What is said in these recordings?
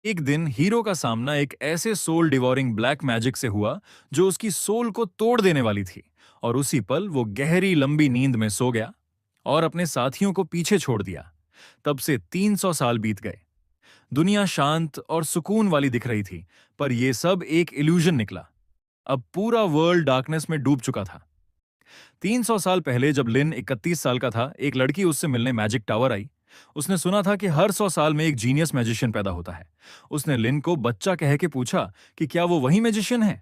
एक दिन हीरो का सामना एक ऐसे सोल डिवोरिंग ब्लैक मैजिक से हुआ जो उसकी सोल को तोड़ देने वाली थी। और उसी पल वो गहरी लंबी नींद में सो गया और अपने साथियों को पीछे छोड़ दिया। तब से 300 साल बीत गए। दुनिया शांत और सुकून वाली दिख रही थी, पर यह सब एक इल्यूजन निकला। अब पूरा वर्ल्ड डार्कनेस में डूब चुका था। 300 साल पहले जब लिन 31 साल का था, एक लड़की उससे मिलने मैजिक टावर आई। उसने सुना था कि हर 100 साल में एक जीनियस मैजिशियन पैदा होता है। उसने लिन को बच्चा कह के पूछा कि क्या वो वही मैजिशियन है।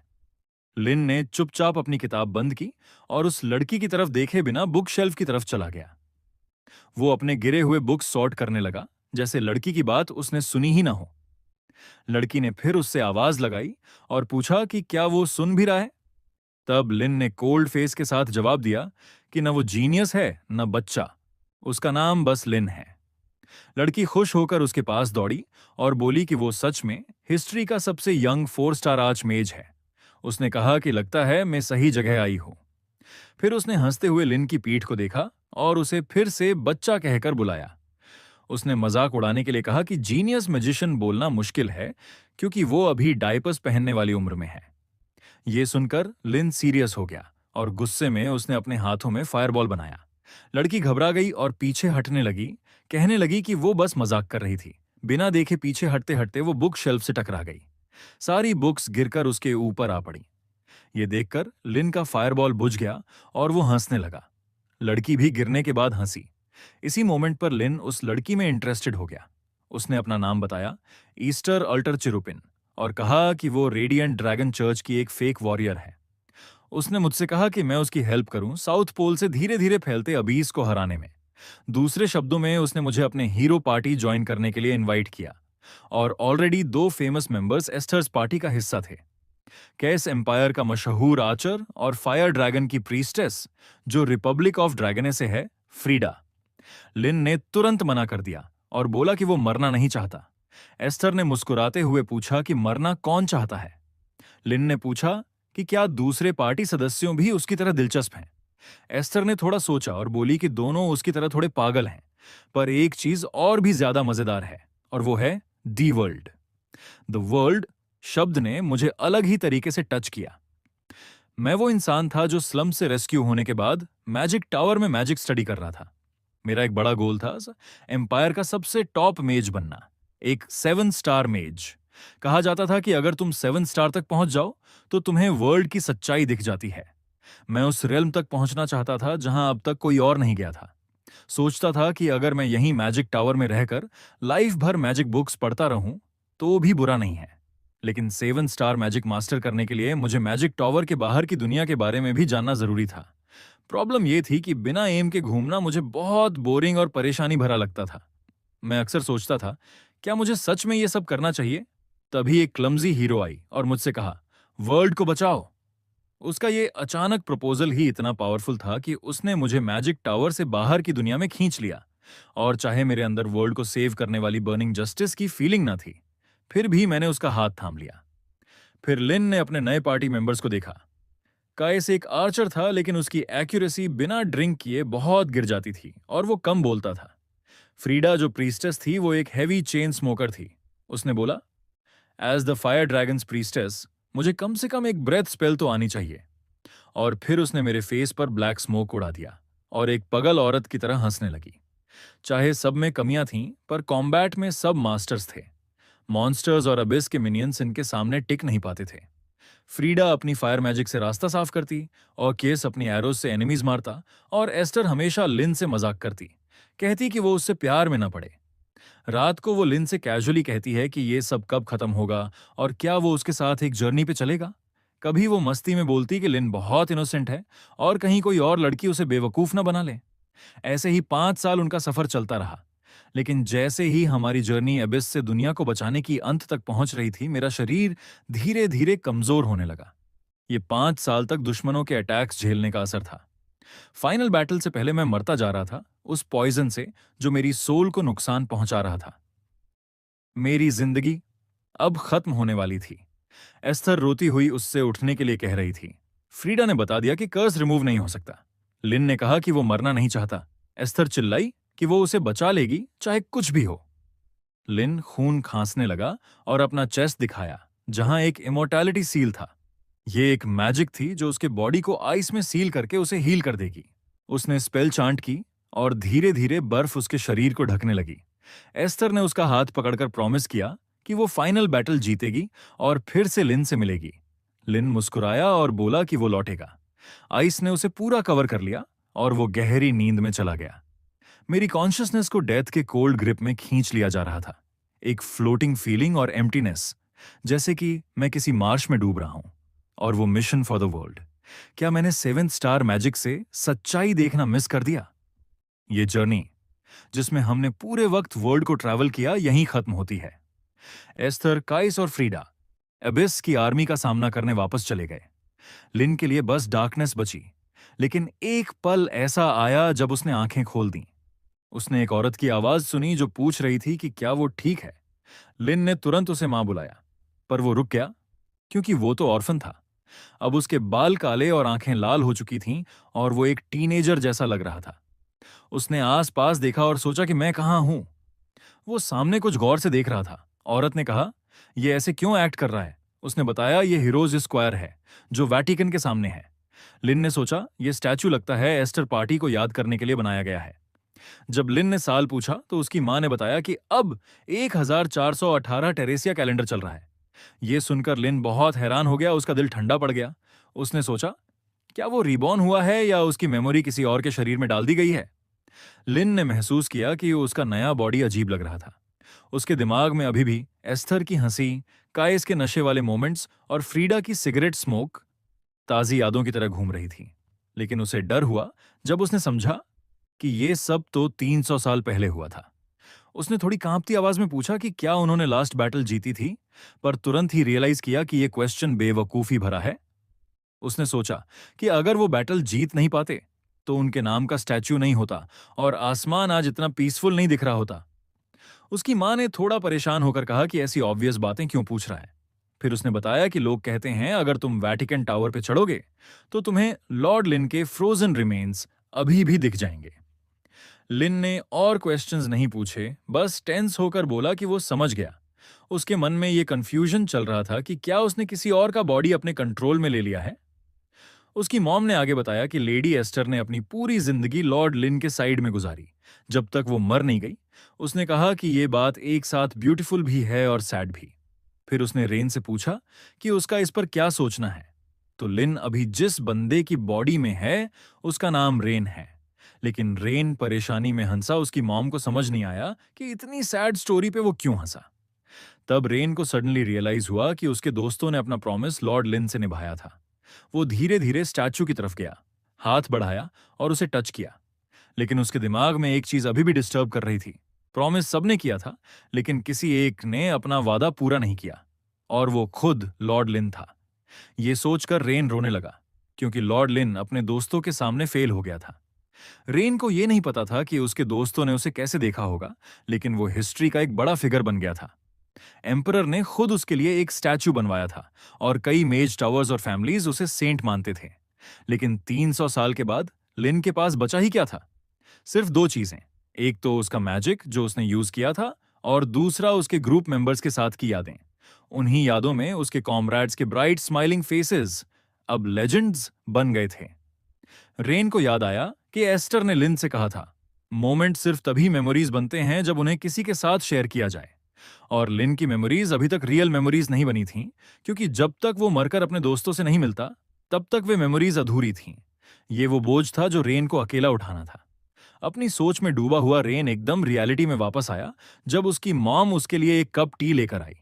लिन ने चुपचाप अपनी किताब बंद की और उस लड़की की तरफ देखे बिना बुक शेल्फ की तरफ चला गया। वो अपने गिरे हुए बुक्स सॉर्ट करने लगा, जैसे लड़की की बात उसने सुनी ही ना हो। लड़की ने फिर उससे आवाज लगाई और पूछा कि क्या वो सुन भी रहा है। तब लिन ने कोल्ड फेस के साथ जवाब दिया कि न वो जीनियस है न बच्चा, उसका नाम बस लिन है। लड़की खुश होकर उसके पास दौड़ी और बोली कि वो सच में हिस्ट्री का सबसे यंग 4 स्टार आर्च मेज है। उसने कहा कि लगता है मैं सही जगह आई हूं। फिर उसने हंसते हुए लिन की पीठ को देखा और उसे फिर से बच्चा कहकर बुलाया। उसने मजाक उड़ाने के लिए कहा कि जीनियस मैजिशियन बोलना मुश्किल है, क्योंकि वो अभी डायपर्स पहनने वाली उम्र में है। ये सुनकर लिन सीरियस हो गया और गुस्से में उसने अपने हाथों में फायरबॉल बनाया। लड़की घबरा गई और पीछे हटने लगी, कहने लगी कि वो बस मजाक कर रही थी। बिना देखे पीछे हटते हटते वो बुक शेल्फ से टकरा गई। सारी बुक्स गिरकर उसके ऊपर आ पड़ी। ये देखकर लिन का फायरबॉल बुझ गया और वो हंसने लगा। लड़की भी गिरने के बाद हंसी। इसी मोमेंट पर लिन उस लड़की में इंटरेस्टेड हो गया। उसने अपना नाम बताया, ईस्टर अल्टर चिरुपिन, और कहा कि वो रेडिएंट ड्रैगन चर्च की एक फेक वॉरियर है। उसने मुझसे कहा कि मैं उसकी हेल्प करूं साउथ पोल से धीरे धीरे फैलते अबीस को हराने में। दूसरे शब्दों में उसने मुझे अपने हीरो पार्टी ज्वाइन करने के लिए इनवाइट किया। और ऑलरेडी 2 फेमस मेंबर्स एस्थर्स पार्टी का हिस्सा थे। कैस एम्पायर का मशहूर आर्चर और फायर ड्रैगन की प्रीस्टेस, जो रिपब्लिक ऑफ ड्रैगने से है, फ्रीडा। लिन ने तुरंत मना कर दिया और बोला कि वो मरना नहीं चाहता। एस्थर ने मुस्कुराते हुए पूछा कि मरना कौन चाहता है। लिन ने पूछा कि क्या दूसरे पार्टी सदस्यों भी उसकी तरह दिलचस्प हैं। एस्थर ने थोड़ा सोचा और बोली कि दोनों उसकी तरह थोड़े पागल हैं, पर एक चीज और भी ज्यादा मजेदार है, और वो है दी वर्ल्ड। द वर्ल्ड शब्द ने मुझे अलग ही तरीके से टच किया। मैं वो इंसान था जो स्लम से रेस्क्यू होने के बाद मैजिक टावर में मैजिक स्टडी कर रहा था। मेरा एक बड़ा गोल था एम्पायर का सबसे टॉप मेज बनना, एक 7 स्टार मेज। कहा जाता था कि अगर तुम 7 स्टार तक पहुंच जाओ तो तुम्हें वर्ल्ड की सच्चाई दिख जाती है। मैं उस रेल्म तक पहुंचना चाहता था जहां अब तक कोई और नहीं गया था। सोचता था कि अगर मैं यहीं मैजिक टावर में रहकर लाइफ भर मैजिक बुक्स पढ़ता रहूं तो भी बुरा नहीं है। लेकिन 7 स्टार मैजिक मास्टर करने के लिए मुझे मैजिक टावर के बाहर की दुनिया के बारे में भी जानना जरूरी था। प्रॉब्लम यह थी कि बिना एम के घूमना मुझे बहुत बोरिंग और परेशानी भरा लगता था। मैं अक्सर सोचता था, क्या मुझे सच में यह सब करना चाहिए। तभी एक क्लमजी हीरो आई और मुझसे कहा, वर्ल्ड को बचाओ। उसका ये अचानक प्रपोजल ही इतना पावरफुल था कि उसने मुझे मैजिक टावर से बाहर की दुनिया में खींच लिया। और चाहे मेरे अंदर वर्ल्ड को सेव करने वाली बर्निंग जस्टिस की फीलिंग ना थी, फिर भी मैंने उसका हाथ थाम लिया। फिर लिन ने अपने नए पार्टी मेंबर्स को देखा। काइस एक आर्चर था, लेकिन उसकी एक्यूरेसी बिना ड्रिंक किए बहुत गिर जाती थी और वो कम बोलता था। फ्रीडा जो प्रीस्टेस थी, वो एक हैवी चेन स्मोकर थी। उसने बोला, as the fire dragon's priestess मुझे कम से कम एक ब्रेथ स्पेल तो आनी चाहिए। और फिर उसने मेरे फेस पर ब्लैक स्मोक उड़ा दिया और एक पगल औरत की तरह हंसने लगी। चाहे सब में कमियां थीं, पर कॉम्बैट में सब मास्टर्स थे। मॉन्स्टर्स और अबिस के मिनियंस इनके सामने टिक नहीं पाते थे। फ्रीडा अपनी फायर मैजिक से रास्ता साफ करती और केस अपनी एरोज से एनिमीज मारता, और एस्टर हमेशा लिन से मजाक करती, कहती कि वो उससे प्यार में ना पड़े। रात को वो लिन से कैजुअली कहती है कि ये सब कब खत्म होगा और क्या वो उसके साथ एक जर्नी पे चलेगा। कभी वो मस्ती में बोलती कि लिन बहुत इनोसेंट है और कहीं कोई और लड़की उसे बेवकूफ ना बना ले। ऐसे ही 5 साल उनका सफर चलता रहा। लेकिन जैसे ही हमारी जर्नी अबिस से दुनिया को बचाने की अंत तक पहुंच रही थी, मेरा शरीर धीरे धीरे कमजोर होने लगा। ये 5 साल तक दुश्मनों के अटैक्स झेलने का असर था। फाइनल बैटल से पहले मैं मरता जा रहा था, उस पॉइजन से जो मेरी सोल को नुकसान पहुंचा रहा था। मेरी जिंदगी अब खत्म होने वाली थी। एस्थर रोती हुई उससे उठने के लिए कह रही थी। फ्रीडा ने बता दिया कि कर्स रिमूव नहीं हो सकता। लिन ने कहा कि वो मरना नहीं चाहता। एस्थर चिल्लाई कि वो उसे बचा लेगी, चाहे कुछ भी हो। लिन खून खांसने लगा और अपना चेस्ट दिखाया, जहां एक इमोर्टैलिटी सील था। ये एक मैजिक थी जो उसके बॉडी को आइस में सील करके उसे हील कर देगी। उसने स्पेल चांट की और धीरे धीरे बर्फ उसके शरीर को ढकने लगी। एस्थर ने उसका हाथ पकड़कर प्रॉमिस किया कि वो फाइनल बैटल जीतेगी और फिर से लिन से मिलेगी। लिन मुस्कुराया और बोला कि वो लौटेगा। आइस ने उसे पूरा कवर कर लिया और वो गहरी नींद में चला गया। मेरी कॉन्शियसनेस को डेथ के कोल्ड ग्रिप में खींच लिया जा रहा था। एक फ्लोटिंग फीलिंग और एम्प्टीनेस, जैसे कि मैं किसी मार्श में डूब रहा हूं। और वो मिशन फॉर द वर्ल्ड, क्या मैंने सेवेंथ स्टार मैजिक से सच्चाई देखना मिस कर दिया? ये जर्नी जिसमें हमने पूरे वक्त वर्ल्ड को ट्रैवल किया, यहीं खत्म होती है। एस्थर, काइस और फ्रीडा एबिस की आर्मी का सामना करने वापस चले गए। लिन के लिए बस डार्कनेस बची। लेकिन एक पल ऐसा आया जब उसने आंखें खोल दी। उसने एक औरत की आवाज सुनी जो पूछ रही थी कि क्या वो ठीक है। लिन ने तुरंत उसे मां बुलाया, पर वो रुक गया क्योंकि वो तो ऑर्फन था। अब उसके बाल काले और आंखें लाल हो चुकी थीं और वो एक टीनेजर जैसा लग रहा था। उसने आस-पास देखा और सोचा कि मैं कहां हूं। वो सामने कुछ गौर से देख रहा था। औरत ने कहा, "ये ऐसे क्यों एक्ट कर रहा है?" उसने बताया, "ये हीरोज स्क्वायर है, जो वैटिकन के सामने है।" लिन ने सोचा, ये स्टैचू लगता है एस्टर पार्टी को याद करने के लिए बनाया गया है। जब लिन ने साल पूछा तो उसकी मां ने बताया कि अब 1418 टेरेसिया कैलेंडर चल रहा है। ये सुनकर लिन बहुत हैरान हो गया, उसका दिल ठंडा पड़ गया। उसने सोचा, क्या वो रिबॉर्न हुआ है या उसकी मेमोरी किसी और के शरीर में डाल दी गई है? लिन ने महसूस किया कि उसका नया बॉडी अजीब लग रहा था। उसके दिमाग में अभी भी एस्थर की हंसी, काइस के नशे वाले मोमेंट्स और फ्रीडा की सिगरेट स्मोक ताजी यादों की तरह घूम रही थी। लेकिन उसे डर हुआ जब उसने समझा कि ये सब तो 300 साल पहले हुआ था। उसने थोड़ी कांपती आवाज में पूछा कि क्या उन्होंने लास्ट बैटल जीती थी, पर तुरंत ही रियलाइज किया कि यह क्वेश्चन बेवकूफी भरा है। उसने सोचा कि अगर वो बैटल जीत नहीं पाते तो उनके नाम का स्टैच्यू नहीं होता और आसमान आज इतना पीसफुल नहीं दिख रहा होता। उसकी मां ने थोड़ा परेशान होकर कहा कि ऐसी ऑब्वियस बातें क्यों पूछ रहा है। फिर उसने बताया कि लोग कहते हैं अगर तुम वैटिकन टावर पे चढ़ोगे तो तुम्हें लॉर्ड लिन के फ्रोजन रिमेन्स अभी भी दिख जाएंगे। लिन ने और क्वेश्चंस नहीं पूछे, बस टेंस होकर बोला कि वो समझ गया। उसके मन में ये कंफ्यूजन चल रहा था कि क्या उसने किसी और का बॉडी अपने कंट्रोल में ले लिया है। उसकी मॉम ने आगे बताया कि लेडी एस्टर ने अपनी पूरी जिंदगी लॉर्ड लिन के साइड में गुजारी, जब तक वो मर नहीं गई। उसने कहा कि ये बात एक साथ ब्यूटीफुल भी है और सैड भी। फिर उसने रेन से पूछा कि उसका इस पर क्या सोचना है। तो लिन अभी जिस बंदे की बॉडी में है उसका नाम रेन है। लेकिन रेन परेशानी में हंसा। उसकी मॉम को समझ नहीं आया कि इतनी सैड स्टोरी पे वो क्यों हंसा। तब रेन को सडनली रियलाइज हुआ कि उसके दोस्तों ने अपना प्रॉमिस लॉर्ड लिन से निभाया था। वो धीरे धीरे स्टैचू की तरफ गया, हाथ बढ़ाया और उसे टच किया। लेकिन उसके दिमाग में एक चीज अभी भी डिस्टर्ब कर रही थी। प्रॉमिस सबने किया था, लेकिन किसी एक ने अपना वादा पूरा नहीं किया, और वो खुद लॉर्ड लिन था। ये सोचकर रेन रोने लगा, क्योंकि लॉर्ड लिन अपने दोस्तों के सामने फेल हो गया था। रेन को यह नहीं पता था कि उसके दोस्तों ने उसे कैसे देखा होगा, लेकिन वो हिस्ट्री का एक बड़ा फिगर बन गया था। एम्परर ने खुद उसके लिए एक स्टैचू बनवाया था और कई मेज टावर्स और फैमिलीज उसे सेंट मानते थे। लेकिन 300 साल के बाद लिन के पास बचा ही क्या था? सिर्फ दो चीजें। एक तो उसका मैजिक जो उसने यूज किया था, और दूसरा उसके ग्रुप मेंबर्स के साथ की यादें। उन्हीं यादों में उसके कॉमरेड्स के ब्राइट स्माइलिंग फेसेस अब लेजेंड्स बन गए थे। रेन को याद आया कि एस्टर ने लिन से कहा था, मोमेंट सिर्फ तभी मेमोरीज बनते हैं जब उन्हें किसी के साथ शेयर किया जाए। और लिन की मेमोरीज अभी तक रियल मेमोरीज नहीं बनी थीं, क्योंकि जब तक वो मरकर अपने दोस्तों से नहीं मिलता तब तक वे मेमोरीज अधूरी थीं। ये वो बोझ था जो रेन को अकेला उठाना था। अपनी सोच में डूबा हुआ रेन एकदम रियलिटी में वापस आया जब उसकी मॉम उसके लिए एक कप टी लेकर आई।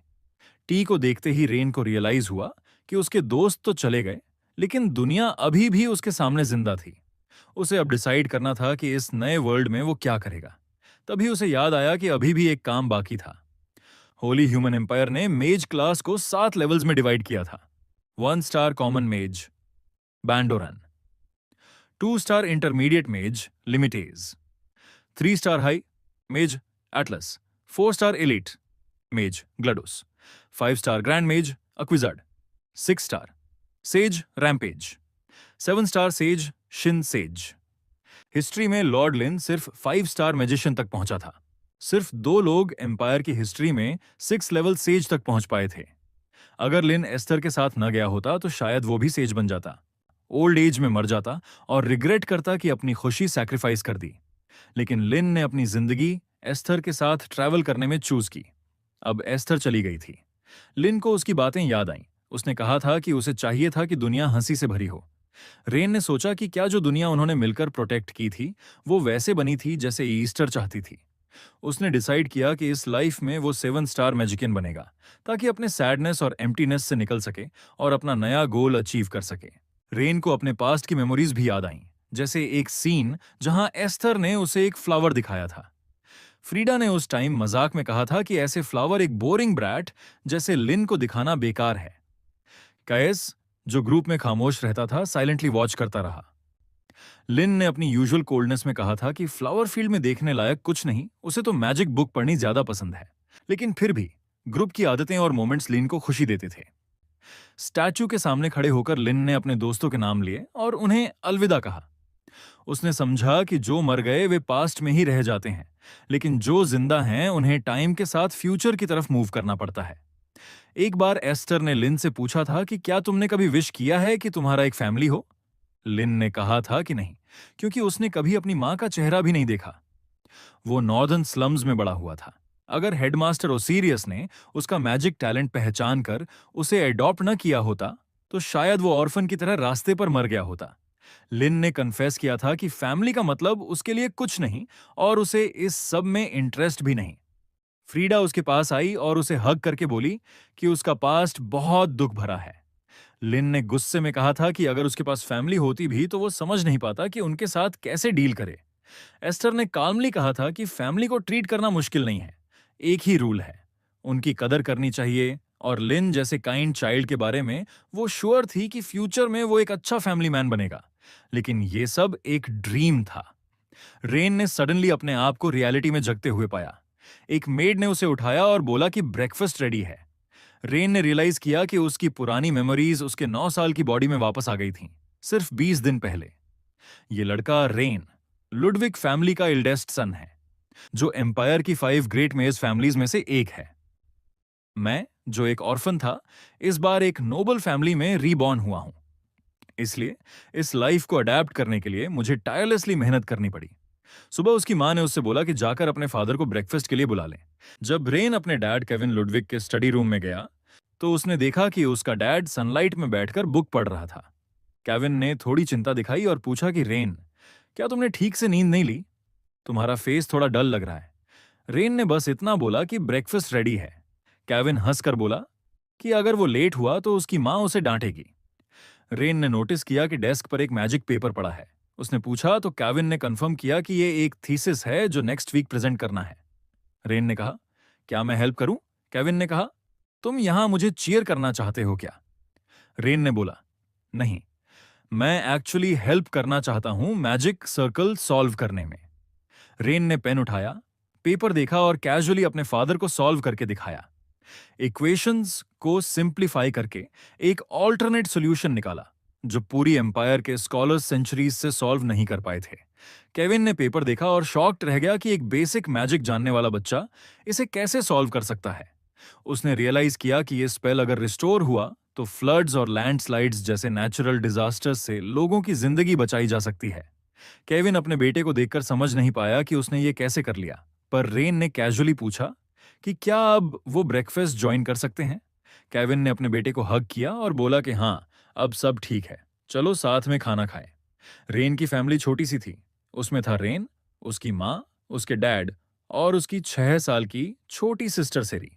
टी को देखते ही रेन को रियलाइज हुआ कि उसके दोस्त तो चले गए, लेकिन दुनिया अभी भी उसके सामने जिंदा थी। उसे अब डिसाइड करना था कि इस नए वर्ल्ड में वो क्या करेगा। तभी उसे याद आया कि अभी भी एक काम बाकी था। होली ह्यूमन एम्पायर ने मेज क्लास को 7 लेवल्स में डिवाइड किया था। 1 स्टार कॉमन मेज बैंडोरन, 2 स्टार इंटरमीडिएट मेज लिमिटेज, 3 स्टार हाई मेज एटलस, 4 स्टार एलिट मेज ग्लडोस, 5 स्टार ग्रैंड मेज अक्विजाड, 6 star says rampage, 7 star says Shin says. History में लॉर्ड लिन सिर्फ 5 स्टार मैजिशियन तक पहुंचा था। सिर्फ 2 लोग एम्पायर की हिस्ट्री में 6 लेवल सेज तक पहुंच पाए थे। अगर लिन एस्थर के साथ न गया होता तो शायद वो भी सेज बन जाता, ओल्ड एज में मर जाता और रिग्रेट करता कि अपनी खुशी सैक्रिफाइस कर दी। लेकिन लिन ने अपनी जिंदगी एस्थर के साथ ट्रैवल करने में चूज की। अब एस्थर चली गई थी। लिन को उसकी बातें याद आईं। उसने कहा था कि उसे चाहिए था कि दुनिया हंसी से भरी हो। रेन ने सोचा कि क्या जो दुनिया उन्होंने मिलकर प्रोटेक्ट की थी वो वैसे बनी थी जैसे ईस्टर चाहती थी। उसने डिसाइड किया कि इस लाइफ में वो 7 स्टार मैजिकियन बनेगा, ताकि अपने सैडनेस और एम्प्टीनेस से निकल सके और अपना नया गोल अचीव कर सके। रेन को अपने पास्ट की मेमोरीज भी याद आईं, जैसे एक सीन जहां एस्थर ने उसे एक फ्लावर दिखाया था। फ्रीडा ने उस टाइम मजाक में कहा था कि ऐसे फ्लावर एक बोरिंग ब्रैट जैसे लिन को दिखाना बेकार है। कैस, जो ग्रुप में खामोश रहता था, साइलेंटली वॉच करता रहा। लिन ने अपनी यूजुअल कोल्डनेस में कहा था कि फ्लावर फील्ड में देखने लायक कुछ नहीं, उसे तो मैजिक बुक पढ़नी ज्यादा पसंद है। लेकिन फिर भी ग्रुप की आदतें और मोमेंट्स लिन को खुशी देते थे। स्टैचू के सामने खड़े होकर लिन ने अपने दोस्तों के नाम लिए और उन्हें अलविदा कहा। उसने समझा कि जो मर गए वे पास्ट में ही रह जाते हैं, लेकिन जो जिंदा हैं उन्हें टाइम के साथ फ्यूचर की तरफ मूव करना पड़ता है। एक बार एस्टर ने लिन से पूछा था कि क्या तुमने कभी विश किया है कि तुम्हारा एक फैमिली हो। लिन ने कहा था कि नहीं, क्योंकि उसने कभी अपनी मां का चेहरा भी नहीं देखा। वो नॉर्दर्न स्लम्स में बड़ा हुआ था। अगर हेडमास्टर ओसीरियस ने उसका मैजिक टैलेंट पहचान कर उसे एडॉप्ट न किया होता तो शायद वो ऑर्फन की तरह रास्ते पर मर गया होता। लिन ने कन्फेस किया था कि फैमिली का मतलब उसके लिए कुछ नहीं और उसे इस सब में इंटरेस्ट भी नहीं। फ्रीडा उसके पास आई और उसे हग करके बोली कि उसका पास्ट बहुत दुख भरा है। लिन ने गुस्से में कहा था कि अगर उसके पास फैमिली होती भी तो वो समझ नहीं पाता कि उनके साथ कैसे डील करे। एस्टर ने काल्मली कहा था कि फैमिली को ट्रीट करना मुश्किल नहीं है, एक ही रूल है, उनकी कदर करनी चाहिए। और लिन जैसे काइंड चाइल्ड के बारे में वो श्योर थी कि फ्यूचर में वो एक अच्छा फैमिली मैन बनेगा। लेकिन ये सब एक ड्रीम था। रेन ने सडनली अपने आप को रियलिटी में जगते हुए पाया। एक मेड ने उसे उठाया और बोला कि ब्रेकफास्ट रेडी है। रेन ने रियलाइज किया कि उसकी पुरानी मेमोरीज उसके 9 साल की बॉडी में वापस आ गई थीं, सिर्फ 20 दिन पहले। ये लड़का रेन लुडविग फैमिली का इल्डेस्ट सन है, जो एम्पायर की 5 ग्रेट मेज फैमिलीज में से एक है। मैं, जो एक ऑर्फन था, इस बार एक नोबल फैमिली में रीबॉर्न हुआ हूं। इसलिए इस लाइफ को अडेप्ट करने के लिए मुझे टायरलेसली मेहनत करनी पड़ी। सुबह उसकी मां ने उससे बोला कि जाकर अपने फादर को ब्रेकफास्ट के लिए बुला लें। जब रेन अपने डैड केविन लुडविग के स्टडी रूम में गया तो उसने देखा कि उसका डैड सनलाइट में बैठकर बुक पढ़ रहा था। केविन ने थोड़ी चिंता दिखाई और पूछा कि रेन, क्या तुमने ठीक से नींद नहीं ली? तुम्हारा फेस थोड़ा डल लग रहा है। रेन ने बस इतना बोला कि ब्रेकफास्ट रेडी है। केविन हंसकर बोला कि अगर वो लेट हुआ तो उसकी मां उसे डांटेगी। रेन ने नोटिस किया कि डेस्क पर एक मैजिक पेपर पड़ा है। उसने पूछा तो केविन ने कंफर्म किया कि ये एक थीसिस है जो नेक्स्ट वीक प्रेजेंट करना है। रेन ने कहा, क्या मैं हेल्प करूं? केविन ने कहा, तुम यहां मुझे चीयर करना चाहते हो क्या? रेन ने बोला, नहीं, मैं एक्चुअली हेल्प करना चाहता हूं मैजिक सर्कल सॉल्व करने में। रेन ने पेन उठाया, पेपर देखा और कैजुअली अपने फादर को सॉल्व करके दिखाया। इक्वेशंस को सिंप्लीफाई करके एक ऑल्टरनेट सॉल्यूशन निकाला जो पूरी एम्पायर के स्कॉलर्स सेंचुरीज से सॉल्व नहीं कर पाए थे। केविन ने पेपर देखा और शॉक्ड रह गया कि एक बेसिक मैजिक जानने वाला बच्चा इसे कैसे सॉल्व कर सकता है। उसने रियलाइज किया कि यह स्पेल अगर रिस्टोर हुआ तो फ्लड्स और लैंडस्लाइड्स जैसे नेचुरल डिजास्टर्स से लोगों की जिंदगी बचाई जा सकती है। केविन अपने बेटे को देखकर समझ नहीं पाया कि उसने ये कैसे कर लिया, पर रेन ने कैजुअली पूछा कि क्या अब वो ब्रेकफास्ट ज्वाइन कर सकते हैं। केविन ने अपने बेटे को हग किया और बोला कि हाँ, अब सब ठीक है, चलो साथ में खाना खाएं। रेन की फैमिली छोटी सी थी। उसमें था रेन, उसकी माँ, उसके डैड और उसकी 6 साल की छोटी सिस्टर सेरी।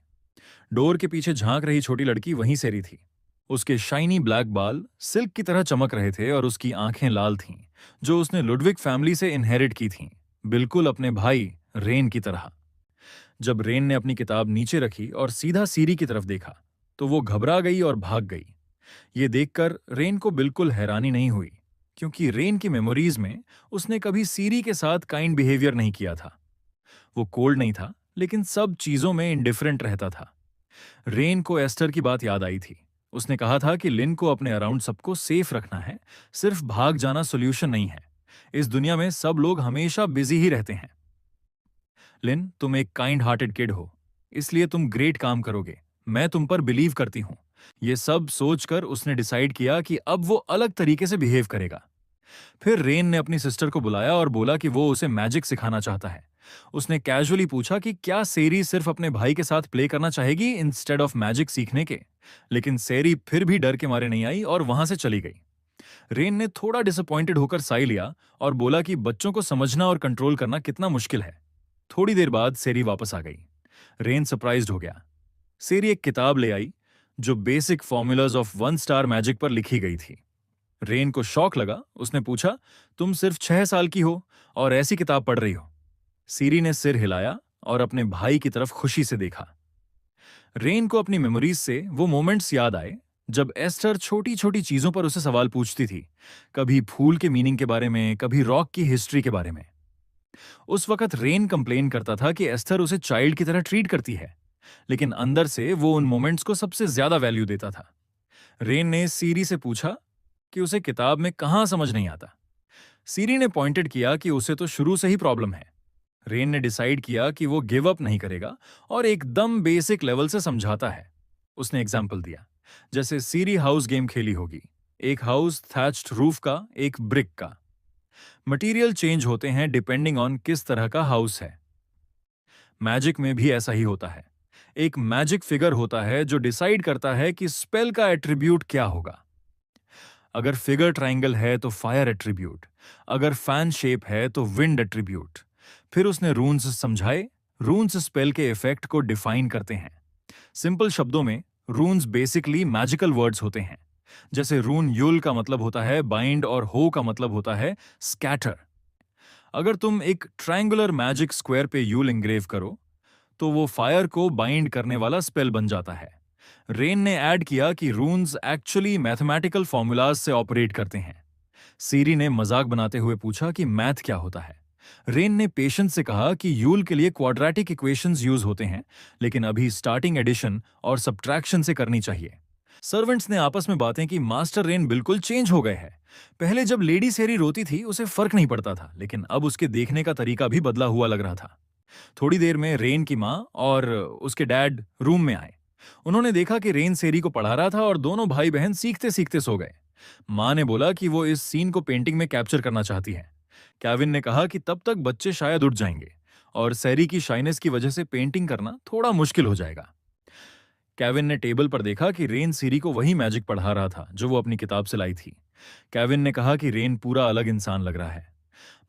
डोर के पीछे झांक रही छोटी लड़की वहीं सेरी थी। उसके शाइनी ब्लैक बाल सिल्क की तरह चमक रहे थे और उसकी आंखें लाल थीं, जो उसने लुडविग फैमिली से इनहेरिट की थीं, बिल्कुल अपने भाई रेन की तरह। जब रेन ने अपनी किताब नीचे रखी और सीधा सीरी की तरफ देखा तो वो घबरा गई और भाग गई। ये देखकर रेन को बिल्कुल हैरानी नहीं हुई, क्योंकि रेन की मेमोरीज में उसने कभी सीरी के साथ काइंड बिहेवियर नहीं किया था। वो कोल्ड नहीं था, लेकिन सब चीजों में इंडिफरेंट रहता था। रेन को एस्टर की बात याद आई थी। उसने कहा था कि लिन को अपने अराउंड सबको सेफ रखना है, सिर्फ भाग जाना सोल्यूशन नहीं है। इस दुनिया में सब लोग हमेशा बिजी ही रहते हैं। लिन, तुम एक काइंड हार्टेड किड हो, इसलिए तुम ग्रेट काम करोगे। मैं तुम पर बिलीव करती हूँ। ये सब सोचकर उसने डिसाइड किया कि अब वो अलग तरीके से बिहेव करेगा। फिर रेन ने अपनी सिस्टर को बुलाया और बोला कि वो उसे मैजिक सिखाना चाहता है। उसने कैजुअली पूछा कि क्या सेरी सिर्फ अपने भाई के साथ प्ले करना चाहेगी इंस्टेड ऑफ मैजिक सीखने के। लेकिन सेरी फिर भी डर के मारे नहीं आई और वहां से चली गई। रेन ने थोड़ा डिसअपॉइंटेड होकर साई लिया और बोला कि बच्चों को समझना और कंट्रोल करना कितना मुश्किल है। थोड़ी देर बाद सेरी वापस आ गई। रेन सरप्राइज्ड हो गया। सेरी एक किताब ले आई जो basic formulas of one star magic पर लिखी गई थी। रेन को शॉक लगा। उसने पूछा, तुम सिर्फ 6 साल की हो और ऐसी किताब पढ़ रही हो? सीरी ने सिर हिलाया और अपने भाई की तरफ खुशी से देखा। रेन को अपनी मेमोरीज से वो मोमेंट्स याद आए जब एस्टर छोटी छोटी चीजों पर उसे सवाल पूछती थी। कभी फूल के मीनिंग के बारे में, कभी रॉक की हिस्ट्री के बारे में। उस वक्त रेन कंप्लेन करता था कि एस्टर उसे चाइल्ड की तरह ट्रीट करती है, लेकिन अंदर से वो उन मोमेंट्स को सबसे ज्यादा वैल्यू देता था। रेन ने सीरी से पूछा कि उसे किताब में कहां समझ नहीं आता। सीरी ने पॉइंटेड किया कि उसे तो शुरू से ही प्रॉब्लम है। रेन ने डिसाइड किया कि वो गिव अप नहीं करेगा और एकदम बेसिक लेवल से समझाता है। उसने एग्जाम्पल दिया, जैसे सीरी हाउस गेम खेली होगी। एक हाउस थैच्ड रूफ का, एक ब्रिक का। मटेरियल चेंज होते हैं डिपेंडिंग ऑन किस तरह का हाउस है। मैजिक में भी ऐसा ही होता है। एक मैजिक फिगर होता है जो डिसाइड करता है कि स्पेल का एट्रीब्यूट क्या होगा। अगर फिगर ट्रायंगल है तो फायर एट्रीब्यूट, अगर फैन शेप है तो विंड एट्रीब्यूट। फिर उसने रून्स समझाए। रून्स स्पेल के इफेक्ट को डिफाइन करते हैं। सिंपल शब्दों में रून्स बेसिकली मैजिकल वर्ड्स होते हैं। जैसे रून यूल का मतलब होता है बाइंड और हो का मतलब होता है स्कैटर। अगर तुम एक ट्रायंगुलर मैजिक स्क्वायर पे यूल इंग्रेव करो तो वो फायर को बाइंड करने वाला स्पेल बन जाता है। रेन ने ऐड किया कि रून्स एक्चुअली मैथमेटिकल फॉर्मूलाज से ऑपरेट करते हैं। सीरी ने मजाक बनाते हुए पूछा कि मैथ क्या होता है। रेन ने पेशेंस से कहा कि यूल के लिए क्वाड्रेटिक इक्वेशंस यूज होते हैं, लेकिन अभी स्टार्टिंग एडिशन और सब्ट्रैक्शन से करनी चाहिए। सर्वेंट्स ने आपस में बातें की। मास्टर रेन बिल्कुल चेंज हो गए हैं। पहले जब लेडी सेरी रोती थी उसे फर्क नहीं पड़ता था, लेकिन अब उसके देखने का तरीका भी बदला हुआ लग रहा था। थोड़ी देर में रेन की माँ और उसके डैड रूम में आए। उन्होंने देखा कि रेन सेरी को पढ़ा रहा था और दोनों भाई बहन सीखते सीखते सो गए। माँ ने बोला कि वो इस सीन को पेंटिंग में कैप्चर करना चाहती है। केविन ने कहा कि तब तक बच्चे शायद उठ जाएंगे और सेरी की शाइनेस की वजह से पेंटिंग करना थोड़ा मुश्किल हो जाएगा। केविन ने टेबल पर देखा कि रेन सीरी को वही मैजिक पढ़ा रहा था जो वो अपनी किताब से लाई थी। केविन ने कहा कि रेन पूरा अलग इंसान लग रहा है।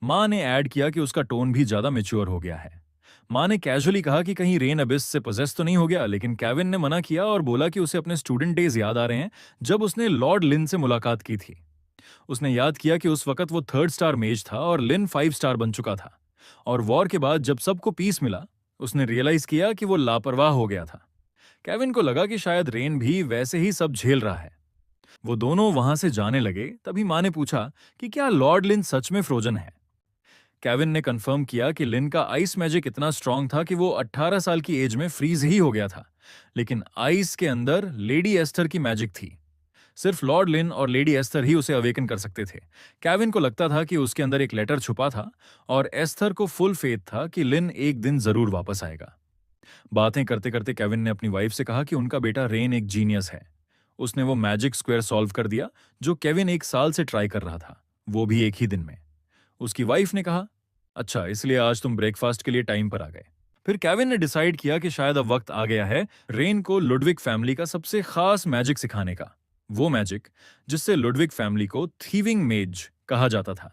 माँ ने ऐड किया कि उसका टोन भी ज्यादा मैच्योर हो गया है। माँ ने कैजुअली कहा कि कहीं रेन अबिस से पोजेस तो नहीं हो गया, लेकिन केविन ने मना किया और बोला कि उसे अपने स्टूडेंट डेज याद आ रहे हैं जब उसने लॉर्ड लिन से मुलाकात की थी। उसने याद किया कि उस वक्त वो 3rd स्टार मेज था और लिन 5 स्टार बन चुका था। और वॉर के बाद जब सबको पीस मिला, उसने रियलाइज किया कि वो लापरवाह हो गया था। केविन को लगा कि शायद रेन भी वैसे ही सब झेल रहा है। वो दोनों वहां से जाने लगे, तभी माँ ने पूछा कि क्या लॉर्ड लिन सच में फ्रोजन है। केविन ने कंफर्म किया कि लिन का आइस मैजिक इतना स्ट्रांग था कि वो 18 साल की एज में फ्रीज ही हो गया था। लेकिन आइस के अंदर लेडी एस्टर की मैजिक थी। सिर्फ लॉर्ड लिन और लेडी एस्थर ही उसे अवेकन कर सकते थे। केविन को लगता था कि उसके अंदर एक लेटर छुपा था और एस्थर को फुल फेथ था कि लिन एक दिन जरूर वापस आएगा। बातें करते करते केविन ने अपनी वाइफ से कहा कि उनका बेटा रेन एक जीनियस है। उसने वो मैजिक स्क्वायर सॉल्व कर दिया जो केविन 1 साल से ट्राई कर रहा था, वो भी एक ही दिन में। उसकी वाइफ ने कहा, अच्छा, इसलिए आज तुम ब्रेकफास्ट के लिए टाइम पर आ गए। फिर केविन ने डिसाइड किया कि शायद अब वक्त आ गया है रेन को लुडविग फैमिली का सबसे खास मैजिक सिखाने का। वो मैजिक जिससे लुडविग फैमिली को थीविंग मेज कहा जाता था।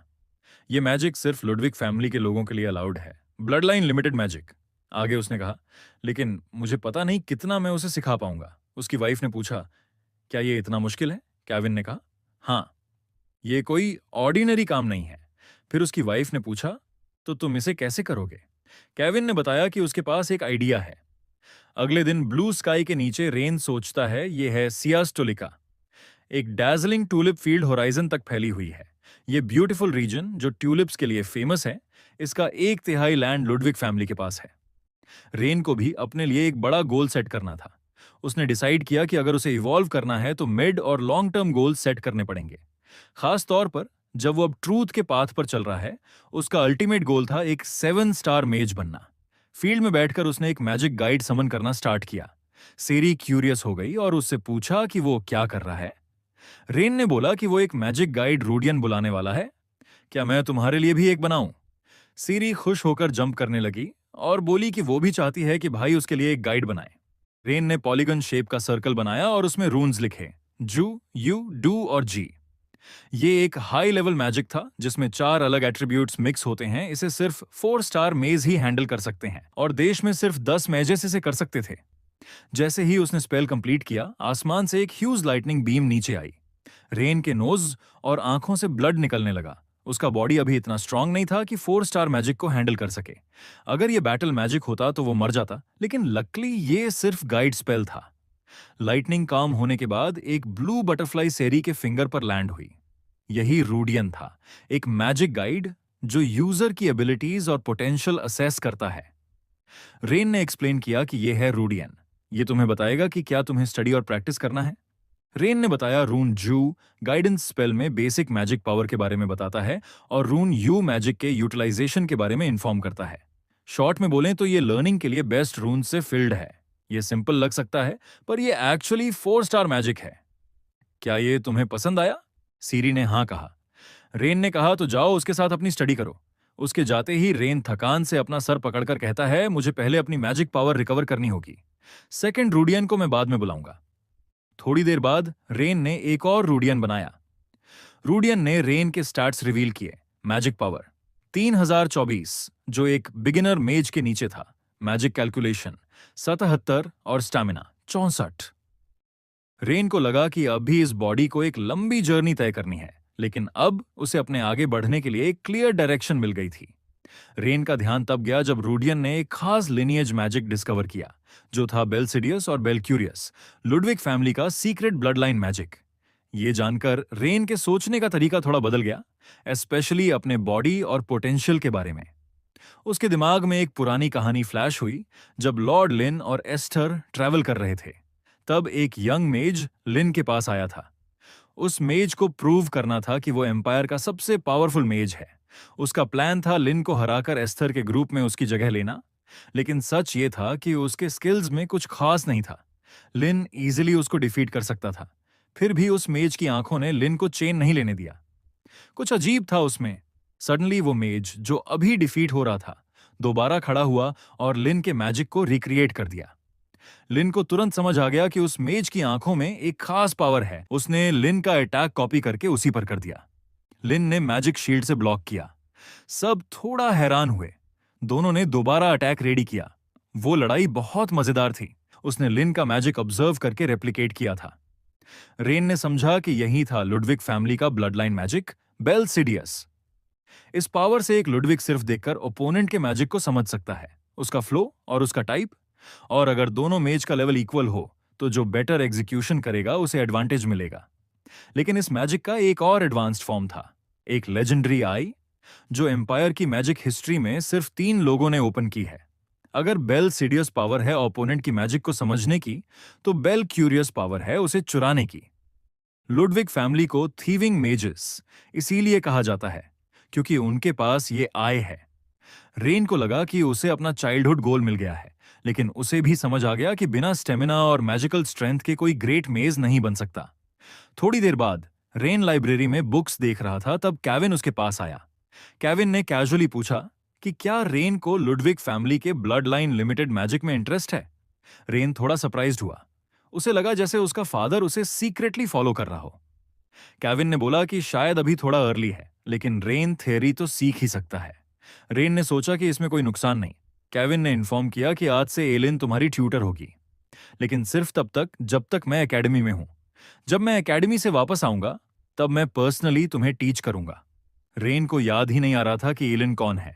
ये मैजिक सिर्फ लुडविग फैमिली के लोगों के लिए अलाउड है, ब्लड लाइन लिमिटेड मैजिक। आगे उसने कहा, लेकिन मुझे पता नहीं कितना मैं उसे सिखा पाऊंगा। उसकी वाइफ ने पूछा, क्या ये इतना मुश्किल है? केविन ने कहा, हाँ, ये कोई ऑर्डिनरी काम नहीं है। फिर उसकी वाइफ ने पूछा, तो तुम इसे कैसे करोगे? केविन ने बताया कि उसके पास एक आइडिया है। अगले दिन ब्लू स्काई के नीचे रेन सोचता है ये है सियास्टोलिका, एक डैजलिंग ट्यूलिप फील्ड होराइजन तक फैली हुई है। ये ब्यूटीफुल रीजन जो ट्यूलिप्स के लिए फेमस है, इसका 1/3 लैंड लुडविग फैमिली के पास है। रेन को भी अपने लिए एक बड़ा गोल सेट करना था। उसने डिसाइड किया कि अगर उसे इवॉल्व करना है तो मिड और लॉन्ग टर्म गोल्स सेट करने पड़ेंगे। खास तौर पर जब वो अब ट्रूथ के पाथ पर चल रहा है। उसका अल्टीमेट गोल था एक 7 स्टार मेज बनना। फील्ड में बैठकर उसने एक मैजिक गाइड समन करना स्टार्ट किया। सेरी क्यूरियस हो गई और उससे पूछा कि वो क्या कर रहा है। रेन ने बोला कि वो एक मैजिक गाइड रूडियन बुलाने वाला है। क्या मैं तुम्हारे लिए भी एक बनाऊं? सीरी खुश होकर जंप करने लगी और बोली कि वो भी चाहती है कि भाई उसके लिए एक गाइड बनाए। रेन ने पॉलीगन शेप का सर्कल बनाया और उसमें रून्स लिखे, जू, यू, डू और जी। ये एक हाई लेवल मैजिक था जिसमें 4 अलग एट्रीब्यूट्स मिक्स होते हैं। इसे सिर्फ 4 स्टार मेज ही हैंडल कर सकते हैं और देश में सिर्फ 10 मेजेस इसे कर सकते थे। जैसे ही उसने स्पेल कंप्लीट किया, आसमान से एक ह्यूज लाइटनिंग बीम नीचे आई। रेन के नोज और आंखों से ब्लड निकलने लगा। उसका बॉडी अभी इतना स्ट्रांग नहीं था कि 4 स्टार मैजिक को हैंडल कर सके। अगर ये बैटल मैजिक होता तो वो मर जाता, लेकिन लकली ये सिर्फ गाइड स्पेल था। लाइटनिंग काम होने के बाद एक ब्लू बटरफ्लाई सेरी के फिंगर पर लैंड हुई। यही रूडियन था, एक मैजिक गाइड जो यूजर की एबिलिटीज और पोटेंशियल असेस करता है। रेन ने एक्सप्लेन किया कि यह है रूडियन। ये तुम्हें बताएगा कि क्या तुम्हें स्टडी और प्रैक्टिस करना है। रेन ने बताया रून जू गाइडेंस स्पेल में बेसिक मैजिक पावर के बारे में बताता है और रून यू मैजिक के यूटिलाइजेशन के बारे में इन्फॉर्म करता है। शॉर्ट में बोलें तो ये लर्निंग के लिए बेस्ट रून से फिल्ड है। ये सिंपल लग सकता है, पर ये एक्चुअली 4 स्टार मैजिक है। क्या ये तुम्हें पसंद आया? सीरी ने हाँ कहा। रेन ने कहा तो जाओ उसके साथ अपनी स्टडी करो। उसके जाते ही रेन थकान से अपना सर पकड़कर कहता है, मुझे पहले अपनी मैजिक पावर रिकवर करनी होगी। सेकंड रूडियन को मैं बाद में बुलाऊंगा। थोड़ी देर बाद रेन ने एक और रूडियन बनाया। रूडियन ने रेन के स्टैट्स रिवील किए। मैजिक पावर 3024, जो एक बिगिनर मेज के नीचे था। मैजिक कैलकुलेशन 77 और स्टैमिना 64। रेन को लगा कि अब भी इस बॉडी को एक लंबी जर्नी तय करनी है, लेकिन अब उसे अपने आगे बढ़ने के लिए एक क्लियर डायरेक्शन मिल गई थी। रेन का ध्यान तब गया जब रूडियन ने एक खास लिनिएज मैजिक डिस्कवर किया, जो था बेलसिडियस और बेलक्यूरियस, लुडविग फैमिली का सीक्रेट ब्लड लाइन मैजिक। ये जानकर रेन के सोचने का तरीका थोड़ा बदल गया, स्पेशली अपने बॉडी और पोटेंशियल के बारे में। उसके दिमाग में एक पुरानी कहानी फ्लैश हुई। जब लॉर्ड लिन और एस्टर ट्रैवल कर रहे थे, तब एक यंग मेज लिन के पास आया था। उस मेज को प्रूव करना था कि वो एम्पायर का सबसे पावरफुल मेज है। उसका प्लान था लिन को हराकर एस्थर के ग्रुप में उसकी जगह लेना, लेकिन सच ये था कि उसके स्किल्स में कुछ खास नहीं था। लिन इजीली उसको डिफीट कर सकता था, फिर भी उस मेज की आंखों ने लिन को चेन नहीं लेने दिया। कुछ अजीब था उसमें। सडनली वो मेज जो अभी डिफीट हो रहा था, दोबारा खड़ा हुआ और लिन के मैजिक को रिक्रिएट कर दिया। लिन को तुरंत समझ आ गया कि उस मेज की आंखों में एक खास पावर है। उसने लिन का अटैक कॉपी करके उसी पर कर दिया। लिन ने मैजिक शील्ड से ब्लॉक किया। सब थोड़ा हैरान हुए। दोनों ने दोबारा अटैक रेडी किया। वो लड़ाई बहुत मजेदार थी। उसने लिन का मैजिक ऑब्जर्व करके रेप्लिकेट किया था। रेन ने समझा कि यही था लुडविग फैमिली का ब्लड लाइन मैजिक, बेलसिडियस। इस पावर से एक लुडविग सिर्फ देखकर ओपोनेंट के मैजिक को समझ सकता है, उसका फ्लो और उसका टाइप। और अगर दोनों मेज का लेवल इक्वल हो तो जो बेटर एग्जीक्यूशन करेगा उसे एडवांटेज मिलेगा। लेकिन इस मैजिक का एक और एडवांस्ड फॉर्म था, एक लेजेंडरी आई, जो एम्पायर की मैजिक हिस्ट्री में सिर्फ 3 लोगों ने ओपन की है। अगर बेल सीडियस पावर है ओपोनेंट की मैजिक को समझने की, तो बेल क्यूरियस पावर है उसे चुराने की। लुडविग फैमिली को थीविंग मेजेस इसीलिए कहा जाता है, क्योंकि उनके पास ये आई है। रेन को लगा कि उसे अपना चाइल्डहुड गोल मिल गया है, लेकिन उसे भी समझ आ गया कि बिना स्टेमिना और मैजिकल स्ट्रेंथ के कोई ग्रेट मेज नहीं बन सकता। थोड़ी देर बाद रेन लाइब्रेरी में बुक्स देख रहा था, तब केविन उसके पास आया। केविन ने कैजुअली पूछा कि क्या रेन को लुडविग फैमिली के ब्लड लाइन लिमिटेड मैजिक में इंटरेस्ट है। रेन थोड़ा सरप्राइज्ड हुआ। उसे लगा जैसे उसका फादर उसे सीक्रेटली फॉलो कर रहा हो। केविन ने बोला कि शायद अभी थोड़ा अर्ली है, लेकिन रेन थ्योरी तो सीख ही सकता है। रेन ने सोचा कि इसमें कोई नुकसान नहीं। केविन ने इन्फॉर्म किया कि आज से एलिन तुम्हारी ट्यूटर होगी, लेकिन सिर्फ तब तक जब तक मैं एकेडमी में हूं। जब मैं एकेडमी से वापस आऊंगा, तब मैं पर्सनली तुम्हें टीच करूंगा। रेन को याद ही नहीं आ रहा था कि एलिन कौन है।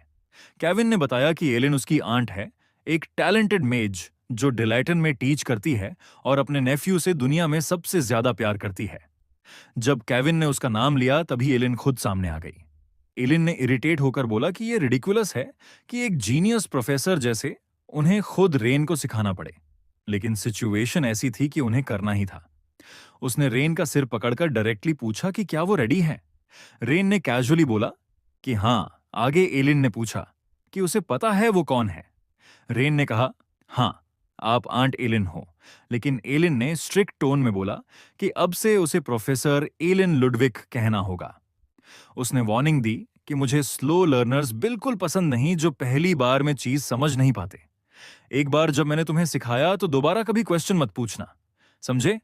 केविन ने बताया कि एलिन उसकी आंट है, एक टैलेंटेड मेज जो डिलाइटन में टीच करती है और अपने नेफ्यू से दुनिया में सबसे ज्यादा प्यार करती है। जब केविन ने उसका नाम लिया, तभी एलिन खुद सामने आ गई। एलिन ने इरिटेट होकर बोला कि यह रिडिकुलस है कि एक जीनियस प्रोफेसर जैसे उन्हें खुद रेन को सिखाना पड़े, लेकिन सिचुएशन ऐसी थी कि उन्हें करना ही था। उसने रेन का सिर पकड़कर डायरेक्टली पूछा कि क्या वो रेडी है। रेन ने कैजुअली बोला कि हाँ। आगे एलिन ने पूछा कि उसे पता है वो कौन है। रेन ने कहा, हाँ, आप आंट एलिन हो, लेकिन एलिन ने स्ट्रिक्ट टोन में बोला कि अब से उसे प्रोफेसर एलिन लुडविक कहना होगा। उसने वार्निंग दी कि मुझे स्लो लर्नर्स बिल्कुल पसंद नहीं जो पहली बार में चीज समझ नहीं पाते। एक बार जब मैंने तुम्हें सिखाया तो दोबारा कभी क्वेश्चन मत पूछना, समझे?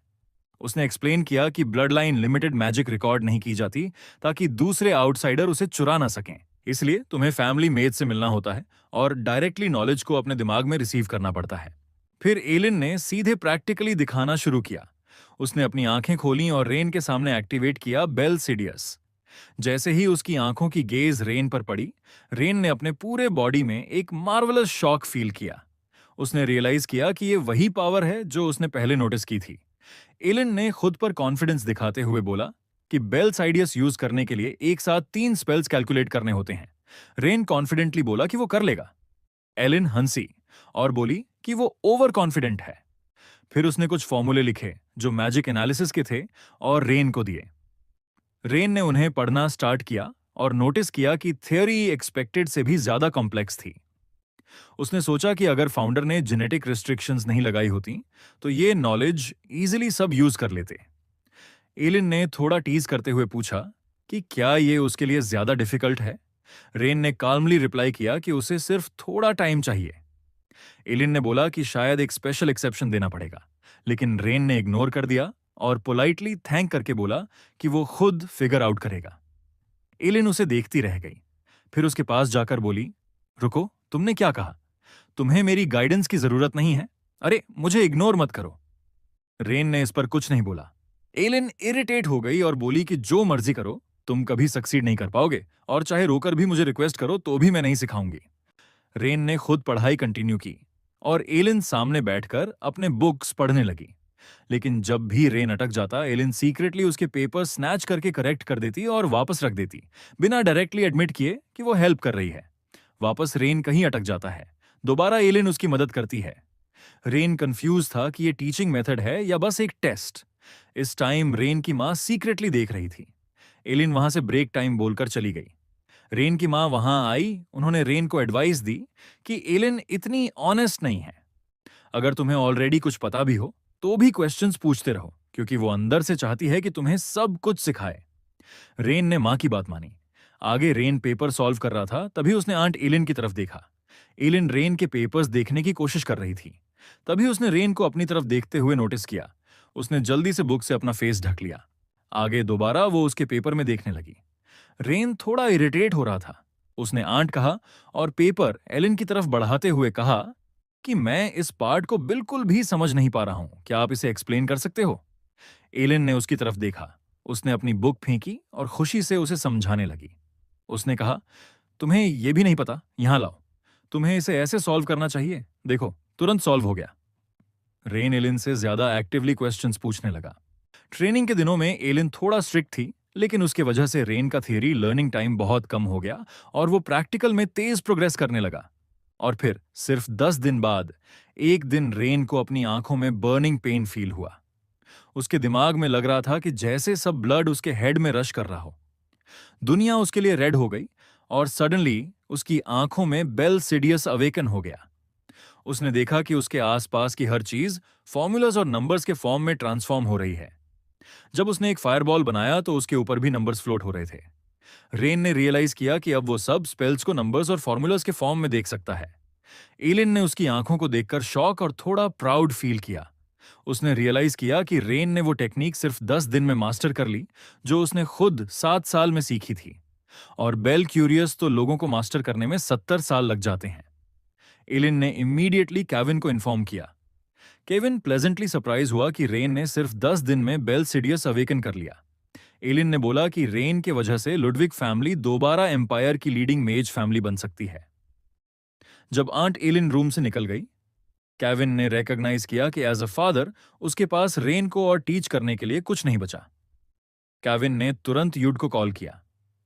उसने एक्सप्लेन किया कि blood line limited magic record नहीं की जाती ताकि दूसरे आउटसाइडर उसे चुरा ना सकें। इसलिए तुम्हें फैमिली मेज से मिलना होता है और डायरेक्टली नॉलेज को अपने दिमाग में रिसीव करना पड़ता है। फिर एलिन ने सीधे प्रैक्टिकली दिखाना शुरू किया। उसने अपनी आंखें खोली और रेन के सामने एक्टिवेट किया बेल सिडियस। जैसे ही उसकी आंखों की गेज रेन पर पड़ी, रेन ने अपने पूरे बॉडी में एक मार्वलस शॉक फील किया। उसने रियलाइज किया कि ये वही पावर है जो उसने पहले नोटिस की थी। एलन ने खुद पर कॉन्फिडेंस दिखाते हुए बोला कि बेल साइडियस यूज करने के लिए एक साथ 3 स्पेल्स कैलकुलेट करने होते हैं। रेन कॉन्फिडेंटली बोला कि वो कर लेगा। एलिन हंसी और बोली कि वो ओवर कॉन्फिडेंट है। फिर उसने कुछ फॉर्मूले लिखे जो मैजिक एनालिसिस के थे और रेन को दिए। रेन ने उन्हें पढ़ना स्टार्ट किया और नोटिस किया कि थियोरी एक्सपेक्टेड से भी ज्यादा कॉम्प्लेक्स थी। उसने सोचा कि अगर फाउंडर ने जेनेटिक रिस्ट्रिक्शंस नहीं लगाई होती तो ये नॉलेज इजीली सब यूज कर लेते। एलिन ने थोड़ा टीज करते हुए पूछा कि क्या ये उसके लिए ज्यादा डिफिकल्ट है। रेन ने काल्मली रिप्लाई किया कि उसे सिर्फ थोड़ा टाइम चाहिए। एलिन ने बोला कि शायद एक स्पेशल एक्सेप्शन देना पड़ेगा, लेकिन रेन ने इग्नोर कर दिया और पोलाइटली थैंक करके बोला कि वो खुद फिगर आउट करेगा। एलिन उसे देखती रह गई, फिर उसके पास जाकर बोली, रुको, तुमने क्या कहा? तुम्हें मेरी गाइडेंस की जरूरत नहीं है? अरे मुझे इग्नोर मत करो। रेन ने इस पर कुछ नहीं बोला। एलिन इरिटेट हो गई और बोली कि जो मर्जी करो, तुम कभी सक्सीड नहीं कर पाओगे और चाहे रोकर भी मुझे रिक्वेस्ट करो तो भी मैं नहीं सिखाऊंगी। रेन ने खुद पढ़ाई कंटिन्यू की और एलिन सामने बैठकर अपने बुक्स पढ़ने लगी। लेकिन जब भी रेन अटक जाता, एलिन सीक्रेटली उसके पेपर स्नैच करके करेक्ट कर देती और वापस रख देती, बिना डायरेक्टली एडमिट किए कि वो हेल्प कर रही है। वापस रेन कहीं अटक जाता है, दोबारा एलिन उसकी मदद करती है। रेन कंफ्यूज था कि ये टीचिंग मेथड है या बस एक टेस्ट। इस टाइम रेन की मां सीक्रेटली देख रही थी। एलिन वहां से ब्रेक टाइम बोलकर चली गई। रेन की मां वहां आई, उन्होंने रेन को एडवाइस दी कि एलिन इतनी ऑनेस्ट नहीं है। अगर तुम्हें ऑलरेडी कुछ पता भी हो तो भी क्वेश्चंस पूछते रहो, क्योंकि वो अंदर से चाहती है कि तुम्हें सब कुछ सिखाए। रेन ने मां की बात मानी। आगे रेन पेपर सॉल्व कर रहा था, तभी उसने आंट एलिन की तरफ देखा। एलिन रेन के पेपर्स देखने की कोशिश कर रही थी। तभी उसने रेन को अपनी तरफ देखते हुए नोटिस किया। उसने जल्दी से बुक से अपना फेस ढक लिया। आगे दोबारा वो उसके पेपर में देखने लगी। रेन थोड़ा इरिटेट हो रहा था। उसने आंट कहा और पेपर एलिन की तरफ बढ़ाते हुए कहा कि मैं इस पार्ट को बिल्कुल भी समझ नहीं पा रहा हूं, क्या आप इसे एक्सप्लेन कर सकते हो? एलिन ने उसकी तरफ देखा। उसने अपनी बुक फेंकी और खुशी से उसे समझाने लगी। उसने कहा, तुम्हें यह भी नहीं पता? यहां लाओ, तुम्हें इसे ऐसे सॉल्व करना चाहिए, देखो तुरंत सॉल्व हो गया। रेन एलिन से ज्यादा एक्टिवली क्वेश्चंस पूछने लगा। ट्रेनिंग के दिनों में एलिन थोड़ा स्ट्रिक्ट थी, लेकिन उसके वजह से रेन का थियरी लर्निंग टाइम बहुत कम हो गया और वो प्रैक्टिकल में तेज प्रोग्रेस करने लगा। और फिर सिर्फ 10 दिन बाद एक दिन रेन को अपनी आंखों में बर्निंग पेन फील हुआ। उसके दिमाग में लग रहा था कि जैसे सब ब्लड उसके हेड में रश कर रहा हो। दुनिया उसके लिए रेड हो गई और सडनली उसकी आंखों में बेल सिडियस अवेकन हो गया। उसने देखा कि उसके आसपास की हर चीज फॉर्मूलाज और नंबर्स के फॉर्म में ट्रांसफॉर्म हो रही है। जब उसने एक फायरबॉल बनाया तो उसके ऊपर भी नंबर्स फ्लोट हो रहे थे। रेन ने रियलाइज किया कि अब वो सब स्पेल्स को नंबर्स और फॉर्मूलाज के फॉर्म में देख सकता है। एलिन ने उसकी आंखों को देखकर शॉक और थोड़ा प्राउड फील किया। उसने रियलाइज किया कि रेन ने वो टेक्निक सिर्फ 10 दिन में मास्टर कर ली जो उसने खुद 7 साल में सीखी थी। और बेल क्यूरियस तो लोगों को मास्टर करने में 70 साल लग जाते हैं। एलिन ने इमीडिएटली केविन को इन्फॉर्म किया। केविन प्लेजेंटली सरप्राइज हुआ कि रेन ने सिर्फ 10 दिन में बेल सिडियस अवेकन कर लिया। एलिन ने बोला कि रेन के वजह से लुडविक फैमिली दोबारा एम्पायर की लीडिंग मेज फैमिली बन सकती है। जब आंट एलिन रूम से निकल गई, केविन ने रिकॉग्नाइज किया कि एज अ फादर उसके पास रेन को और टीच करने के लिए कुछ नहीं बचा। केविन ने तुरंत यूड को कॉल किया,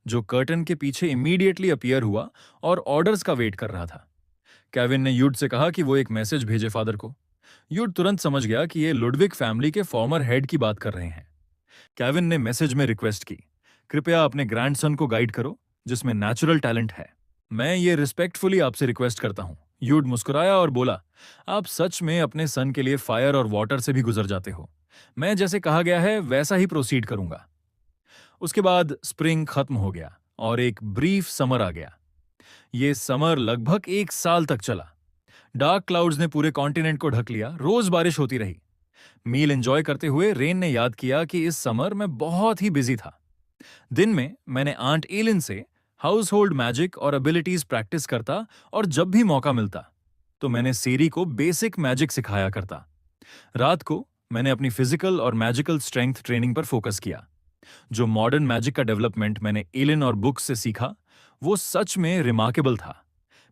जो कर्टन के पीछे इमीडिएटली अपीयर हुआ और ऑर्डर्स का वेट कर रहा था। केविन ने यूड से कहा कि वो एक मैसेज भेजे फादर को। यूड तुरंत समझ गया कि ये लुडविक फैमिली के फॉर्मर हेड की बात कर रहे हैं। केविन ने मैसेज में रिक्वेस्ट की, कृपया अपने ग्रैंडसन को गाइड करो जिसमें नेचुरल टैलेंट है। मैं ये रिस्पेक्टफुली आपसे रिक्वेस्ट करता हूं, यूड मुस्कुराया और बोला, आप सच में अपने सन के लिए फायर और वाटर से भी गुजर जाते हो। मैं जैसे कहा गया है वैसा ही प्रोसीड करूंगा। उसके बाद स्प्रिंग खत्म हो गया और एक ब्रीफ समर आ गया। ये समर लगभग 1 साल तक चला। डार्क क्लाउड्स ने पूरे कॉन्टिनेंट को ढक लिया, रोज बारिश होती रही। मील एंजॉय करते हुए रेन ने याद किया कि इस समर मैं बहुत ही बिजी था। दिन में मैंने आंट एलिन से हाउस होल्ड मैजिक और एबिलिटीज प्रैक्टिस करता, और जब भी मौका मिलता तो मैंने सेरी को बेसिक मैजिक सिखाया करता। रात को मैंने अपनी फिजिकल और मैजिकल स्ट्रेंथ ट्रेनिंग पर फोकस किया। जो मॉडर्न मैजिक का डेवलपमेंट मैंने एलिन और बुक्स से सीखा वो सच में रिमार्केबल था।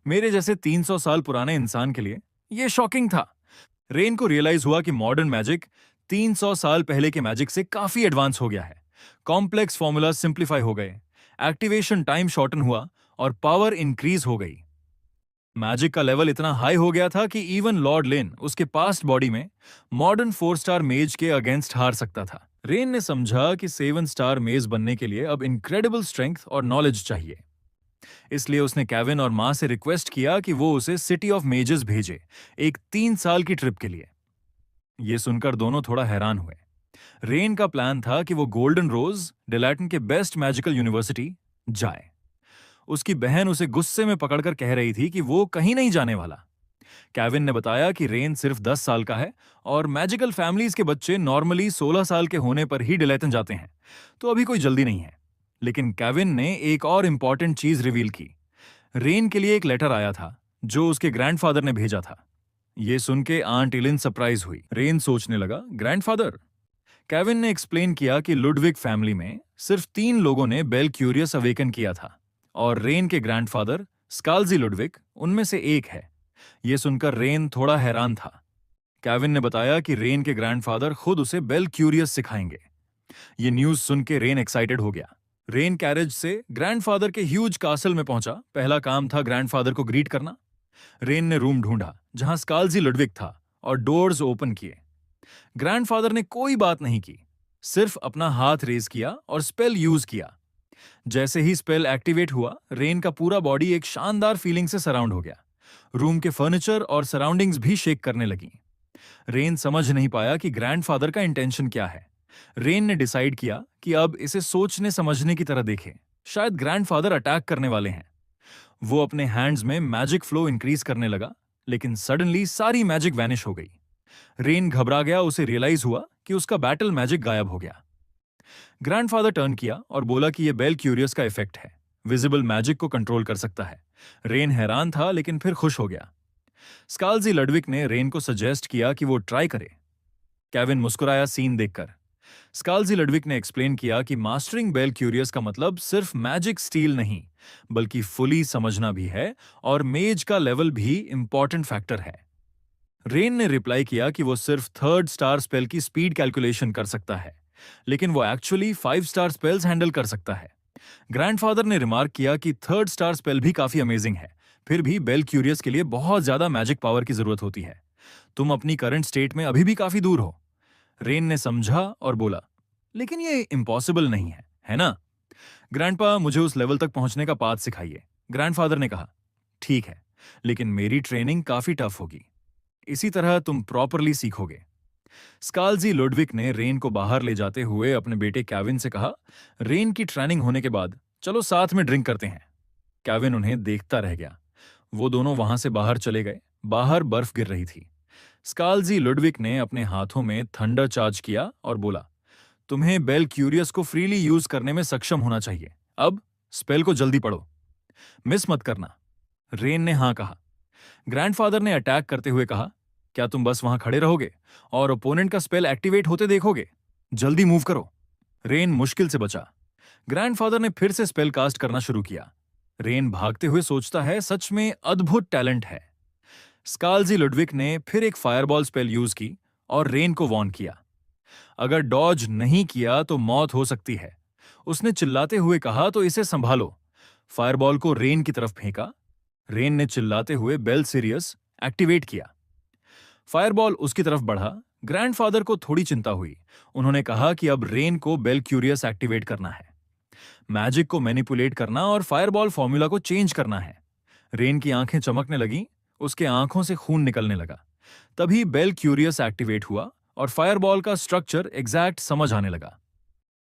मेरे जैसे 300 साल पुराने इंसान के लिए यह शॉकिंग था। रेन को रियलाइज हुआ कि मॉडर्न मैजिक 300 साल पहले के मैजिक से काफी एडवांस हो गया है। कॉम्प्लेक्स फॉर्मूला सिंप्लीफाई हो गए, एक्टिवेशन टाइम शॉर्टन हुआ और पावर इंक्रीज हो गई। मैजिक का लेवल इतना हाई हो गया था कि इवन लॉर्ड लेन उसके पास्ट बॉडी में मॉडर्न 4 स्टार मेज के अगेंस्ट हार सकता था। रेन ने समझा कि 7 स्टार मेज बनने के लिए अब इनक्रेडिबल स्ट्रेंथ और नॉलेज चाहिए। इसलिए उसने केविन और मां से रिक्वेस्ट किया कि वो उसे सिटी ऑफ मेजेस भेजे, एक 3 साल की ट्रिप के लिए। ये सुनकर दोनों थोड़ा हैरान हुए। रेन का प्लान था कि वो गोल्डन रोज, डिलैटन के बेस्ट मैजिकल यूनिवर्सिटी जाए। उसकी बहन उसे गुस्से में पकड़कर कह रही थी कि वो कहीं नहीं जाने वाला। केविन ने बताया कि रेन सिर्फ 10 साल का है और मैजिकल फैमिलीज के बच्चे नॉर्मली 16 साल के होने पर ही डिलेटन जाते हैं, तो अभी कोई जल्दी नहीं है। लेकिन केविन ने एक और इंपॉर्टेंट चीज रिवील की। रेन के लिए एक लेटर आया था जो उसके ग्रैंडफादर ने भेजा था। ये सुन के आंट इलिन सरप्राइज हुई। रेन सोचने लगा, ग्रैंडफादर? केविन ने एक्सप्लेन किया कि लुडविग फैमिली में सिर्फ 3 लोगों ने बेल क्यूरियस अवेकन किया था और रेन के ग्रैंडफादर स्काल्जी लुडविग उनमें से एक है। यह सुनकर रेन थोड़ा हैरान था। केविन ने बताया कि रेन के ग्रैंडफादर खुद उसे बेल क्यूरियस सिखाएंगे। यह न्यूज सुन के रेन एक्साइटेड हो गया। रेन कैरेज से ग्रैंडफादर के ह्यूज कासल में पहुंचा। पहला काम था ग्रैंडफादर को ग्रीट करना। रेन ने रूम ढूंढा जहां स्काल्जी लुडविग था और डोर्स ओपन किए। ग्रैंडफादर ने कोई बात नहीं की, सिर्फ अपना हाथ रेज किया और स्पेल यूज किया। जैसे ही स्पेल एक्टिवेट हुआ, रेन का पूरा बॉडी एक शानदार फीलिंग से सराउंड हो गया। रूम के फर्नीचर और सराउंडिंग्स भी शेक करने लगी। रेन समझ नहीं पाया कि ग्रैंडफादर का इंटेंशन क्या है। रेन ने डिसाइड किया कि अब इसे सोचने समझने की तरह देखे। शायद ग्रैंडफादर अटैक करने वाले हैं। वो अपने हैंड्स में मैजिक फ्लो इंक्रीज करने लगा, लेकिन सडनली सारी मैजिक वैनिश हो गई। रेन घबरा गया। उसे रियलाइज हुआ कि उसका बैटल मैजिक गायब हो गया। ग्रैंडफादर टर्न किया और बोला कि यह बेल क्यूरियस का इफेक्ट है, विजिबल मैजिक को कंट्रोल कर सकता है। रेन हैरान था लेकिन फिर खुश हो गया। स्काल्जी लडविक ने रेन को सजेस्ट किया कि वो ट्राई करे। केविन मुस्कुराया सीन देखकर। स्काल्जी लडविक ने एक्सप्लेन किया कि मास्टरिंग बेल क्यूरियस का मतलब सिर्फ मैजिक स्टील नहीं, बल्कि फुली समझना भी है, और मेज का लेवल भी इंपॉर्टेंट फैक्टर है। रेन ने रिप्लाई किया कि वो सिर्फ 3rd स्टार स्पेल की स्पीड कैलकुलेशन कर सकता है, लेकिन वो एक्चुअली 5 स्टार स्पेल्स हैंडल कर सकता है। ग्रैंडफादर ने रिमार्क किया कि 3rd स्टार स्पेल भी काफी अमेजिंग है, फिर भी बेल क्यूरियस के लिए बहुत ज्यादा मैजिक पावर की जरूरत होती है। तुम अपनी करंट स्टेट में अभी भी काफी दूर हो। रेन ने समझा और बोला, लेकिन ये इम्पॉसिबल नहीं है ना? ग्रैंडपा, मुझे उस लेवल तक पहुंचने का पाथ सिखाइए। ग्रैंडफादर ने कहा, ठीक है, लेकिन मेरी ट्रेनिंग काफी टफ होगी। इसी तरह तुम प्रॉपरली सीखोगे। स्काल्जी लुडविक ने रेन को बाहर ले जाते हुए अपने बेटे केविन से कहा, रेन की ट्रेनिंग होने के बाद चलो साथ में ड्रिंक करते हैं। केविन उन्हें देखता रह गया। वो दोनों वहां से बाहर चले गए। बाहर बर्फ गिर रही थी। स्काल्जी लुडविक ने अपने हाथों में थंडर चार्ज किया और बोला, तुम्हें बेल क्यूरियस को फ्रीली यूज करने में सक्षम होना चाहिए। अब स्पेल को जल्दी पढ़ो, मिस मत करना। रेन ने हां कहा। ग्रैंडफादर ने अटैक करते हुए कहा, क्या तुम बस वहां खड़े रहोगे और ओपोनेंट का स्पेल एक्टिवेट होते देखोगे? जल्दी मूव करो। रेन मुश्किल से बचा। ग्रैंडफादर ने फिर से स्पेल कास्ट करना शुरू किया। रेन भागते हुए सोचता है, सच में अद्भुत टैलेंट है। स्काल्जी लुडविक ने फिर एक फायरबॉल स्पेल यूज की और रेन को वॉर्न किया, अगर डॉज नहीं किया तो मौत हो सकती है। उसने चिल्लाते हुए कहा, तो इसे संभालो। फायरबॉल को रेन की तरफ फेंका। रेन ने चिल्लाते हुए बेल सीरियस एक्टिवेट किया। फायरबॉल उसकी तरफ बढ़ा। ग्रैंडफादर को थोड़ी चिंता हुई। उन्होंने कहा कि अब रेन को बेल क्यूरियस एक्टिवेट करना है, मैजिक को मैनिपुलेट करना और फायरबॉल फॉर्मूला को चेंज करना है। रेन की आंखें चमकने लगीं उसके आंखों से खून निकलने लगा। तभी बेल क्यूरियस एक्टिवेट हुआ और फायरबॉल का स्ट्रक्चर एग्जैक्ट समझ आने लगा।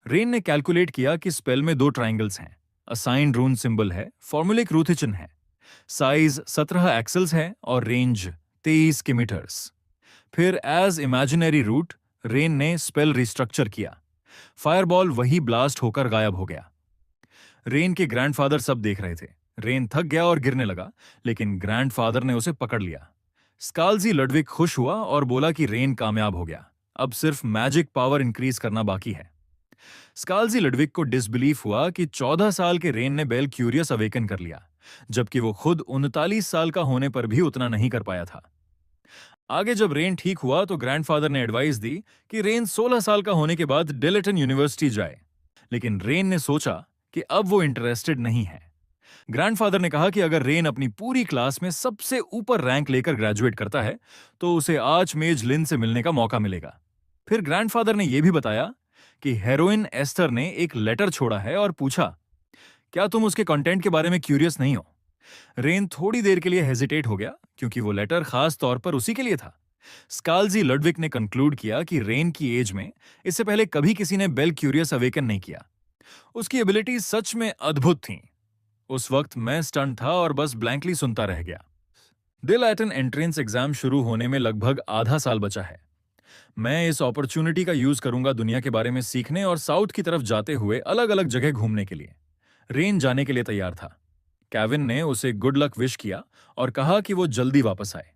रेन ने कैलकुलेट किया कि स्पेल में 2 ट्राइंगल्स हैं, असाइन रून सिंबल है, फॉर्मूलिक रूथिचन है, साइज 17 एक्सल्स है और रेंज 23 किमीटर्स। फिर एज इमेजिनरी रूट रेन ने स्पेल रिस्ट्रक्चर किया। फायरबॉल वही ब्लास्ट होकर गायब हो गया। रेन के ग्रैंडफादर सब देख रहे थे। रेन थक गया और गिरने लगा, लेकिन ग्रैंडफादर ने उसे पकड़ लिया। स्काल्जी लडविक खुश हुआ और बोला कि रेन कामयाब हो गया, अब सिर्फ मैजिक पावर इंक्रीज करना बाकी है। स्काल्जी लडविक को डिसबिलीफ हुआ कि 14 साल के रेन ने बेल क्यूरियस अवेकन कर लिया, जबकि वो खुद 39 साल का होने पर भी उतना नहीं कर पाया था। आगे जब रेन ठीक हुआ तो ग्रैंडफादर ने एडवाइस दी कि रेन 16 साल का होने के बाद डिलेटन यूनिवर्सिटी जाए, लेकिन रेन ने सोचा कि अब वो इंटरेस्टेड नहीं है। ग्रैंडफादर ने कहा कि अगर रेन अपनी पूरी क्लास में सबसे ऊपर रैंक लेकर ग्रेजुएट करता है तो उसे आर्चमेज लिन से मिलने का मौका मिलेगा। फिर ग्रैंडफादर ने यह भी बताया कि हेरोइन एस्टर ने एक लेटर छोड़ा है और पूछा, क्या तुम उसके कंटेंट के बारे में क्यूरियस नहीं हो? रेन थोड़ी देर के लिए हेजिटेट हो गया, क्योंकि वो लेटर खास तौर पर उसी के लिए था। स्काल्जी लडविक ने कंक्लूड किया कि रेन की एज में इससे पहले कभी किसी ने बेल क्यूरियस अवेकन नहीं किया। उसकी एबिलिटीज सच में अद्भुत थीं। उस वक्त मैं स्टन था और बस ब्लैंकली सुनता रह गया। डिलेटन एंट्रेंस एग्जाम शुरू होने में लगभग आधा साल बचा है। मैं इस अपॉर्चुनिटी का यूज करूंगा दुनिया के बारे में सीखने और साउथ की तरफ जाते हुए अलग अलग जगह घूमने के लिए। रेन जाने के लिए तैयार था। केविन ने उसे गुड लक विश किया और कहा कि वो जल्दी वापस आए।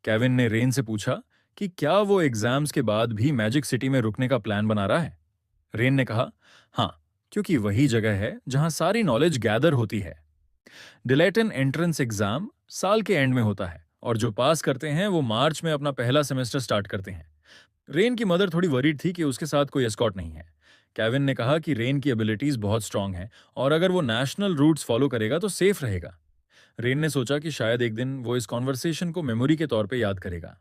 केविन ने रेन से पूछा कि क्या वो एग्जाम्स के बाद भी मैजिक सिटी में रुकने का प्लान बना रहा है। रेन ने कहा, हाँ, क्योंकि वही जगह है जहां सारी नॉलेज गैदर होती है। डिलेटन एंट्रेंस एग्जाम साल के एंड में होता है और जो पास करते हैं वो मार्च में अपना पहला सेमेस्टर स्टार्ट करते हैं। रेन की मदर थोड़ी वरीड थी कि उसके साथ कोई एस्कॉर्ट नहीं है। केविन ने कहा कि रेन की एबिलिटीज बहुत स्ट्रांग हैं और अगर वो नेशनल रूट्स फॉलो करेगा तो सेफ रहेगा। रेन ने सोचा कि शायद एक दिन वो इस कॉन्वर्सेशन को मेमोरी के तौर पे याद करेगा।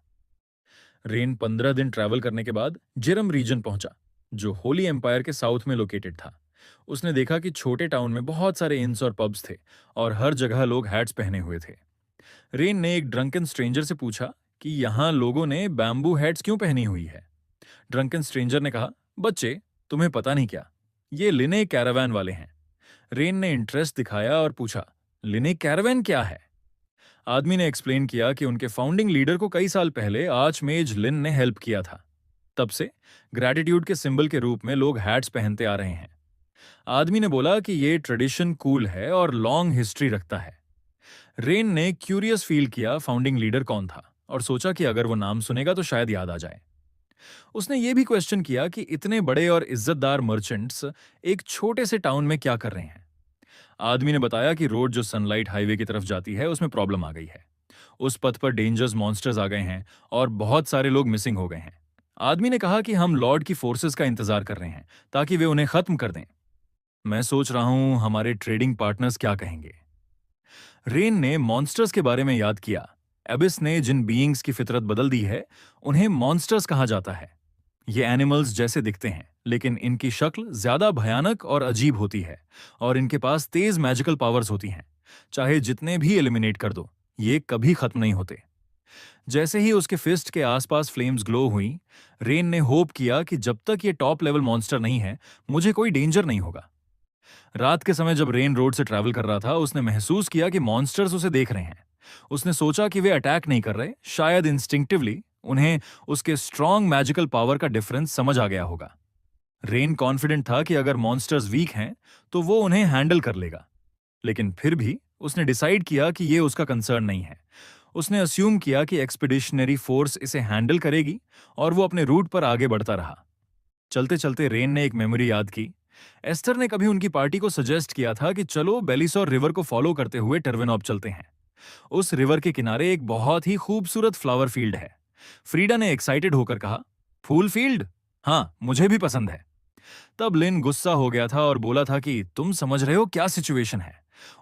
रेन 15 दिन ट्रैवल करने के बाद जेरम रीजन पहुंचा, जो होली एम्पायर के साउथ में लोकेटेड था। उसने देखा कि छोटे टाउन में बहुत सारे इन्स और पब्स थे और हर जगह लोग हैट्स पहने हुए थे। रेन ने एक ड्रंकन स्ट्रेंजर से पूछा कि यहाँ लोगों ने बैम्बू हैट्स क्यों पहनी हुई है। ड्रंकन स्ट्रेंजर ने कहा, बच्चे, तुम्हें पता नहीं क्या, ये लिने कैरावैन वाले हैं। रेन ने इंटरेस्ट दिखाया और पूछा, लिने कैरावैन क्या है? आदमी ने एक्सप्लेन किया कि उनके फाउंडिंग लीडर को कई साल पहले आर्चमेज लिन ने हेल्प किया था। तब से ग्रैटिट्यूड के सिंबल के रूप में लोग हैट्स पहनते आ रहे हैं। आदमी ने बोला कि ये ट्रेडिशन कूल है और लॉन्ग हिस्ट्री रखता है। रेन ने क्यूरियस फील किया फाउंडिंग लीडर कौन था और सोचा कि अगर वो नाम सुनेगा तो शायद याद आ जाए। उसने ये भी क्वेश्चन किया कि इतने बड़े और इज्जतदार मर्चेंट्स एक छोटे से टाउन में क्या कर रहे हैं। आदमी ने बताया कि रोड जो सनलाइट हाईवे की तरफ जाती है उसमें प्रॉब्लम आ गई है। उस पथ पर डेंजरस मॉन्स्टर्स आ गए हैं और बहुत सारे लोग मिसिंग हो गए हैं। आदमी ने कहा कि हम लॉर्ड की फोर्सेस का इंतजार कर रहे हैं ताकि वे उन्हें खत्म कर दें। मैं सोच रहा हूं हमारे ट्रेडिंग पार्टनर्स क्या कहेंगे। रेन ने मॉन्स्टर्स के बारे में याद किया। एबिस ने जिन बीइंग्स की फितरत बदल दी है उन्हें मॉन्स्टर्स कहा जाता है। ये एनिमल्स जैसे दिखते हैं, लेकिन इनकी शक्ल ज्यादा भयानक और अजीब होती है और इनके पास तेज मैजिकल पावर्स होती हैं। चाहे जितने भी एलिमिनेट कर दो, ये कभी खत्म नहीं होते। जैसे ही उसके फिस्ट के आसपास फ्लेम्स ग्लो हुई, रेन ने होप किया कि जब तक ये टॉप लेवल मॉन्स्टर नहीं है, मुझे कोई डेंजर नहीं होगा। रात के समय जब रेन रोड से ट्रैवल कर रहा था, उसने महसूस किया कि मॉन्स्टर्स उसे देख रहे हैं। उसने सोचा कि वे अटैक नहीं कर रहे, शायद इंस्टिंक्टिवली उन्हें उसके स्ट्रॉन्ग मैजिकल पावर का डिफरेंस समझ आ गया होगा। रेन कॉन्फिडेंट था कि अगर मॉन्स्टर्स वीक हैं तो वो उन्हें हैंडल कर लेगा, लेकिन फिर भी उसने डिसाइड किया कि ये उसका कंसर्न नहीं है। उसने अस्यूम किया कि एक्सपीडिशनरी फोर्स इसे हैंडल करेगी और वो अपने रूट पर आगे बढ़ता रहा। चलते चलते रेन ने एक मेमोरी याद की। एस्टर ने कभी उनकी पार्टी को सजेस्ट किया था कि चलो बेलिसोर रिवर को फॉलो करते हुए टर्वेनॉप चलते हैं। उस रिवर के किनारे एक बहुत ही खूबसूरत फ्लावर फील्ड है। फ्रीडा ने एक्साइटेड होकर कहा, फूल फील्ड? हाँ, मुझे भी पसंद है। तब लिन गुस्सा हो गया था और बोला था कि तुम समझ रहे हो क्या सिचुएशन है।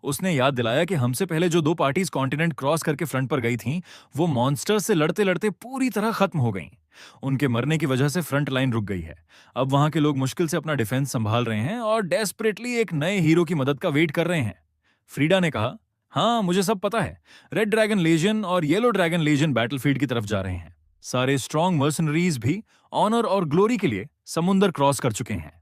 उसने याद दिलाया कि हमसे पहले जो 2 पार्टीज कॉन्टिनेंट क्रॉस करके फ्रंट पर गई थीं, वो मॉन्स्टर से लड़ते लड़ते पूरी तरह खत्म हो गईं। उनके मरने की वजह से फ्रंट लाइन रुक गई है। अब वहां के लोग मुश्किल से अपना डिफेंस संभाल रहे हैं और डेस्परेटली एक नए हीरो की मदद का वेट कर रहे हैं। फ्रीडा ने कहा, हाँ, मुझे सब पता है। रेड ड्रैगन लेजियन और येलो ड्रैगन लेजियन बैटलफील्ड की तरफ जा रहे हैं। सारे स्ट्रॉन्ग मर्सनरीज भी ऑनर और ग्लोरी के लिए समुंदर क्रॉस कर चुके हैं।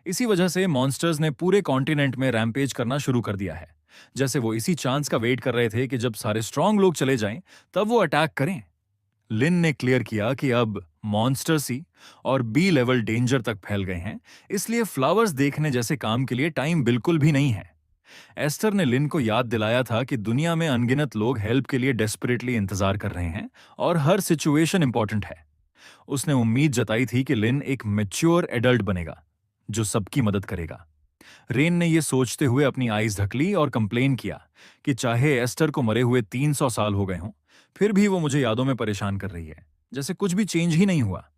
इसी वजह से मॉन्स्टर्स ने पूरे कॉन्टिनेंट में रैम्पेज करना शुरू कर दिया है। जैसे वो इसी चांस का वेट कर रहे थे कि जब सारे स्ट्रॉन्ग लोग चले जाएं, तब वो अटैक करें। लिन ने क्लियर किया कि अब मॉन्स्टर सी और बी लेवल डेंजर तक फैल गए हैं, इसलिए फ्लावर्स देखने जैसे काम के लिए टाइम बिल्कुल भी नहीं है। एस्टर ने लिन को याद दिलाया था कि दुनिया में अनगिनत लोग हेल्प के लिए डेस्परेटली इंतजार कर रहे हैं और हर सिचुएशन इंपॉर्टेंट है। उसने उम्मीद जताई थी कि लिन एक मैच्योर एडल्ट बनेगा जो सबकी मदद करेगा। रेन ने यह सोचते हुए अपनी आईज ढक ली और कंप्लेन किया कि चाहे एस्टर को मरे हुए 300 साल हो गए हों, फिर भी वो मुझे यादों में परेशान कर रही है, जैसे कुछ भी चेंज ही नहीं हुआ।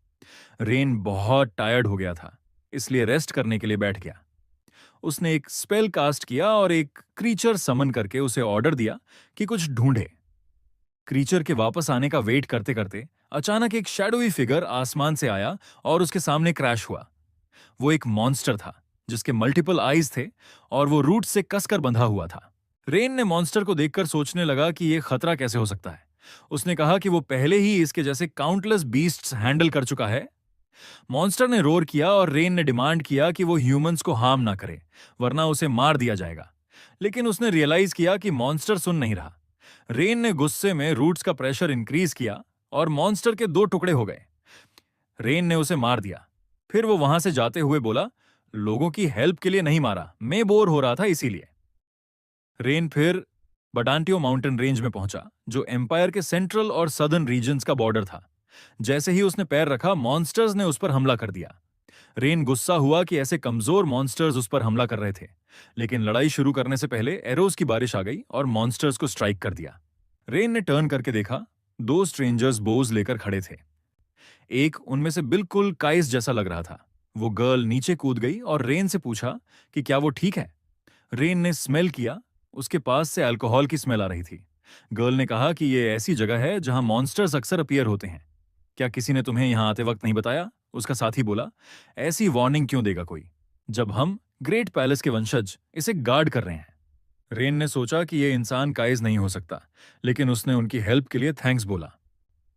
रेन बहुत टायर्ड हो गया था, इसलिए रेस्ट करने के लिए बैठ गया। उसने एक स्पेल कास्ट किया और एक क्रीचर समन करके उसे ऑर्डर दिया कि कुछ ढूंढे। क्रीचर के वापस आने का वेट करते करते अचानक एक शैडोई फिगर आसमान से आया और उसके सामने क्रैश हुआ। वो एक मॉन्स्टर था जिसके मल्टीपल आईज थे और वो रूट से कसकर बंधा हुआ था। रेन ने मॉन्स्टर को देखकर सोचने लगा कि ये खतरा कैसे हो सकता है। उसने कहा कि वो पहले ही इसके जैसे काउंटलेस बीस्ट्स हैंडल कर चुका है। मॉन्स्टर ने रोर किया और रेन ने डिमांड किया कि वो ह्यूमंस को हार्म ना करे, वरना उसे मार दिया जाएगा। लेकिन उसने रियलाइज किया कि मॉन्स्टर सुन नहीं रहा। रेन ने गुस्से में रूट्स का प्रेशर इंक्रीज किया और मॉन्स्टर के 2 टुकड़े हो गए। रेन ने उसे मार दिया। फिर वो वहां से जाते हुए बोला, लोगों की हेल्प के लिए नहीं मारा, मैं बोर हो रहा था इसीलिए। रेन फिर बडांटियो माउंटेन रेंज में पहुंचा, जो एम्पायर के सेंट्रल और सदर्न रीजन्स का बॉर्डर था। जैसे ही उसने पैर रखा, मॉन्स्टर्स ने उस पर हमला कर दिया। रेन गुस्सा हुआ कि ऐसे कमजोर मॉन्स्टर्स उस पर हमला कर रहे थे, लेकिन लड़ाई शुरू करने से पहले एरोज की बारिश आ गई और मॉन्स्टर्स को स्ट्राइक कर दिया। रेन ने टर्न करके देखा, 2 स्ट्रेंजर्स बोज लेकर खड़े थे। एक उनमें से बिल्कुल काइस जैसा लग रहा था। वो गर्ल नीचे कूद गई और रेन से पूछा कि क्या वो ठीक है। रेन ने स्मेल किया, उसके पास से अल्कोहल की स्मेल आ रही थी। गर्ल ने कहा कि ये ऐसी जगह है जहां मॉन्स्टर्स अक्सर अपीयर होते हैं। क्या किसी ने तुम्हें यहां आते वक्त नहीं बताया? उसका साथी बोला, ऐसी वार्निंग क्यों देगा कोई, जब हम ग्रेट पैलेस के वंशज इसे गार्ड कर रहे हैं। रेन ने सोचा कि यह इंसान काइज नहीं हो सकता, लेकिन उसने उनकी हेल्प के लिए थैंक्स बोला।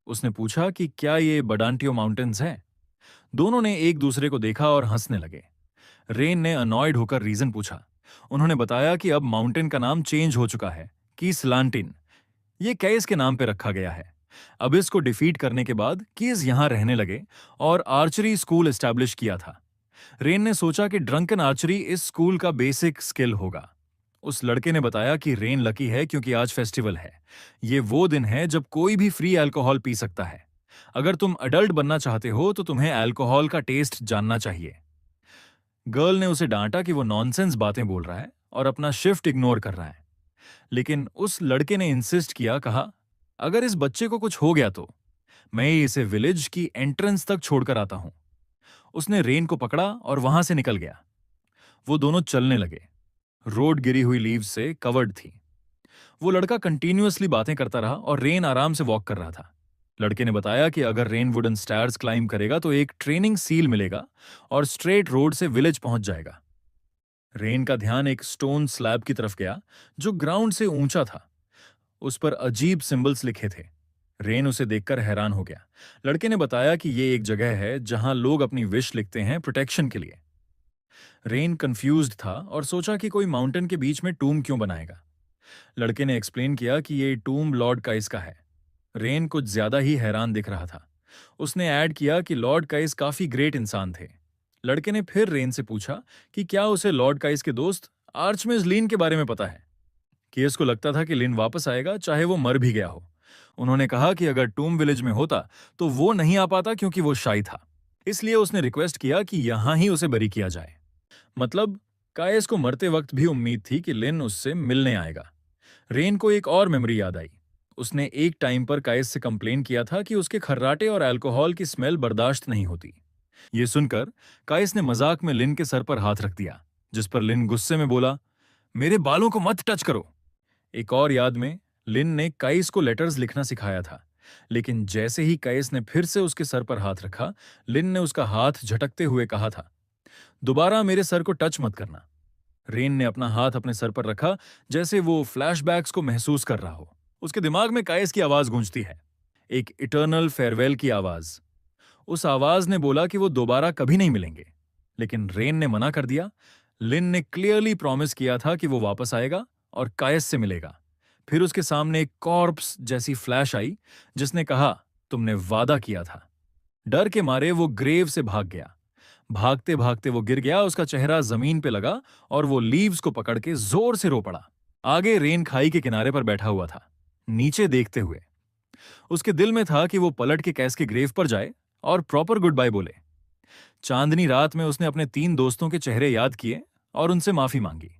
उसने पूछा कि क्या ये बडांटियो माउंटेन्स है। दोनों ने एक दूसरे को देखा और हंसने लगे। रेन ने अनॉयड होकर रीजन पूछा। उन्होंने बताया कि अब माउंटेन का नाम चेंज हो चुका है, कीस लांटिन। ये कैस के नाम पे रखा गया है। अब इसको डिफीट करने के बाद कीज यहां रहने लगे और आर्चरी स्कूल एस्टैब्लिश किया था। रेन ने सोचा कि ड्रंकन आर्चरी इस स्कूल का बेसिक स्किल होगा। उस लड़के ने बताया कि रेन लकी है क्योंकि आज फेस्टिवल है। ये वो दिन है जब कोई भी फ्री अल्कोहल पी सकता है। अगर तुम अडल्ट बनना चाहते हो तो तुम्हें अल्कोहल का टेस्ट जानना चाहिए। गर्ल ने उसे डांटा कि वो नॉनसेंस बातें बोल रहा है और अपना शिफ्ट इग्नोर कर रहा है। लेकिन उस लड़के ने इंसिस्ट किया, कहा, अगर इस बच्चे को कुछ हो गया तो मैं इसे विलेज की एंट्रेंस तक छोड़कर आता हूं। उसने रेन को पकड़ा और वहां से निकल गया। वो दोनों चलने लगे। रोड गिरी हुई लीव्स से कवर्ड थी। वो लड़का कंटिन्यूअसली बातें करता रहा और रेन आराम से वॉक कर रहा था। लड़के ने बताया कि अगर रेन वुडन स्टैर्स क्लाइंब करेगा तो एक ट्रेनिंग सील मिलेगा और स्ट्रेट रोड से विलेज पहुंच जाएगा। रेन का ध्यान एक स्टोन स्लैब की तरफ गया जो ग्राउंड से ऊंचा था। उस पर अजीब सिंबल्स लिखे थे। रेन उसे देखकर हैरान हो गया। लड़के ने बताया कि यह एक जगह है जहां लोग अपनी विश लिखते हैं प्रोटेक्शन के लिए। रेन कंफ्यूज्ड था और सोचा कि कोई माउंटेन के बीच में टूम क्यों बनाएगा। लड़के ने एक्सप्लेन किया कि ये टूम लॉर्ड काइस का है। रेन कुछ ज्यादा ही हैरान दिख रहा था। उसने ऐड किया कि लॉर्ड काइस काफी ग्रेट इंसान थे। लड़के ने फिर रेन से पूछा कि क्या उसे लॉर्ड काइस के दोस्त आर्चमेज लिन के बारे में पता है। केस को लगता था कि लिन वापस आएगा चाहे वो मर भी गया हो। उन्होंने कहा कि अगर टूम विलेज में होता तो वो नहीं आ पाता क्योंकि वो शाई था। इसलिए उसने रिक्वेस्ट किया कि यहां ही उसे बरी किया जाए। मतलब कायस को मरते वक्त भी उम्मीद थी कि लिन उससे मिलने आएगा। रेन को एक और मेमोरी याद आई। उसने एक टाइम पर कायस से कंप्लेन किया था कि उसके खर्राटे और अल्कोहल की स्मेल बर्दाश्त नहीं होती। ये सुनकर कायस ने मजाक में लिन के सर पर हाथ रख दिया, जिस पर लिन गुस्से में बोला, मेरे बालों को मत टच करो। एक और याद में लिन ने काइस को लेटर्स लिखना सिखाया था, लेकिन जैसे ही काइस ने फिर से उसके सर पर हाथ रखा, लिन ने उसका हाथ झटकते हुए कहा था, दोबारा मेरे सर को टच मत करना। रेन ने अपना हाथ अपने सर पर रखा, जैसे वो फ्लैशबैक्स को महसूस कर रहा हो। उसके दिमाग में कायस की आवाज गूंजती है, एक इटर्नल फेयरवेल की आवाज। उस आवाज ने बोला कि वो दोबारा कभी नहीं मिलेंगे, लेकिन रेन ने मना कर दिया। लिन ने क्लियरली प्रॉमिस किया था कि वो वापस आएगा और कायस से मिलेगा। फिर उसके सामने एक कॉर्प्स जैसी फ्लैश आई, जिसने कहा, तुमने वादा किया था। डर के मारे वो ग्रेव से भाग गया। भागते भागते वो गिर गया, उसका चेहरा जमीन पे लगा और वो लीव्स को पकड़ के जोर से रो पड़ा। आगे रेन खाई के किनारे पर बैठा हुआ था, नीचे देखते हुए। उसके दिल में था कि वो पलट के कैस के ग्रेव पर जाए और प्रॉपर गुड बाय बोले। चांदनी रात में उसने अपने 3 दोस्तों के चेहरे याद किए और उनसे माफी मांगी।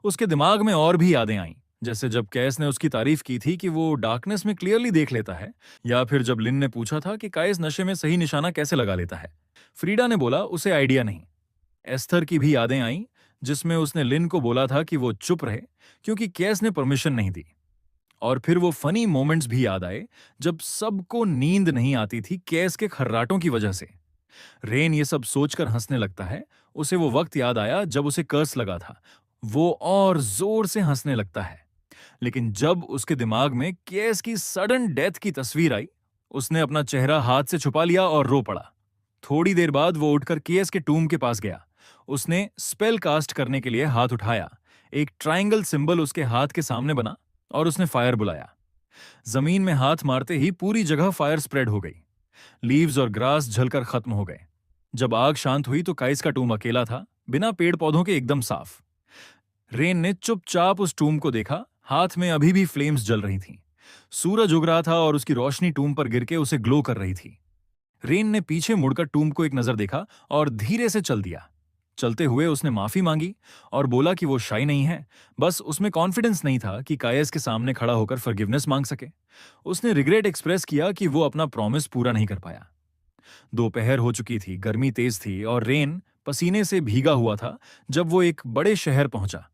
उसके दिमाग में और भी यादें आईं, जैसे जब कैस ने उसकी तारीफ की थी कि वो डार्कनेस में क्लियरली देख लेता है, या फिर जब लिन ने पूछा था कि कायस नशे में सही निशाना कैसे लगा लेता है। फ्रीडा ने बोला उसे आइडिया नहीं। एस्थर की भी यादें आईं, जिसमें उसने लिन को बोला था कि वो चुप रहे क्योंकि कैस ने परमिशन नहीं दी। और फिर वो फनी मोमेंट्स भी याद आए, जब सबको नींद नहीं आती थी कैस के खर्राटों की वजह से। रेन ये सब सोचकर हंसने लगता है। उसे वो वक्त याद आया जब उसे कर्स लगा था। वो और जोर से हंसने लगता है। लेकिन जब उसके दिमाग में केस की सडन डेथ की तस्वीर आई, उसने अपना चेहरा हाथ से छुपा लिया और रो पड़ा। थोड़ी देर बाद वो उठकर केस के टूम के पास गया। उसने स्पेल कास्ट करने के लिए हाथ उठाया। एक ट्रायंगल सिंबल उसके हाथ के सामने बना और उसने फायर बुलाया। जमीन में हाथ मारते ही पूरी जगह फायर स्प्रेड हो गई। लीव्स और ग्रास जलकर खत्म हो गए। जब आग शांत हुई तो काइस का टूम अकेला था, बिना पेड़ पौधों के एकदम साफ। रेन ने चुपचाप उस टूम को देखा। हाथ में अभी भी फ्लेम्स जल रही थीं। सूरज उग रहा था और उसकी रोशनी टूम पर गिर के उसे ग्लो कर रही थी। रेन ने पीछे मुड़कर टूम को एक नजर देखा और धीरे से चल दिया। चलते हुए उसने माफी मांगी और बोला कि वो शाई नहीं है, बस उसमें कॉन्फिडेंस नहीं था कि कायस के सामने खड़ा होकर फॉरगिवनेस मांग सके। उसने रिग्रेट एक्सप्रेस किया कि वो अपना प्रॉमिस पूरा नहीं कर पाया। दोपहर हो चुकी थी, गर्मी तेज थी और रेन पसीने से भीगा हुआ था जब वो एक बड़े शहर पहुंचा।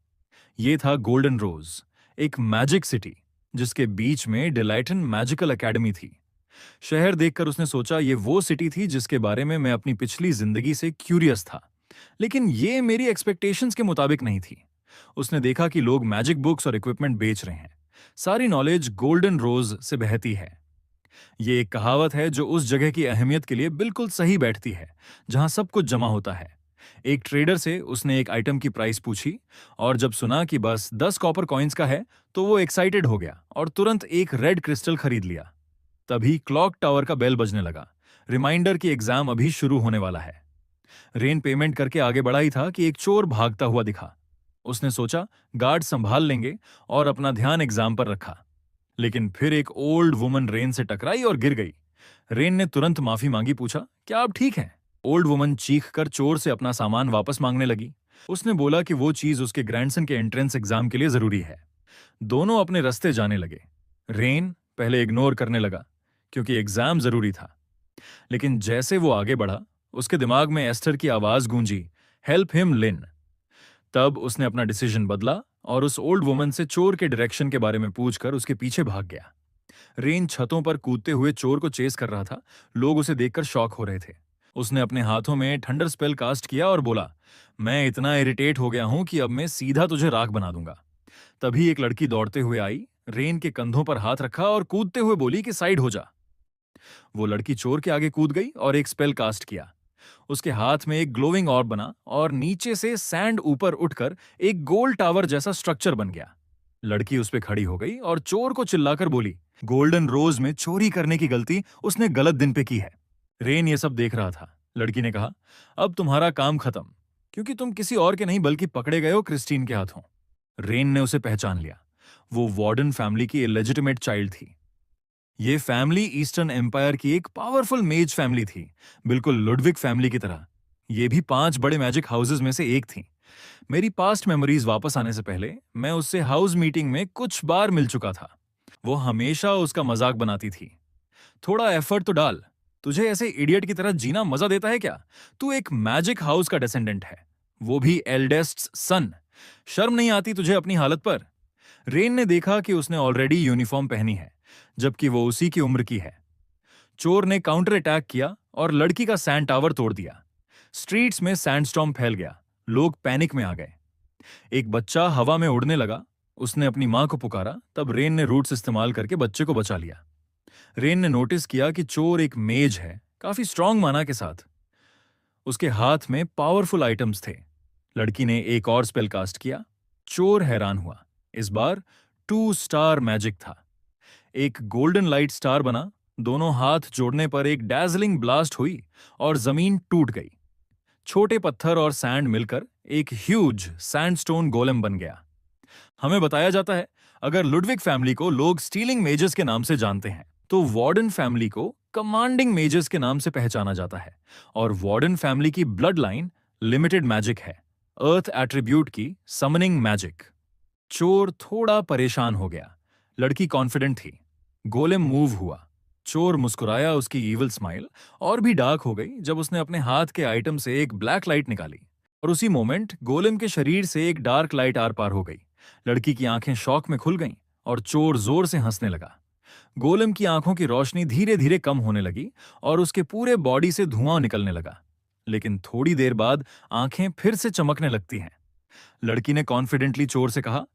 ये था गोल्डन रोज, एक मैजिक सिटी जिसके बीच में डिलाइटन मैजिकल एकेडमी थी। शहर देखकर उसने सोचा ये वो सिटी थी जिसके बारे में मैं अपनी पिछली जिंदगी से क्यूरियस था, लेकिन ये मेरी एक्सपेक्टेशंस के मुताबिक नहीं थी। उसने देखा कि लोग मैजिक बुक्स और इक्विपमेंट बेच रहे हैं। सारी नॉलेज गोल्डन रोज से बहती है। ये एक कहावत है जो उस जगह की अहमियत के लिए बिल्कुल सही बैठती है जहां सब कुछ जमा होता है। एक ट्रेडर से उसने एक आइटम की प्राइस पूछी और जब सुना कि बस 10 कॉपर कॉइन्स का है तो वो एक्साइटेड हो गया और तुरंत एक रेड क्रिस्टल खरीद लिया। तभी क्लॉक टावर का बेल बजने लगा, रिमाइंडर कि एग्जाम अभी शुरू होने वाला है। रेन पेमेंट करके आगे बढ़ा ही था कि एक चोर भागता हुआ दिखा। उसने सोचा गार्ड संभाल लेंगे और अपना ध्यान एग्जाम पर रखा। लेकिन फिर एक ओल्ड वुमन रेन से टकराई और गिर गई। रेन ने तुरंत माफी मांगी, पूछा क्या आप ठीक हैं? ओल्ड वुमन चीख कर चोर से अपना सामान वापस मांगने लगी। उसने बोला कि वो चीज उसके ग्रैंडसन के एंट्रेंस एग्जाम के लिए जरूरी है। दोनों अपने रास्ते जाने लगे। रेन पहले इग्नोर करने लगा क्योंकि एग्जाम जरूरी था, लेकिन जैसे वो आगे बढ़ा उसके दिमाग में एस्टर की आवाज गूंजी, हेल्प हिम लिन। तब उसने अपना डिसीजन बदला और उस ओल्ड वुमन से चोर के डायरेक्शन के बारे में पूछकर उसके पीछे भाग गया। रेन छतों पर कूदते हुए चोर को चेस कर रहा था। लोग उसे देखकर शॉक हो रहे थे। उसने अपने हाथों में थंडर स्पेल कास्ट किया और बोला, मैं इतना इरिटेट हो गया हूं कि अब मैं सीधा तुझे राख बना दूंगा। तभी एक लड़की दौड़ते हुए आई, रेन के कंधों पर हाथ रखा और कूदते हुए बोली कि साइड हो जा। वो लड़की चोर के आगे कूद गई और एक स्पेल कास्ट किया। उसके हाथ में एक ग्लोइंग ऑर्ब बना और नीचे से सैंड ऊपर उठकर एक गोल टावर जैसा स्ट्रक्चर बन गया। लड़की उस पे खड़ी हो गई और चोर को चिल्लाकर बोली, गोल्डन रोज में चोरी करने की गलती उसने गलत दिन पे की है। रेन ये सब देख रहा था। लड़की ने कहा, अब तुम्हारा काम खत्म, क्योंकि तुम किसी और के नहीं बल्कि पकड़े गए हो क्रिस्टीन के हाथों। रेन ने उसे पहचान लिया। वो वार्डन फैमिली की इलेजिटिमेट चाइल्ड थी। ये फैमिली ईस्टर्न एम्पायर की एक पावरफुल मेज फैमिली थी, बिल्कुल लुडविग फैमिली की तरह। ये भी 5 बड़े मैजिक हाउसेस में से एक थी। मेरी पास्ट मेमोरीज वापस आने से पहले मैं उससे हाउस मीटिंग में कुछ बार मिल चुका था। वो हमेशा उसका मजाक बनाती थी, थोड़ा एफर्ट तो डाल, तुझे ऐसे इडियट की तरह जीना मजा देता है क्या? तू एक मैजिक हाउस का डिसेंडेंट है, वो भी एल्डेस्ट सन। शर्म नहीं आती तुझे अपनी हालत पर? रेन ने देखा कि उसने ऑलरेडी यूनिफॉर्म पहनी है, जबकि वो उसी की उम्र की है। चोर ने काउंटर अटैक किया और लड़की का सैंड टावर तोड़ दिया। स्ट्रीट्स में सैंडस्टॉर्म फैल गया। लोग पैनिक में आ गए। एक बच्चा हवा में उड़ने लगा। उसने अपनी मां को पुकारा, तब रेन ने रूट्स इस्तेमाल करके बच्चे को बचा लिया। रेन ने नोटिस किया कि चोर एक मेज है, काफी स्ट्रांग माना के साथ। उसके हाथ में पावरफुल आइटम्स थे। लड़की ने एक और स्पेल कास्ट किया। चोर हैरान हुआ। इस बार 2 स्टार मैजिक था। एक गोल्डन लाइट स्टार बना। दोनों हाथ जोड़ने पर एक डैजलिंग ब्लास्ट हुई और जमीन टूट गई। छोटे पत्थर और सैंड मिलकर एक ह्यूज सैंडस्टोन गोलेम बन गया। हमें बताया जाता है, अगर लुडविग फैमिली को लोग स्टीलिंग मेजर्स के नाम से जानते हैं, तो वार्डन फैमिली को कमांडिंग मेजर्स के नाम से पहचाना जाता है। और वार्डन फैमिली की ब्लड लाइन लिमिटेड मैजिक है, अर्थ एट्रीब्यूट की समनिंग मैजिक। चोर थोड़ा परेशान हो गया। लड़की कॉन्फिडेंट थी। गोलेम मूव हुआ। चोर मुस्कुराया। उसकी ईविल स्माइल और भी डार्क हो गई जब उसने अपने हाथ के आइटम से एक ब्लैक लाइट निकाली, और उसी मोमेंट गोलेम के शरीर से एक डार्क लाइट आर पार हो गई। लड़की की आंखें शॉक में खुल गईं और चोर जोर से हंसने लगा। गोलेम की आंखों की रोशनी धीरे धीरे कम होने लगी और उसके पूरे बॉडी से धुआं निकलने लगा। लेकिन थोड़ी देर बाद आंखें फिर से चमकने लगती हैं। लड़की ने कॉन्फिडेंटली चोर से कहा,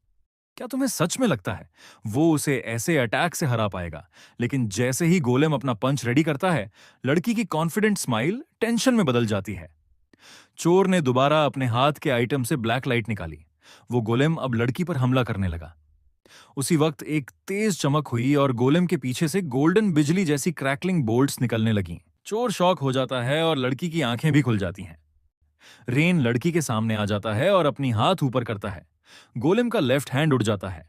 क्या तुम्हें सच में लगता है वो उसे ऐसे अटैक से हरा पाएगा? लेकिन जैसे ही गोलेम अपना पंच रेडी करता है, लड़की की कॉन्फिडेंट स्माइल टेंशन में बदल जाती है। चोर ने दोबारा अपने हाथ के आइटम से ब्लैक लाइट निकाली। वो गोलेम अब लड़की पर हमला करने लगा। उसी वक्त एक तेज चमक हुई और गोलेम के पीछे से गोल्डन बिजली जैसी क्रैकलिंग बोल्ट्स निकलने लगीं। चोर शॉक हो जाता है और लड़की की आंखें भी खुल जाती हैं। रेन लड़की के सामने आ जाता है और अपनी हाथ ऊपर करता है। गोलेम का लेफ्ट हैंड उड़ जाता है।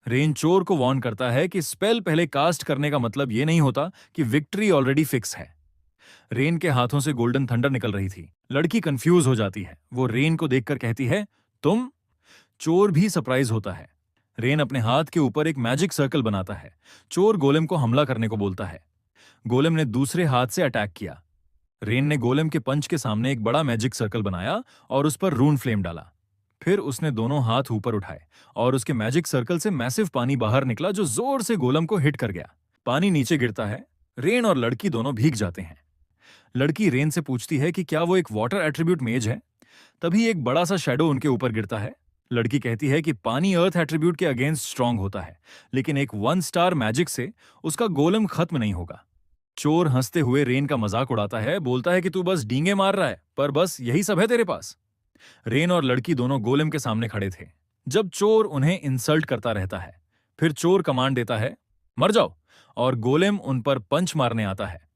रेन चोर को वार्न करता है कि स्पेल पहले कास्ट करने का मतलब यह नहीं होता कि विक्ट्री ऑलरेडी फिक्स है। रेन के हाथों से गोल्डन थंडर निकल रही थी। लड़की कंफ्यूज हो जाती है। वो रेन को देखकर कहती है, तुम? चोर भी सरप्राइज होता है। रेन अपने हाथ के ऊपर एक मैजिक सर्कल बनाता है। चोर गोलेम को हमला करने को बोलता है। गोलेम ने दूसरे हाथ से अटैक किया। रेन ने गोलेम के पंच के सामने एक बड़ा मैजिक सर्कल बनाया और उस पर रून फ्लेम डाला। फिर उसने दोनों हाथ ऊपर उठाए और उसके मैजिक सर्कल से मैसिव पानी बाहर निकला जो जोर से गोलम को हिट कर गया। पानी नीचे गिरता है। रेन और लड़की दोनों भीग जाते हैं। लड़की रेन से पूछती है कि क्या वो एक वाटर एट्रीब्यूट मेज है। तभी एक बड़ा सा शैडो उनके ऊपर गिरता है। लड़की कहती है कि पानी अर्थ एट्रीब्यूट के अगेंस्ट स्ट्रांग होता है, लेकिन एक 1 स्टार मैजिक से उसका गोलम खत्म नहीं होगा। चोर हंसते हुए रेन का मजाक उड़ाता है, बोलता है कि तू बस डींगे मार रहा है, पर बस यही सब है तेरे पास। रेन और लड़की दोनों गोलेम के सामने खड़े थे जब चोर उन्हें इंसल्ट करता रहता है। फिर चोर कमांड देता है, मर जाओ, और गोलेम उन पर पंच मारने आता है।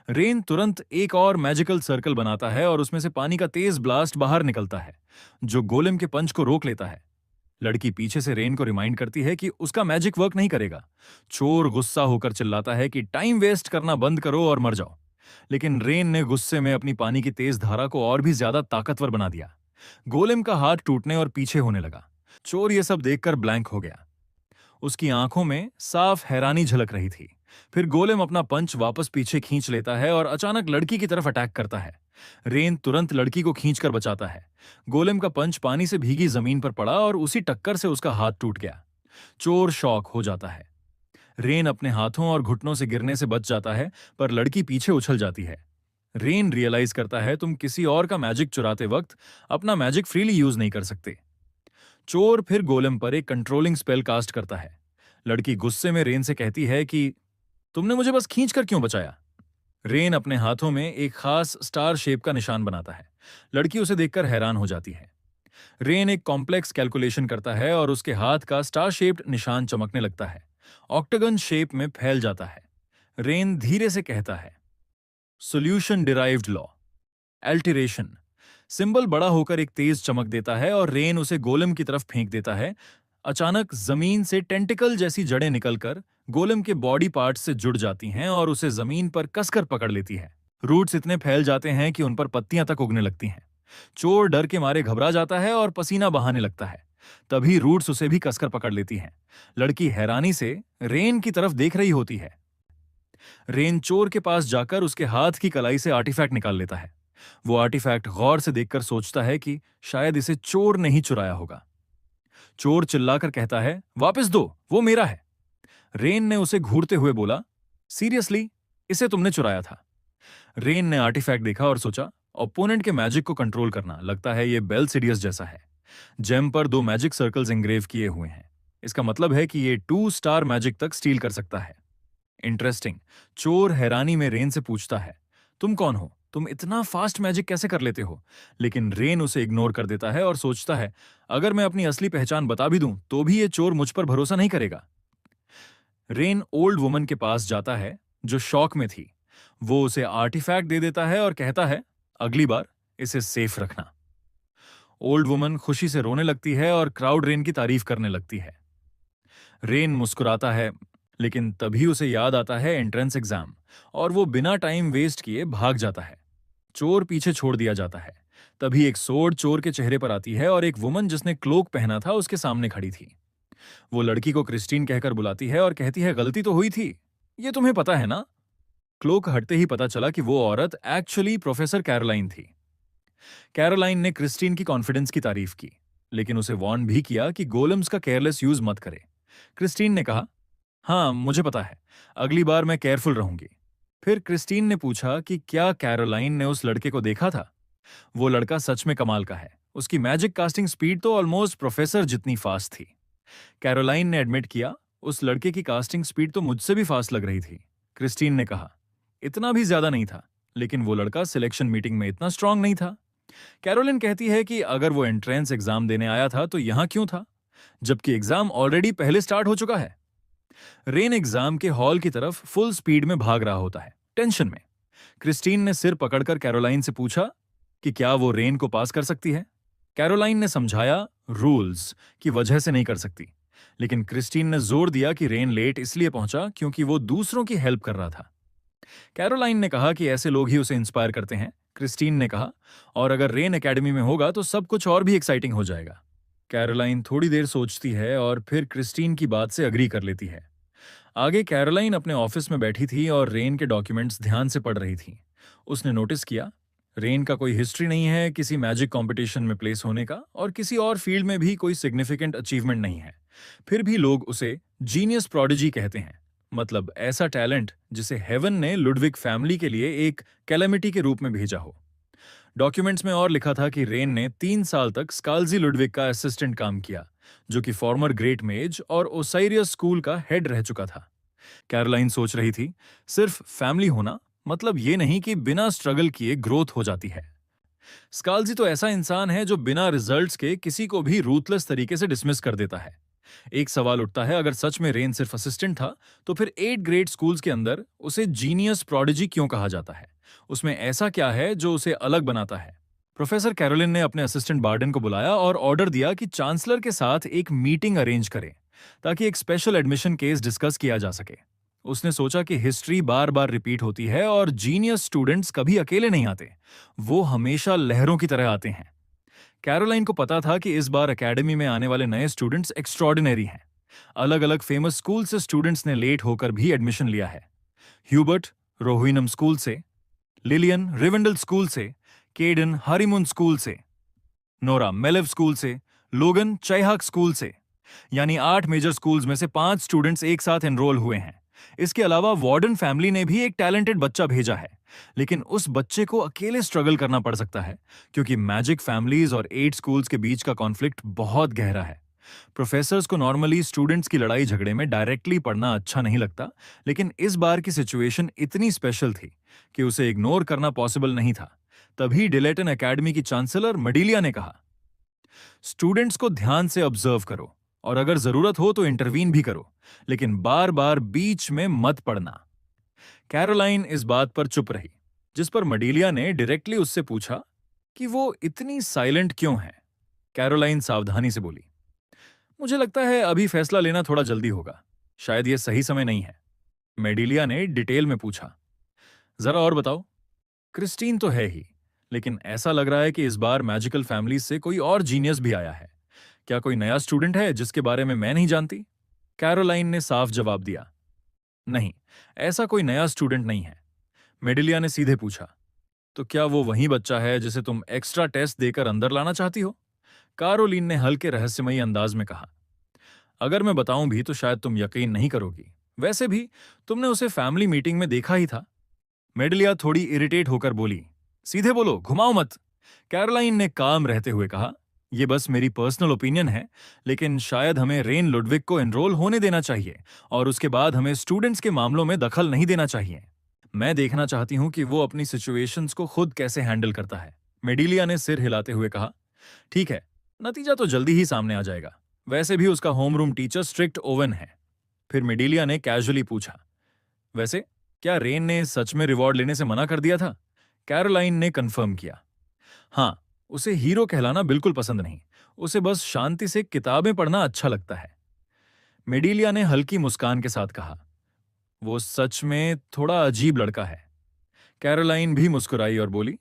रेन तुरंत एक और मैजिकल सर्कल बनाता है और उसमें से पानी का तेज ब्लास्ट बाहर निकलता है जो गोलेम के पंच को रोक लेता है। लड़की पीछे से रेन को रिमाइंड करती है कि उसका मैजिक वर्क नहीं करेगा। चोर गुस्सा होकर चिल्लाता है कि टाइम वेस्ट करना बंद करो और मर जाओ। लेकिन रेन ने गुस्से में अपनी पानी की तेज धारा को और भी ज्यादा ताकतवर बना दिया। गोलेम का हाथ टूटने और पीछे होने लगा। चोर यह सब देखकर ब्लैंक हो गया। उसकी आंखों में साफ हैरानी झलक रही थी। फिर गोलेम अपना पंच वापस पीछे खींच लेता है और अचानक लड़की की तरफ अटैक करता है। रेन तुरंत लड़की को खींचकर बचाता है। गोलेम का पंच पानी से भीगी जमीन पर पड़ा और उसी टक्कर से उसका हाथ टूट गया। चोर शॉक हो जाता है। रेन अपने हाथों और घुटनों से गिरने से बच जाता है, पर लड़की पीछे उछल जाती है। रेन रियलाइज करता है, तुम किसी और का मैजिक चुराते वक्त अपना मैजिक फ्रीली यूज नहीं कर सकते। चोर फिर गोलेम पर एक कंट्रोलिंग स्पेल कास्ट करता है। लड़की गुस्से में रेन से कहती है कि तुमने मुझे बस खींचकर क्यों बचाया। रेन अपने हाथों में एक खास स्टार शेप का निशान बनाता है। लड़की उसे देखकर हैरान हो जाती है। रेन एक कॉम्प्लेक्स कैलकुलेशन करता है और उसके हाथ का स्टार शेप्ड निशान चमकने लगता है, ऑक्टागन शेप में फैल जाता है। रेन धीरे से कहता है, सोल्यूशन डिराइव्ड लॉ, एल्टरेशन। सिंबल बड़ा होकर एक तेज चमक देता है और रेन उसे गोलेम की तरफ फेंक देता है। अचानक जमीन से टेंटिकल जैसी जड़ें निकलकर गोलेम के बॉडी पार्ट से जुड़ जाती हैं और उसे जमीन पर कसकर पकड़ लेती है। रूट्स इतने फैल जाते हैं कि उन पर पत्तियां तक उगने लगती हैं। चोर डर के मारे घबरा जाता है और पसीना बहाने लगता है। तभी रूट्स उसे भी कसकर पकड़ लेती हैं। लड़की हैरानी से रेन की तरफ देख रही होती है। रेन चोर के पास जाकर उसके हाथ की कलाई से आर्टिफैक्ट निकाल लेता है। वो आर्टिफैक्ट गौर से देखकर सोचता है कि शायद इसे चोर ने ही चुराया होगा। चोर चिल्लाकर कहता है, वापस दो, वो मेरा है। रेन ने उसे घूरते हुए बोला, सीरियसली, इसे तुमने चुराया था। रेन ने आर्टिफैक्ट देखा और सोचा, ओपोनेंट के मैजिक को कंट्रोल करना, लगता है ये बेल सिडियस जैसा है। जेम पर 2 मैजिक सर्कल्स एंग्रेव किए हुए हैं। इसका मतलब है कि ये 2 स्टार मैजिक तक स्टील कर सकता है। इंटरेस्टिंग। चोर हैरानी में रेन से पूछता है, तुम कौन हो? तुम इतना फास्ट मैजिक कैसे कर लेते हो? लेकिन रेन उसे इग्नोर कर देता है और सोचता है, अगर मैं अपनी असली पहचान बता भी दूं तो भी ये चोर मुझ पर भरोसा नहीं करेगा। रेन ओल्ड वुमन के पास जाता है जो शॉक में थी। वो उसे आर्टिफैक्ट दे देता है और कहता है, अगली बार इसे सेफ रखना। ओल्ड वुमन खुशी से रोने लगती है और क्राउड रेन की तारीफ करने लगती है। रेन मुस्कुराता है, लेकिन तभी उसे याद आता है एंट्रेंस एग्जाम, और वो बिना टाइम वेस्ट किए भाग जाता है। चोर पीछे छोड़ दिया जाता है। तभी एक सोर्ड चोर के चेहरे पर आती है और एक वुमन जिसने क्लोक पहना था उसके सामने खड़ी थी। वो लड़की को क्रिस्टीन कहकर बुलाती है और कहती है, गलती तो हुई थी, ये तुम्हें पता है ना? क्लोक हटते ही पता चला कि वो औरत एक्चुअली प्रोफेसर कैरोलाइन थी। कैरोलाइन ने क्रिस्टीन की कॉन्फिडेंस की तारीफ की, लेकिन उसे वार्न भी किया कि गोलम्स का केयरलेस यूज मत करे। क्रिस्टीन ने कहा, हाँ मुझे पता है, अगली बार मैं केयरफुल रहूंगी। फिर क्रिस्टीन ने पूछा कि क्या कैरोलाइन ने उस लड़के को देखा था। वो लड़का सच में कमाल का है, उसकी मैजिक कास्टिंग स्पीड तो ऑलमोस्ट प्रोफेसर जितनी फास्ट थी। कैरोलाइन ने एडमिट किया, उस लड़के की कास्टिंग स्पीड तो मुझसे भी फास्ट लग रही थी। क्रिस्टीन ने कहा, इतना भी ज्यादा नहीं था, लेकिन वो लड़का सिलेक्शन मीटिंग में इतना स्ट्रांग नहीं था। कैरोलिन कहती है कि अगर वो एंट्रेंस एग्जाम देने आया था तो यहां क्यों था, जबकि एग्जाम ऑलरेडी पहले स्टार्ट हो चुका है। रेन एग्जाम के हॉल की तरफ फुल स्पीड में भाग रहा होता है, टेंशन में। क्रिस्टीन ने सिर पकड़कर कैरोलाइन से पूछा कि क्या वो रेन को पास कर सकती है। कैरोलाइन ने समझाया, रूल्स की वजह से नहीं कर सकती, लेकिन क्रिस्टीन ने जोर दिया कि रेन लेट इसलिए पहुंचा क्योंकि वो दूसरों की हेल्प कर रहा था। कैरोलाइन ने कहा कि ऐसे लोग ही उसे इंस्पायर करते हैं। क्रिस्टीन ने कहा, और अगर रेन एकेडमी में होगा तो सब कुछ और भी एक्साइटिंग हो जाएगा। कैरोलाइन थोड़ी देर सोचती है और फिर क्रिस्टीन की बात से अग्री कर लेती है। आगे कैरोलाइन अपने ऑफिस में बैठी थी और रेन के डॉक्यूमेंट्स ध्यान से पढ़ रही थी। उसने नोटिस किया, रेन का कोई हिस्ट्री नहीं है किसी मैजिक कंपटीशन में प्लेस होने का, और किसी और फील्ड में भी कोई सिग्निफिकेंट अचीवमेंट नहीं है। फिर भी लोग उसे जीनियस प्रोडिजी कहते हैं, मतलब ऐसा टैलेंट जिसे हेवन ने लुडविग फैमिली के लिए एक कैलेमिटी के रूप में भेजा हो। डॉक्यूमेंट्स में और लिखा था कि रेन ने 3 साल तक स्काल्जी लुडविग का असिस्टेंट काम किया, जो कि फॉर्मर ग्रेट मेज और ओसाइरियस स्कूल का हेड रह चुका था। कैरोलाइन सोच रही थी, सिर्फ फैमिली होना मतलब ये नहीं कि बिना स्ट्रगल किए ग्रोथ हो जाती है। स्काल्जी तो ऐसा इंसान है जो बिना रिजल्ट्स के किसी को भी रूथलेस तरीके से डिसमिस कर देता है। एक सवाल उठता है, अगर सच में रेन सिर्फ असिस्टेंट था तो फिर 8 ग्रेड स्कूल्स के अंदर उसे जीनियस प्रोडिजी क्यों कहा जाता है? उसमें ऐसा क्या है जो उसे अलग बनाता है? प्रोफेसर कैरोलिन ने अपने असिस्टेंट बार्डन को बुलाया और ऑर्डर दिया कि चांसलर के साथ एक मीटिंग अरेंज करें ताकि एक स्पेशल एडमिशन केस डिस्कस किया जा सके। उसने सोचा कि हिस्ट्री बार बार रिपीट होती है और जीनियस स्टूडेंट्स कभी अकेले नहीं आते, वो हमेशा लहरों की तरह आते हैं। कैरोलाइन को पता था कि इस बार एकेडमी में आने वाले नए स्टूडेंट्स एक्स्ट्रॉर्डिनरी हैं। अलग अलग फेमस स्कूल से स्टूडेंट्स ने लेट होकर भी एडमिशन लिया है। ह्यूबर्ट रोहिनम स्कूल से, लिलियन रिवेंडल स्कूल से, केडन हरीमून स्कूल से, नोरा मेलेव स्कूल से, लोगन चैहाक स्कूल से। यानी 8 मेजर स्कूल्स में से 5 स्टूडेंट्स एक साथ एनरोल हुए हैं। इसके अलावा वार्डन फैमिली ने भी एक टैलेंटेड बच्चा भेजा है, लेकिन उस बच्चे को अकेले स्ट्रगल करना पड़ सकता है क्योंकि मैजिक फैमिलीज और 8 स्कूल्स के बीच का कॉन्फ्लिक्ट बहुत गहरा है। प्रोफेसर्स को नॉर्मली स्टूडेंट्स की लड़ाई झगड़े में डायरेक्टली पढ़ना अच्छा नहीं लगता, लेकिन इस बार की सिचुएशन इतनी स्पेशल थी कि उसे इग्नोर करना पॉसिबल नहीं था। तभी डिलेटन एकेडमी की चांसलर मडीलिया ने कहा, स्टूडेंट्स को ध्यान से ऑब्जर्व करो और अगर जरूरत हो तो इंटरवीन भी करो, लेकिन बार बार बीच में मत पढ़ना। कैरोलाइन इस बात पर चुप रही, जिस पर मडीलिया ने डायरेक्टली उससे पूछा कि वो इतनी साइलेंट क्यों है। कैरोलाइन सावधानी से बोली, मुझे लगता है अभी फैसला लेना थोड़ा जल्दी होगा, शायद यह सही समय नहीं है। मेडिलिया ने डिटेल में पूछा, जरा और बताओ। क्रिस्टीन तो है ही, लेकिन ऐसा लग रहा है कि इस बार मैजिकल फैमिली से कोई और जीनियस भी आया है। क्या कोई नया स्टूडेंट है जिसके बारे में मैं नहीं जानती? कैरोलाइन ने साफ जवाब दिया, नहीं, ऐसा कोई नया स्टूडेंट नहीं है। मेडिलिया ने सीधे पूछा, तो क्या वो वही बच्चा है जिसे तुम एक्स्ट्रा टेस्ट देकर अंदर लाना चाहती हो? कैरोलिन ने हल्के रहस्यमयी अंदाज में कहा, अगर मैं बताऊं भी तो शायद तुम यकीन नहीं करोगी। वैसे भी तुमने उसे फैमिली मीटिंग में देखा ही था। मेडलिया थोड़ी इरिटेट होकर बोली, सीधे बोलो, घुमाओ मत। कैरोलाइन ने काम रहते हुए कहा, ये बस मेरी पर्सनल ओपिनियन है, लेकिन शायद हमें रेन लुडविक को एनरोल होने देना चाहिए और उसके बाद हमें स्टूडेंट्स के मामलों में दखल नहीं देना चाहिए। मैं देखना चाहती हूँ कि वो अपनी सिचुएशंस को खुद कैसे हैंडल करता है। मेडिलिया ने सिर हिलाते हुए कहा, ठीक है, नतीजा तो जल्दी ही सामने आ जाएगा। वैसे भी उसका होमरूम टीचर स्ट्रिक्ट ओवन है। फिर मेडिलिया ने कैजुअली पूछा, वैसे क्या रेन ने सच में रिवॉर्ड लेने से मना कर दिया था? कैरोलाइन ने कंफर्म किया, हाँ, उसे हीरो कहलाना बिल्कुल पसंद नहीं। उसे बस शांति से किताबें पढ़ना अच्छा लगता है। मेडिलिया ने हल्की मुस्कान के साथ कहा, वो सच में थोड़ा अजीब लड़का है। कैरोलाइन भी मुस्कुराई और बोली,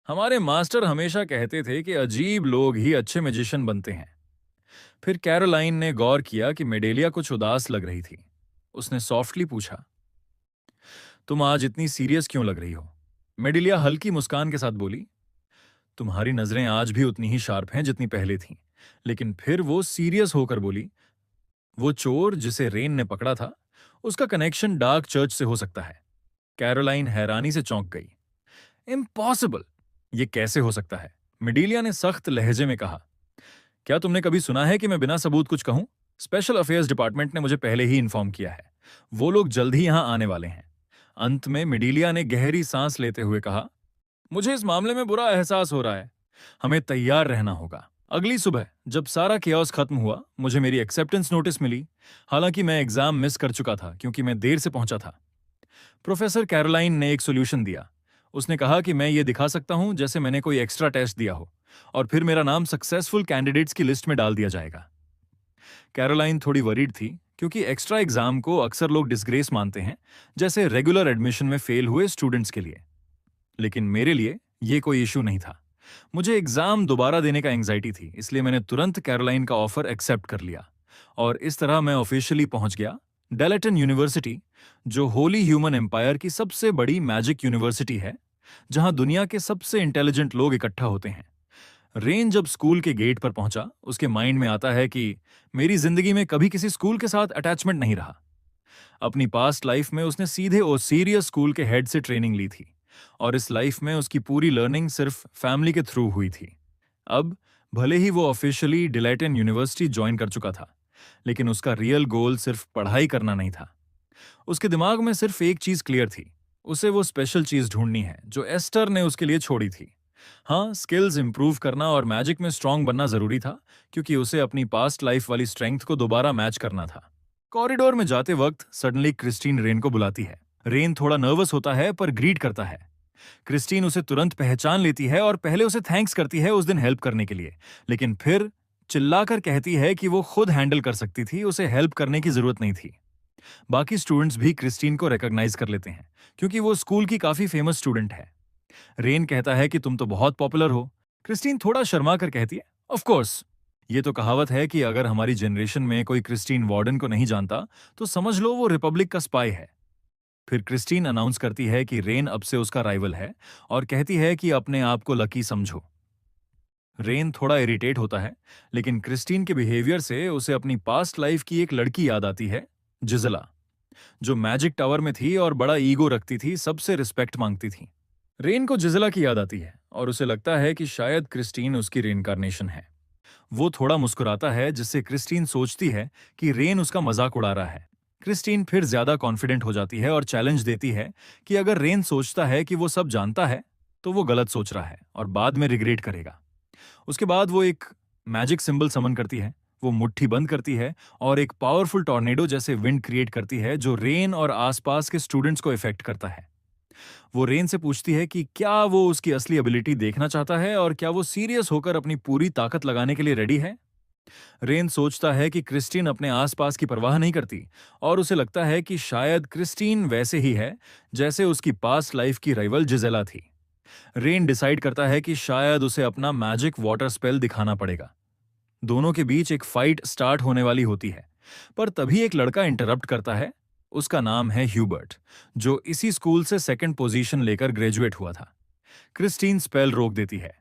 हमारे मास्टर हमेशा कहते थे कि अजीब लोग ही अच्छे मैजिशियन बनते हैं। फिर कैरोलाइन ने गौर किया कि मेडेलिया कुछ उदास लग रही थी। उसने सॉफ्टली पूछा, तुम आज इतनी सीरियस क्यों लग रही हो? मेडेलिया हल्की मुस्कान के साथ बोली, तुम्हारी नजरें आज भी उतनी ही शार्प हैं जितनी पहले थीं। लेकिन फिर वो सीरियस होकर बोली, वो चोर जिसे रेन ने पकड़ा था, उसका कनेक्शन डार्क चर्च से हो सकता है। कैरोलाइन हैरानी से चौंक गई। इम्पॉसिबल! ये कैसे हो सकता है? मिडीलिया ने सख्त लहजे में कहा, क्या तुमने कभी सुना है कि मैं बिना सबूत कुछ कहूं? स्पेशल अफेयर्स डिपार्टमेंट ने मुझे पहले ही इन्फॉर्म किया है। वो लोग जल्द ही यहां आने वाले हैं। अंत में मिडीलिया ने गहरी सांस लेते हुए कहा, मुझे इस मामले में बुरा एहसास हो रहा है। हमें तैयार रहना होगा। अगली सुबह जब सारा केओस खत्म हुआ, मुझे मेरी एक्सेप्टेंस नोटिस मिली। हालांकि मैं एग्जाम मिस कर चुका था क्योंकि मैं देर से पहुंचा था। प्रोफेसर कैरोलाइन ने एक सोल्यूशन दिया। उसने कहा कि मैं ये दिखा सकता हूं जैसे मैंने कोई एक्स्ट्रा टेस्ट दिया हो, और फिर मेरा नाम सक्सेसफुल कैंडिडेट्स की लिस्ट में डाल दिया जाएगा। कैरोलाइन थोड़ी वरीड थी क्योंकि एक्स्ट्रा एग्जाम को अक्सर लोग डिसग्रेस मानते हैं, जैसे रेगुलर एडमिशन में फेल हुए स्टूडेंट्स के लिए। लेकिन मेरे लिए ये कोई इशू नहीं था। मुझे एग्जाम दोबारा देने का एंग्जाइटी थी, इसलिए मैंने तुरंत कैरोलाइन का ऑफर एक्सेप्ट कर लिया। और इस तरह मैं ऑफिशियली पहुंच गया डेलेटन यूनिवर्सिटी, जो होली ह्यूमन एम्पायर की सबसे बड़ी मैजिक यूनिवर्सिटी है, जहां दुनिया के सबसे इंटेलिजेंट लोग इकट्ठा होते हैं। रेन जब स्कूल के गेट पर पहुंचा, उसके माइंड में आता है कि मेरी जिंदगी में कभी किसी स्कूल के साथ अटैचमेंट नहीं रहा। अपनी पास्ट लाइफ में उसने सीधे ओसीरियस स्कूल के हेड से ट्रेनिंग ली थी, और इस लाइफ में उसकी पूरी लर्निंग सिर्फ फैमिली के थ्रू हुई थी। अब भले ही वो ऑफिशियली डिलेटन यूनिवर्सिटी ज्वाइन कर चुका था, लेकिन उसका रियल गोल सिर्फ पढ़ाई करना नहीं था। उसके दिमाग में सिर्फ एक चीज क्लियर थी, उसे वो स्पेशल चीज ढूंढनी है जो एस्टर ने उसके लिए छोड़ी थी। हाँ, स्किल्स इंप्रूव करना और मैजिक में स्ट्रांग बनना जरूरी था, क्योंकि उसे अपनी पास्ट लाइफ वाली स्ट्रेंथ को दोबारा मैच करना था। कॉरिडोर में जाते वक्त सडनली क्रिस्टीन रेन को बुलाती है। रेन थोड़ा नर्वस होता है पर ग्रीट करता है। क्रिस्टीन उसे तुरंत पहचान लेती है और पहले उसे थैंक्स करती है उस दिन हेल्प करने के लिए, लेकिन फिर चिल्लाकर कहती है कि वो खुद हैंडल कर सकती थी, उसे हेल्प करने की जरूरत नहीं थी। बाकी स्टूडेंट्स भी क्रिस्टीन को रिकॉग्नाइज कर लेते हैं क्योंकि वो स्कूल की काफी फेमस स्टूडेंट है। रेन कहता है कि तुम तो बहुत पॉपुलर हो। क्रिस्टीन थोड़ा शर्मा कर कहती है, ऑफ कोर्स। ये तो कहावत है कि अगर हमारी जनरेशन में कोई क्रिस्टीन वार्डन को नहीं जानता तो समझ लो वो रिपब्लिक का स्पाई है। फिर क्रिस्टीन अनाउंस करती है कि रेन अब से उसका राइवल है और कहती है कि अपने आप को लकी समझो। रेन थोड़ा इरिटेट होता है, लेकिन क्रिस्टीन के बिहेवियर से उसे अपनी पास्ट लाइफ की एक लड़की याद आती है, जिजला, जो मैजिक टावर में थी और बड़ा ईगो रखती थी, सबसे रिस्पेक्ट मांगती थी। रेन को जिजला की याद आती है और उसे लगता है कि शायद क्रिस्टीन उसकी रेनकार्नेशन है। वो थोड़ा मुस्कुराता है, जिससे क्रिस्टीन सोचती है कि रेन उसका मजाक उड़ा रहा है। क्रिस्टीन फिर ज्यादा कॉन्फिडेंट हो जाती है और चैलेंज देती है कि अगर रेन सोचता है कि वो सब जानता है तो वो गलत सोच रहा है और बाद में रिग्रेट करेगा। उसके बाद वो एक मैजिक सिंबल समन करती है। वो मुट्ठी बंद करती है और एक पावरफुल टॉर्नेडो जैसे विंड क्रिएट करती है जो रेन और आसपास के स्टूडेंट्स को इफेक्ट करता है। वो रेन से पूछती है कि क्या वो उसकी असली एबिलिटी देखना चाहता है और क्या वो सीरियस होकर अपनी पूरी ताकत लगाने के लिए रेडी है। रेन सोचता है कि क्रिस्टीन अपने आसपास की परवाह नहीं करती और उसे लगता है कि शायद क्रिस्टीन वैसे ही है जैसे उसकी पास्ट लाइफ की राइवल जिजेला थी। रेन डिसाइड करता है कि शायद उसे अपना मैजिक वाटर स्पेल दिखाना पड़ेगा। दोनों के बीच एक फाइट स्टार्ट होने वाली होती है, पर तभी एक लड़का इंटरप्ट करता है। उसका नाम है ह्यूबर्ट, जो इसी स्कूल से सेकंड पोजीशन लेकर ग्रेजुएट हुआ था। क्रिस्टीन स्पेल रोक देती है।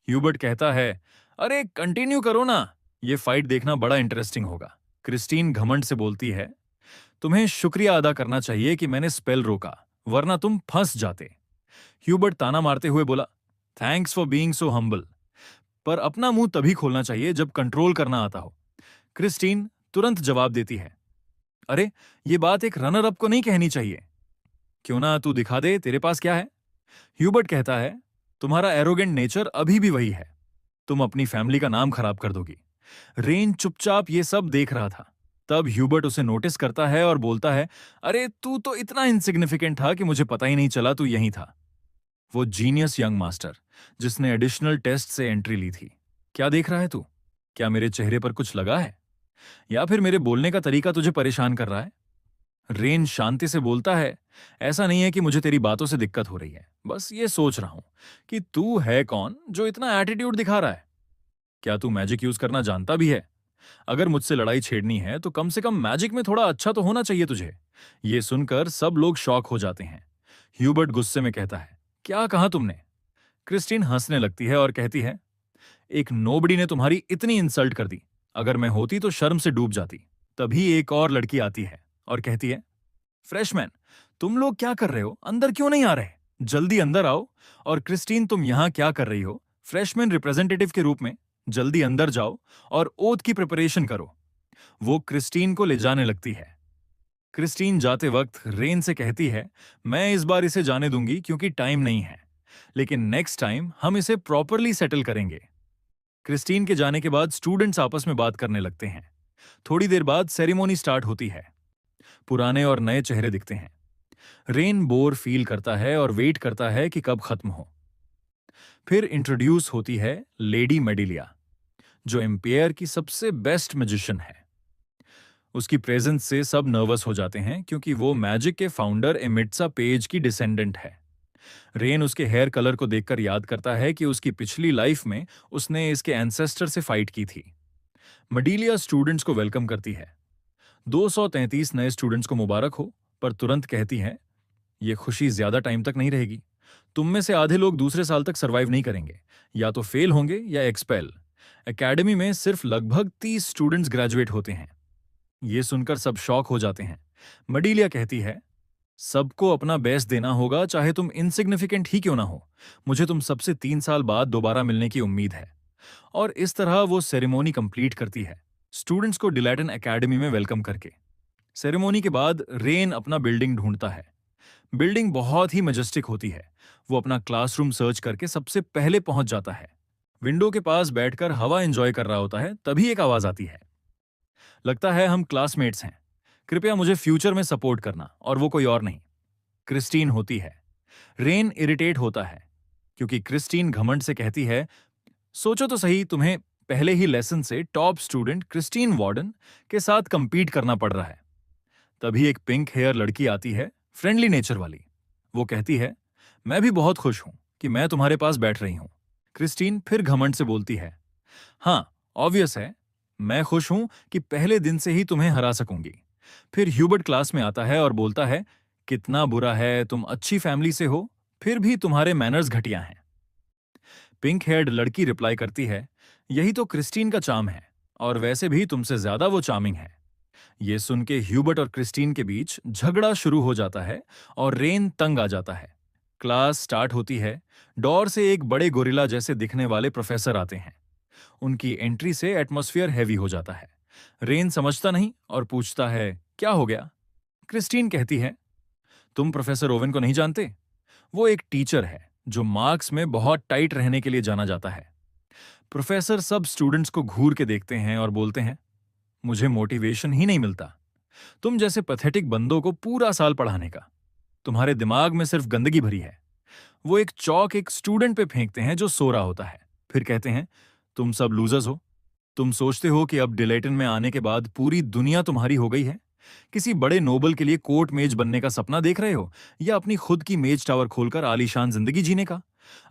ह्यूबर्ट कहता है, अरे कंटिन्यू करो ना, ये फाइट देखना बड़ा इंटरेस्टिंग होगा। क्रिस्टीन घमंड से बोलती है, तुम्हें शुक्रिया अदा करना चाहिए कि मैंने स्पेल रोका, वरना तुम फंस जाते। ह्यूबर्ट ताना मारते हुए बोला, thanks for being so humble. पर अपना मुंह तभी खोलना चाहिए जब कंट्रोल करना आता हो। क्रिस्टीन तुरंत जवाब देती है, अरे ये बात एक रनर अप को नहीं कहनी चाहिए। क्यों ना तू दिखा दे तेरे पास क्या है। ह्यूबर्ट कहता है, तुम्हारा एरोगेंट नेचर अभी भी वही है, तुम अपनी फैमिली का नाम खराब कर दोगी। रेन चुपचाप ये सब देख रहा था। तब ह्यूबर्ट उसे नोटिस करता है और बोलता है, अरे तू तो इतना इनसिग्निफिकेंट था कि मुझे पता ही नहीं चला तू यहीं था। वो जीनियस यंग मास्टर जिसने एडिशनल टेस्ट से एंट्री ली थी। क्या देख रहा है तू? क्या मेरे चेहरे पर कुछ लगा है, या फिर मेरे बोलने का तरीका तुझे परेशान कर रहा है? रेन शांति से बोलता है, ऐसा नहीं है कि मुझे तेरी बातों से दिक्कत हो रही है, बस ये सोच रहा हूं कि तू है कौन जो इतना एटीट्यूड दिखा रहा है। क्या तू मैजिक यूज करना जानता भी है? अगर मुझसे लड़ाई छेड़नी है तो कम से कम मैजिक में थोड़ा अच्छा तो होना चाहिए तुझे। ये सुनकर सब लोग शॉक हो जाते हैं। ह्यूबर्ट गुस्से में कहता है, क्या कहा तुमने? क्रिस्टीन हंसने लगती है और कहती है, एक नोबडी ने तुम्हारी इतनी इंसल्ट कर दी, अगर मैं होती तो शर्म से डूब जाती। तभी एक और लड़की आती है और कहती है, फ्रेशमैन तुम लोग क्या कर रहे हो, अंदर क्यों नहीं आ रहे? जल्दी अंदर आओ। और क्रिस्टीन तुम यहां क्या कर रही हो? फ्रेशमैन रिप्रेजेंटेटिव के रूप में जल्दी अंदर जाओ और ओथ की प्रिपरेशन करो। वो क्रिस्टीन को ले जाने लगती है। क्रिस्टीन जाते वक्त रेन से कहती है, मैं इस बार इसे जाने दूंगी क्योंकि टाइम नहीं है, लेकिन नेक्स्ट टाइम हम इसे प्रॉपरली सेटल करेंगे। क्रिस्टीन के जाने के बाद स्टूडेंट्स आपस में बात करने लगते हैं। थोड़ी देर बाद सेरेमोनी स्टार्ट होती है। पुराने और नए चेहरे दिखते हैं। रेन बोर फील करता है और वेट करता है कि कब खत्म हो। फिर इंट्रोड्यूस होती है लेडी मेडिलिया, जो एम्पायर की सबसे बेस्ट मैजिशियन है। उसकी प्रेजेंस से सब नर्वस हो जाते हैं क्योंकि वो मैजिक के फाउंडर एमिट्सा पेज की डिसेंडेंट है। रेन उसके हेयर कलर को देखकर याद करता है कि उसकी पिछली लाइफ में उसने इसके एंसेस्टर से फाइट की थी। मेडिलिया स्टूडेंट्स को वेलकम करती है। 233 नए स्टूडेंट्स को मुबारक हो, पर तुरंत कहती है, ये खुशी ज्यादा टाइम तक नहीं रहेगी। तुम में से आधे लोग दूसरे साल तक सरवाइव नहीं करेंगे, या तो फेल होंगे या एक्सपेल। एकेडमी में सिर्फ लगभग 30 स्टूडेंट्स ग्रेजुएट होते हैं। ये सुनकर सब शॉक हो जाते हैं। मडीलिया कहती है, सबको अपना बेस्ट देना होगा, चाहे तुम इनसिग्निफिकेंट ही क्यों ना हो। मुझे तुम सबसे 3 साल बाद दोबारा मिलने की उम्मीद है। और इस तरह वो सेरेमोनी कंप्लीट करती है, स्टूडेंट्स को डिलैटन एकेडमी में वेलकम करके। सेरेमोनी के बाद रेन अपना बिल्डिंग ढूंढता है। बिल्डिंग बहुत ही मजेस्टिक होती है। वो अपना क्लासरूम सर्च करके सबसे पहले पहुंच जाता है। विंडो के पास बैठकर हवा एंजॉय कर रहा होता है, तभी एक आवाज आती है, लगता है हम क्लासमेट्स हैं, कृपया मुझे फ्यूचर में सपोर्ट करना। और वो कोई और नहीं, क्रिस्टीन होती है। रेन इरिटेट होता है क्योंकि क्रिस्टीन घमंड से कहती है, सोचो तो सही, तुम्हें पहले ही लेसन से टॉप स्टूडेंट क्रिस्टीन वार्डन के साथ कंपीट करना पड़ रहा है। तभी एक पिंक हेयर लड़की आती है, फ्रेंडली नेचर वाली। वो कहती है, मैं भी बहुत खुश हूं कि मैं तुम्हारे पास बैठ रही हूं। क्रिस्टीन फिर घमंड से बोलती है, हाँ ऑब्वियस है, मैं खुश हूं कि पहले दिन से ही तुम्हें हरा सकूंगी। फिर ह्यूबर्ट क्लास में आता है और बोलता है, कितना बुरा है, तुम अच्छी फैमिली से हो, फिर भी तुम्हारे मैनर्स घटिया हैं। पिंक हेयर्ड लड़की रिप्लाई करती है, यही तो क्रिस्टीन का चार्म है, और वैसे भी तुमसे ज्यादा वो चार्मिंग है। ये सुन के ह्यूबर्ट और क्रिस्टीन के बीच झगड़ा शुरू हो जाता है और रेन तंग आ जाता है। क्लास स्टार्ट होती है। डोर से एक बड़े गोरिल्ला जैसे दिखने वाले प्रोफेसर आते हैं। उनकी एंट्री से एटमॉस्फेयर हैवी हो जाता है। रेन समझता नहीं और पूछता है, क्या हो गया? क्रिस्टीन कहती है, तुम प्रोफेसर ओवेन को नहीं जानते? वो एक टीचर है जो मार्क्स में बहुत टाइट रहने के लिए जाना जाता है। प्रोफेसर सब स्टूडेंट्स को घूर के देखते हैं और बोलते हैं, मुझे मोटिवेशन ही नहीं मिलता तुम जैसे पैथेटिक बंदों को पूरा साल पढ़ाने का। तुम्हारे दिमाग में सिर्फ गंदगी भरी है। वो एक चौक एक स्टूडेंट पे फेंकते हैं जो सो रहा होता है। फिर कहते हैं, तुम सब लूजर्स हो। तुम सोचते हो कि अब डिलेटन में आने के बाद पूरी दुनिया तुम्हारी हो गई है? किसी बड़े नोबल के लिए कोर्ट मेज बनने का सपना देख रहे हो, या अपनी खुद की मेज टावर खोलकर आलीशान जिंदगी जीने का?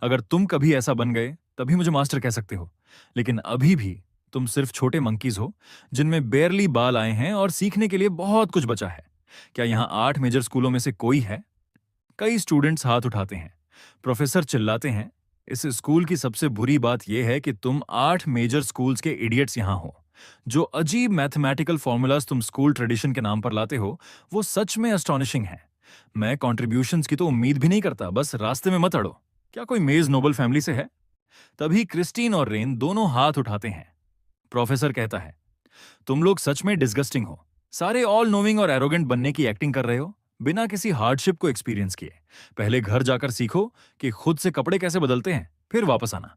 अगर तुम कभी ऐसा बन गए तभी मुझे मास्टर कह सकते हो, लेकिन अभी भी तुम सिर्फ छोटे मंकीज हो जिनमें बेयरली बाल आए हैं और सीखने के लिए बहुत कुछ बचा है। क्या यहाँ 8 मेजर स्कूलों में से कोई है? कई स्टूडेंट्स हाथ उठाते हैं। प्रोफेसर चिल्लाते हैं, इस स्कूल की सबसे बुरी बात यह है कि तुम 8 मेजर स्कूल्स के इडियट्स यहां हो। जो अजीब मैथमेटिकल फॉर्मूलाज तुम स्कूल ट्रेडिशन के नाम पर लाते हो, वो सच में एस्टॉनिशिंग है। मैं कॉन्ट्रीब्यूशंस की तो उम्मीद भी नहीं करता, बस रास्ते में मत अड़ो। क्या कोई मेज नोबल फैमिली से है? तभी क्रिस्टीन और रेन दोनों हाथ उठाते हैं। प्रोफेसर कहता है, तुम लोग सच में डिस्गस्टिंग हो। सारे ऑल नोइंग और एरोगेंट बनने की एक्टिंग कर रहे हो बिना किसी हार्डशिप को एक्सपीरियंस किए। पहले घर जाकर सीखो कि खुद से कपड़े कैसे बदलते हैं, फिर वापस आना।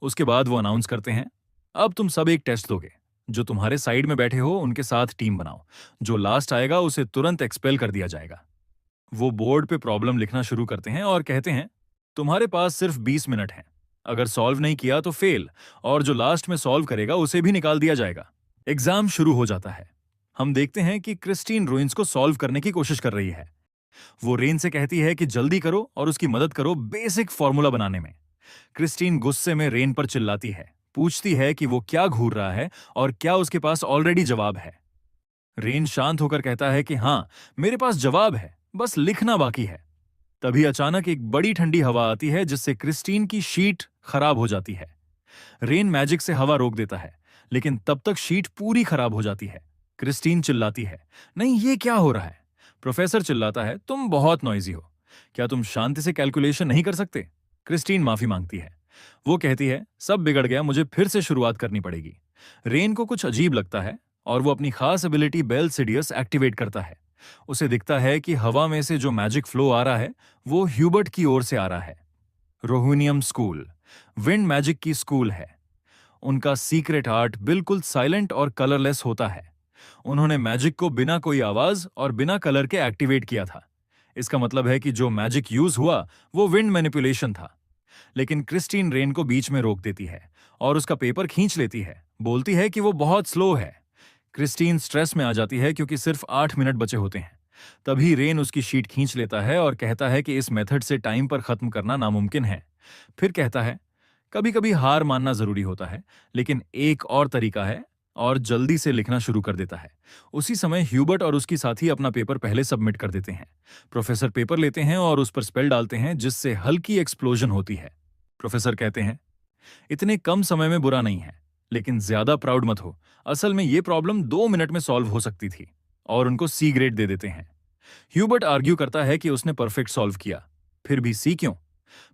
उसके बाद वो अनाउंस करते हैं, अब तुम सब एक टेस्ट दोगे। जो तुम्हारे साइड में बैठे हो उनके साथ टीम बनाओ। जो लास्ट आएगा उसे तुरंत एक्सपेल कर दिया जाएगा। वो बोर्ड पे प्रॉब्लम लिखना शुरू करते हैं और कहते हैं, तुम्हारे पास सिर्फ 20 मिनट हैं। अगर सॉल्व नहीं किया तो फेल, और जो लास्ट में सॉल्व करेगा उसे भी निकाल दिया जाएगा। एग्जाम शुरू हो जाता है। हम देखते हैं कि क्रिस्टीन रुइंस को सॉल्व करने की कोशिश कर रही है। वो रेन से कहती है कि जल्दी करो और उसकी मदद करो बेसिक फॉर्मूला बनाने में। क्रिस्टीन गुस्से में रेन पर चिल्लाती है, पूछती है कि वो क्या घूर रहा है और क्या उसके पास ऑलरेडी जवाब है। रेन शांत होकर कहता है कि हाँ, मेरे पास जवाब है, बस लिखना बाकी है। तभी अचानक एक बड़ी ठंडी हवा आती है जिससे क्रिस्टीन की शीट खराब हो जाती है। रेन मैजिक से हवा रोक देता है, लेकिन तब तक शीट पूरी खराब हो जाती है। क्रिस्टीन चिल्लाती है, नहीं, ये क्या हो रहा है? प्रोफेसर चिल्लाता है, तुम बहुत नॉइजी हो। क्या तुम शांति से कैलकुलेशन नहीं कर सकते? क्रिस्टीन माफी मांगती है। वो कहती है, सब बिगड़ गया, मुझे फिर से शुरुआत करनी पड़ेगी। रेन को कुछ अजीब लगता है और वो अपनी खास एबिलिटी बेल सिडियस एक्टिवेट करता है। उसे दिखता है कि हवा में से जो मैजिक फ्लो आ रहा है वो ह्यूबर्ट की ओर से आ रहा है। रोहिनियम स्कूल विंड मैजिक की स्कूल है। उनका सीक्रेट आर्ट बिल्कुल साइलेंट और कलरलेस होता है। उन्होंने मैजिक को बिना कोई आवाज और बिना कलर के एक्टिवेट किया था। इसका मतलब है कि जो मैजिक यूज हुआ वो विंड मैनिपुलेशन था। लेकिन क्रिस्टीन रेन को बीच में रोक देती है और उसका पेपर खींच लेती है। बोलती है कि वो बहुत स्लो है। क्रिस्टीन स्ट्रेस में आ जाती है क्योंकि सिर्फ 8 मिनट बचे होते हैं। तभी रेन उसकी शीट खींच लेता है और कहता है कि इस मेथड से टाइम पर खत्म करना नामुमकिन है। फिर कहता है, कभी कभी हार मानना जरूरी होता है, लेकिन एक और तरीका है, और जल्दी से लिखना शुरू कर देता है। उसी समय ह्यूबर्ट और उसकी साथी अपना पेपर पहले सबमिट कर देते हैं। प्रोफेसर पेपर लेते हैं और उस पर स्पेल डालते हैं जिससे हल्की एक्सप्लोजन होती है। प्रोफेसर कहते हैं, इतने कम समय में बुरा नहीं है, लेकिन ज्यादा प्राउड मत हो। असल में ये प्रॉब्लम 2 मिनट में सॉल्व हो सकती थी, और उनको सी ग्रेड दे देते हैं। ह्यूबर्ट आर्ग्यू करता है कि उसने परफेक्ट सॉल्व किया, फिर भी सी क्यों?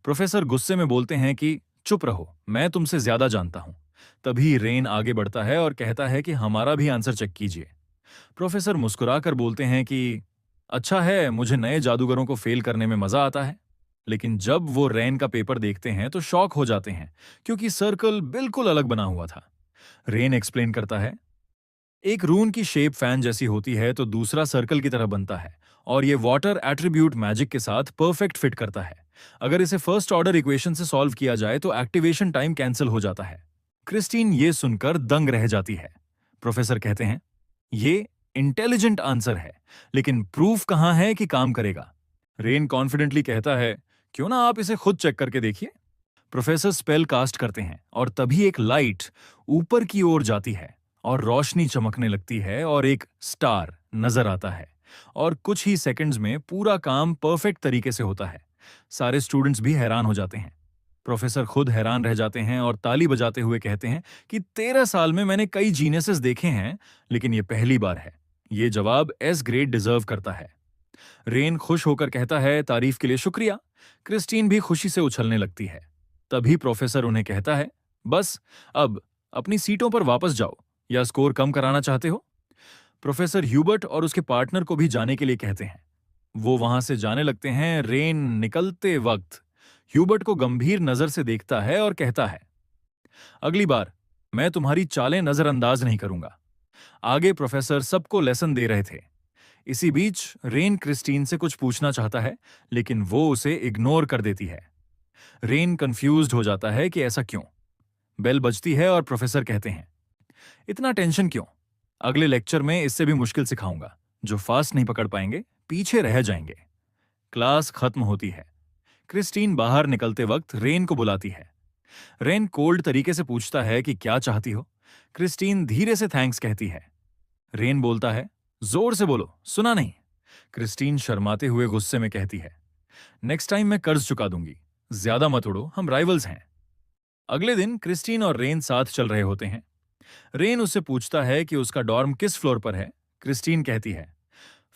प्रोफेसर गुस्से में बोलते हैं कि चुप रहो, मैं तुमसे ज्यादा जानता हूं। तभी रेन आगे बढ़ता है और कहता है कि हमारा भी आंसर चेक कीजिए। प्रोफेसर मुस्कुराकर बोलते हैं कि अच्छा है, मुझे नए जादूगरों को फेल करने में मजा आता है। लेकिन जब वो रेन का पेपर देखते हैं तो शॉक हो जाते हैं, क्योंकि सर्कल बिल्कुल अलग बना हुआ था। रेन एक्सप्लेन करता है, एक रून की शेप फैन जैसी होती है तो दूसरा सर्कल की तरह बनता है, और ये वाटर एट्रीब्यूट मैजिक के साथ परफेक्ट फिट करता है। अगर इसे फर्स्ट ऑर्डर इक्वेशन से सॉल्व किया जाए तो एक्टिवेशन टाइम कैंसिल हो जाता है। क्रिस्टीन ये सुनकर दंग रह जाती है। प्रोफेसर कहते हैं, ये इंटेलिजेंट आंसर है, लेकिन प्रूफ कहां है कि काम करेगा? रेन कॉन्फिडेंटली कहता है, क्यों ना आप इसे खुद चेक करके देखिए। प्रोफेसर स्पेल कास्ट करते हैं और तभी एक लाइट ऊपर की ओर जाती है और रोशनी चमकने लगती है और एक स्टार नजर आता है, और कुछ ही सेकंड्स में पूरा काम परफेक्ट तरीके से होता है। सारे स्टूडेंट्स भी हैरान हो जाते हैं। प्रोफेसर खुद हैरान रह जाते हैं और ताली बजाते हुए कहते हैं कि 13 साल में मैंने कई जीनियसेस देखे हैं, लेकिन ये पहली बार है। ये जवाब एस ग्रेड डिजर्व करता है। रेन खुश होकर कहता है, तारीफ के लिए शुक्रिया। क्रिस्टीन भी खुशी से उछलने लगती है। तभी प्रोफेसर उन्हें कहता है, बस अब अपनी सीटों पर वापस जाओ, या स्कोर कम कराना चाहते हो? प्रोफेसर ह्यूबर्ट और उसके पार्टनर को भी जाने के लिए कहते हैं। वो वहां से जाने लगते हैं। रेन निकलते वक्त ह्यूबर्ट को गंभीर नजर से देखता है और कहता है, अगली बार मैं तुम्हारी चालें नजरअंदाज नहीं करूंगा। आगे प्रोफेसर सबको लेसन दे रहे थे। इसी बीच रेन क्रिस्टीन से कुछ पूछना चाहता है, लेकिन वो उसे इग्नोर कर देती है। रेन कंफ्यूज्ड हो जाता है कि ऐसा क्यों। बेल बजती है और प्रोफेसर कहते हैं, इतना टेंशन क्यों? अगले लेक्चर में इससे भी मुश्किल सिखाऊंगा। जो फास्ट नहीं पकड़ पाएंगे पीछे रह जाएंगे। क्लास खत्म होती है। क्रिस्टीन बाहर निकलते वक्त रेन को बुलाती है। रेन कोल्ड तरीके से पूछता है कि क्या चाहती हो। क्रिस्टीन धीरे से थैंक्स कहती है। रेन बोलता है, जोर से बोलो, सुना नहीं। क्रिस्टीन शर्माते हुए गुस्से में कहती है, नेक्स्ट टाइम मैं कर्ज चुका दूंगी, ज्यादा मत उड़ो, हम राइवल्स हैं। अगले दिन क्रिस्टीन और रेन साथ चल रहे होते हैं। रेन उससे पूछता है कि उसका डॉर्म किस फ्लोर पर है। क्रिस्टीन कहती है,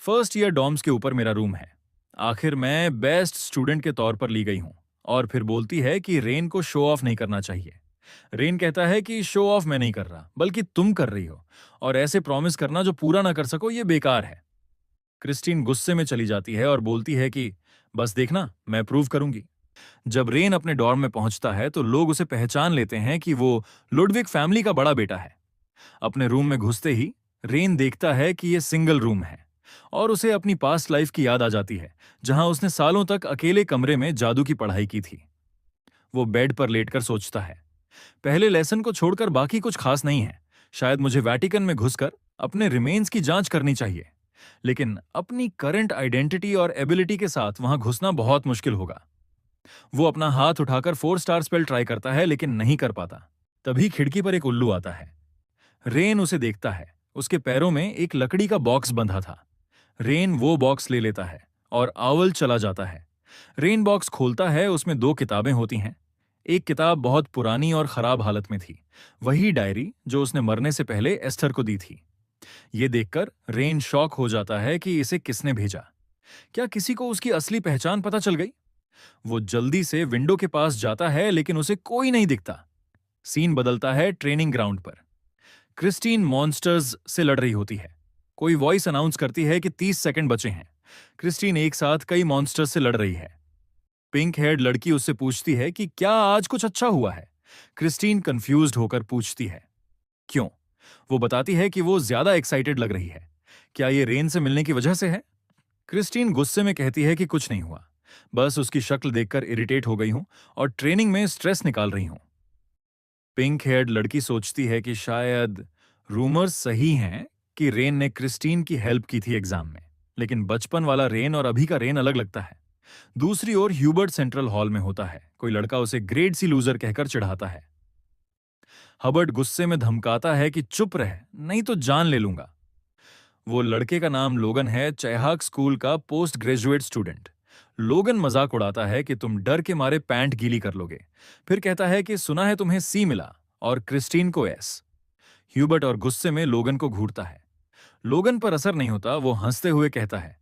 फर्स्ट ईयर डॉर्म्स के ऊपर मेरा रूम है। आखिर मैं बेस्ट स्टूडेंट के तौर पर ली गई हूं, और फिर बोलती है कि रेन को शो ऑफ नहीं करना चाहिए। रेन कहता है कि शो ऑफ मैं नहीं कर रहा, बल्कि तुम कर रही हो, और ऐसे प्रॉमिस करना जो पूरा ना कर सको ये बेकार है। क्रिस्टीन गुस्से में चली जाती है और बोलती है कि बस देखना, मैं प्रूव करूंगी। जब रेन अपने डॉर्म में पहुंचता है तो लोग उसे पहचान लेते हैं कि वो लुडविग फैमिली का बड़ा बेटा है। अपने रूम में घुसते ही रेन देखता है कि यह सिंगल रूम है और उसे अपनी पास्ट लाइफ की याद आ जाती है, जहां उसने सालों तक अकेले कमरे में जादू की पढ़ाई की थी। वो बेड पर लेटकर सोचता है, पहले लेसन को छोड़कर बाकी कुछ खास नहीं है। शायद मुझे वैटिकन में घुसकर अपने रिमेन्स की जांच करनी चाहिए, लेकिन अपनी करंट आइडेंटिटी और एबिलिटी के साथ वहां घुसना बहुत मुश्किल होगा। वो अपना हाथ उठाकर 4 स्टार स्पेल ट्राई करता है, लेकिन नहीं कर पाता। तभी खिड़की पर एक उल्लू आता है। रेन उसे देखता है। उसके पैरों में एक लकड़ी का बॉक्स बंधा था। रेन वो बॉक्स ले लेता है और आउल चला जाता है। रेन बॉक्स खोलता है, उसमें 2 किताबें होती हैं। एक किताब बहुत पुरानी और खराब हालत में थी, वही डायरी जो उसने मरने से पहले एस्थर को दी थी। ये देखकर रेन शॉक हो जाता है कि इसे किसने भेजा। क्या किसी को उसकी असली पहचान पता चल गई? वो जल्दी से विंडो के पास जाता है, लेकिन उसे कोई नहीं दिखता। सीन बदलता है ट्रेनिंग ग्राउंड पर। क्रिस्टीन मॉन्स्टर्स से लड़ रही होती है। कोई वॉइस अनाउंस करती है कि 30 सेकंड बचे हैं। क्रिस्टीन एक साथ कई मॉन्स्टर्स से लड़ रही है। पिंक हेयर्ड लड़की उससे पूछती है कि क्या आज कुछ अच्छा हुआ है। क्रिस्टीन कंफ्यूज्ड होकर पूछती है, क्यों? वो बताती है कि वो ज्यादा एक्साइटेड लग रही है। क्या ये रेन से मिलने की वजह से है? क्रिस्टीन गुस्से में कहती है कि कुछ नहीं हुआ, बस उसकी शक्ल देखकर इरिटेट हो गई हूं और ट्रेनिंग में स्ट्रेस निकाल रही हूं। पिंक हेयर्ड लड़की सोचती है कि शायद रूमर्स सही हैं कि रेन ने क्रिस्टीन की हेल्प की थी एग्जाम में, लेकिन बचपन वाला रेन और अभी का रेन अलग लगता है। दूसरी ओर ह्यूबर्ट सेंट्रल हॉल में होता है। कोई लड़का उसे ग्रेड सी लूजर कहकर चिढ़ाता है। हबर्ट गुस्से में धमकाता है कि चुप रह, नहीं तो जान ले लूंगा। वो लड़के का नाम लोगन है, चैहाक स्कूल का पोस्ट ग्रेजुएट स्टूडेंट। लोगन मजाक उड़ाता है कि तुम डर के मारे पैंट गीली कर लोगे। फिर कहता है कि सुना है तुम्हें सी मिला और क्रिस्टीन को एस। ह्यूबर्ट और गुस्से में लोगन को घूरता है। लोगन पर असर नहीं होता। वो हंसते हुए कहता है,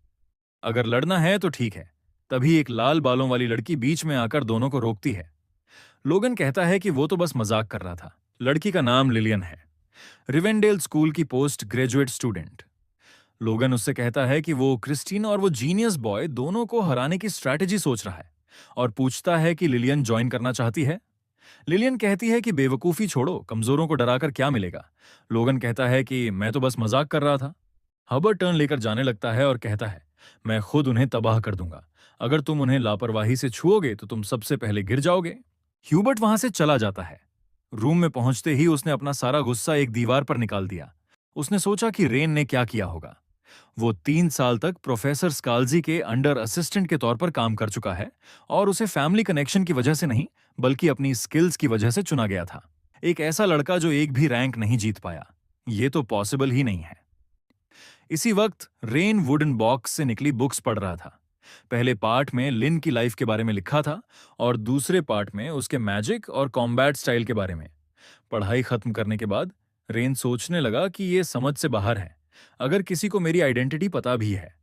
अगर लड़ना है तो ठीक है। तभी एक लाल बालों वाली लड़की बीच में आकर दोनों को रोकती है। लोगन कहता है कि वो तो बस मजाक कर रहा था। लड़की का नाम लिलियन है, रिवेंडेल स्कूल की पोस्ट ग्रेजुएट स्टूडेंट। लोगन उससे कहता है कि वो क्रिस्टीन और वो जीनियस बॉय दोनों को हराने की स्ट्रैटेजी सोच रहा है और पूछता है कि लिलियन ज्वाइन करना चाहती है। लिलियन कहती है कि बेवकूफी छोड़ो, कमजोरों को डराकर क्या मिलेगा। लोगन कहता है कि मैं तो बस मजाक कर रहा था। हबर्ट टर्न लेकर जाने लगता है और कहता है, मैं खुद उन्हें तबाह कर दूंगा। अगर तुम उन्हें लापरवाही से छुओगे तो तुम सबसे पहले गिर जाओगे। ह्यूबर्ट वहां से चला जाता है। रूम में पहुंचते ही उसने अपना सारा गुस्सा एक दीवार पर निकाल दिया। उसने सोचा कि रेन ने क्या किया होगा। वो 3 साल तक प्रोफेसर स्काल्जी के अंडर असिस्टेंट के तौर पर काम कर चुका है और उसे फैमिली कनेक्शन की वजह से नहीं, बल्कि अपनी स्किल्स की वजह से चुना गया था। एक ऐसा लड़का जो एक भी रैंक नहीं जीत पाया, ये तो पॉसिबल ही नहीं है। इसी वक्त रेन वुडन बॉक्स से निकली बुक्स पढ़ रहा था। पहले पार्ट में लिन की लाइफ के बारे में लिखा था और दूसरे पार्ट में उसके मैजिक और कॉम्बैट स्टाइल के बारे में। पढ़ाई खत्म करने के बाद रेन सोचने लगा कि ये समझ से बाहर है। अगर किसी को मेरी आइडेंटिटी पता भी है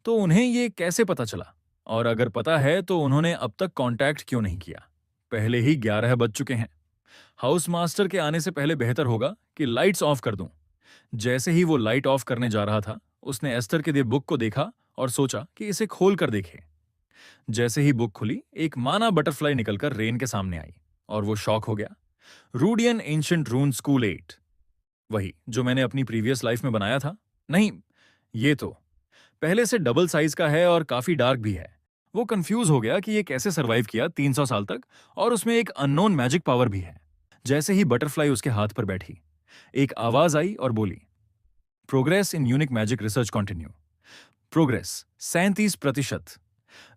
तो उन्हें ये कैसे पता चला, और अगर पता है तो उन्होंने अब तक कांटेक्ट क्यों नहीं किया। पहले ही 11 बज चुके हैं। हाउस मास्टर के आने से पहले बेहतर होगा कि लाइट्स ऑफ कर दूं। जैसे ही वो लाइट ऑफ करने जा रहा था, उसने एस्टर के दिए बुक को देखा और सोचा कि इसे खोल कर देखे। जैसे ही बुक खुली, एक माना बटरफ्लाई निकलकर रेन के सामने आई और वो शॉक हो गया। रूडियन एंशिएंट रून स्कूल 8, वही जो मैंने अपनी प्रीवियस लाइफ में बनाया था। नहीं, ये तो पहले से डबल साइज का है और काफी डार्क भी है। वो कंफ्यूज हो गया कि ये कैसे सरवाइव किया 300 साल तक, और उसमें एक अननोन मैजिक पावर भी है। जैसे ही बटरफ्लाई उसके हाथ पर बैठी, एक आवाज आई और बोली, progress in unique magic research continue. Progress 37%।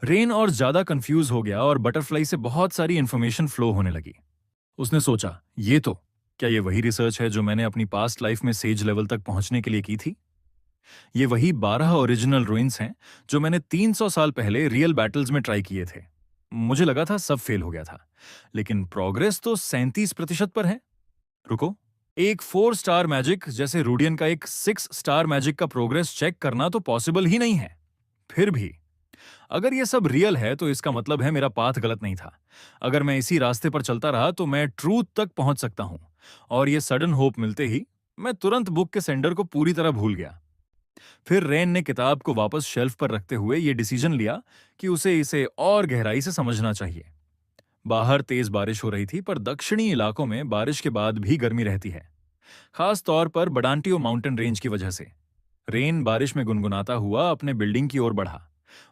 Rain और ज्यादा कंफ्यूज हो गया और बटरफ्लाई से बहुत सारी इंफॉर्मेशन फ्लो होने लगी। उसने सोचा, ये तो क्या ये वही रिसर्च है जो मैंने अपनी पास्ट लाइफ में सेज लेवल तक पहुंचने के लिए की थी? ये वही 12 ओरिजिनल रूइंस हैं जो मैंने 300 साल पहले रियल बैटल्स में ट्राई किए थे। मुझे लगा था सब फेल हो गया था, लेकिन प्रोग्रेस तो 37% पर है। रुको, एक 4 स्टार मैजिक जैसे रूडियन का एक 6 स्टार मैजिक का प्रोग्रेस चेक करना तो पॉसिबल ही नहीं है। फिर भी अगर ये सब रियल है तो इसका मतलब है मेरा पाथ गलत नहीं था। अगर मैं इसी रास्ते पर चलता रहा तो मैं ट्रूथ तक पहुंच सकता हूं। और ये सडन होप मिलते ही मैं तुरंत बुक के सेंडर को पूरी तरह भूल गया। फिर रेन ने किताब को वापस शेल्फ पर रखते हुए ये डिसीजन लिया कि उसे इसे और गहराई से समझना चाहिए। बाहर तेज बारिश हो रही थी, पर दक्षिणी इलाकों में बारिश के बाद भी गर्मी रहती है, खास तौर पर बडांटियो माउंटेन रेंज की वजह से। रेन बारिश में गुनगुनाता हुआ अपने बिल्डिंग की ओर बढ़ा।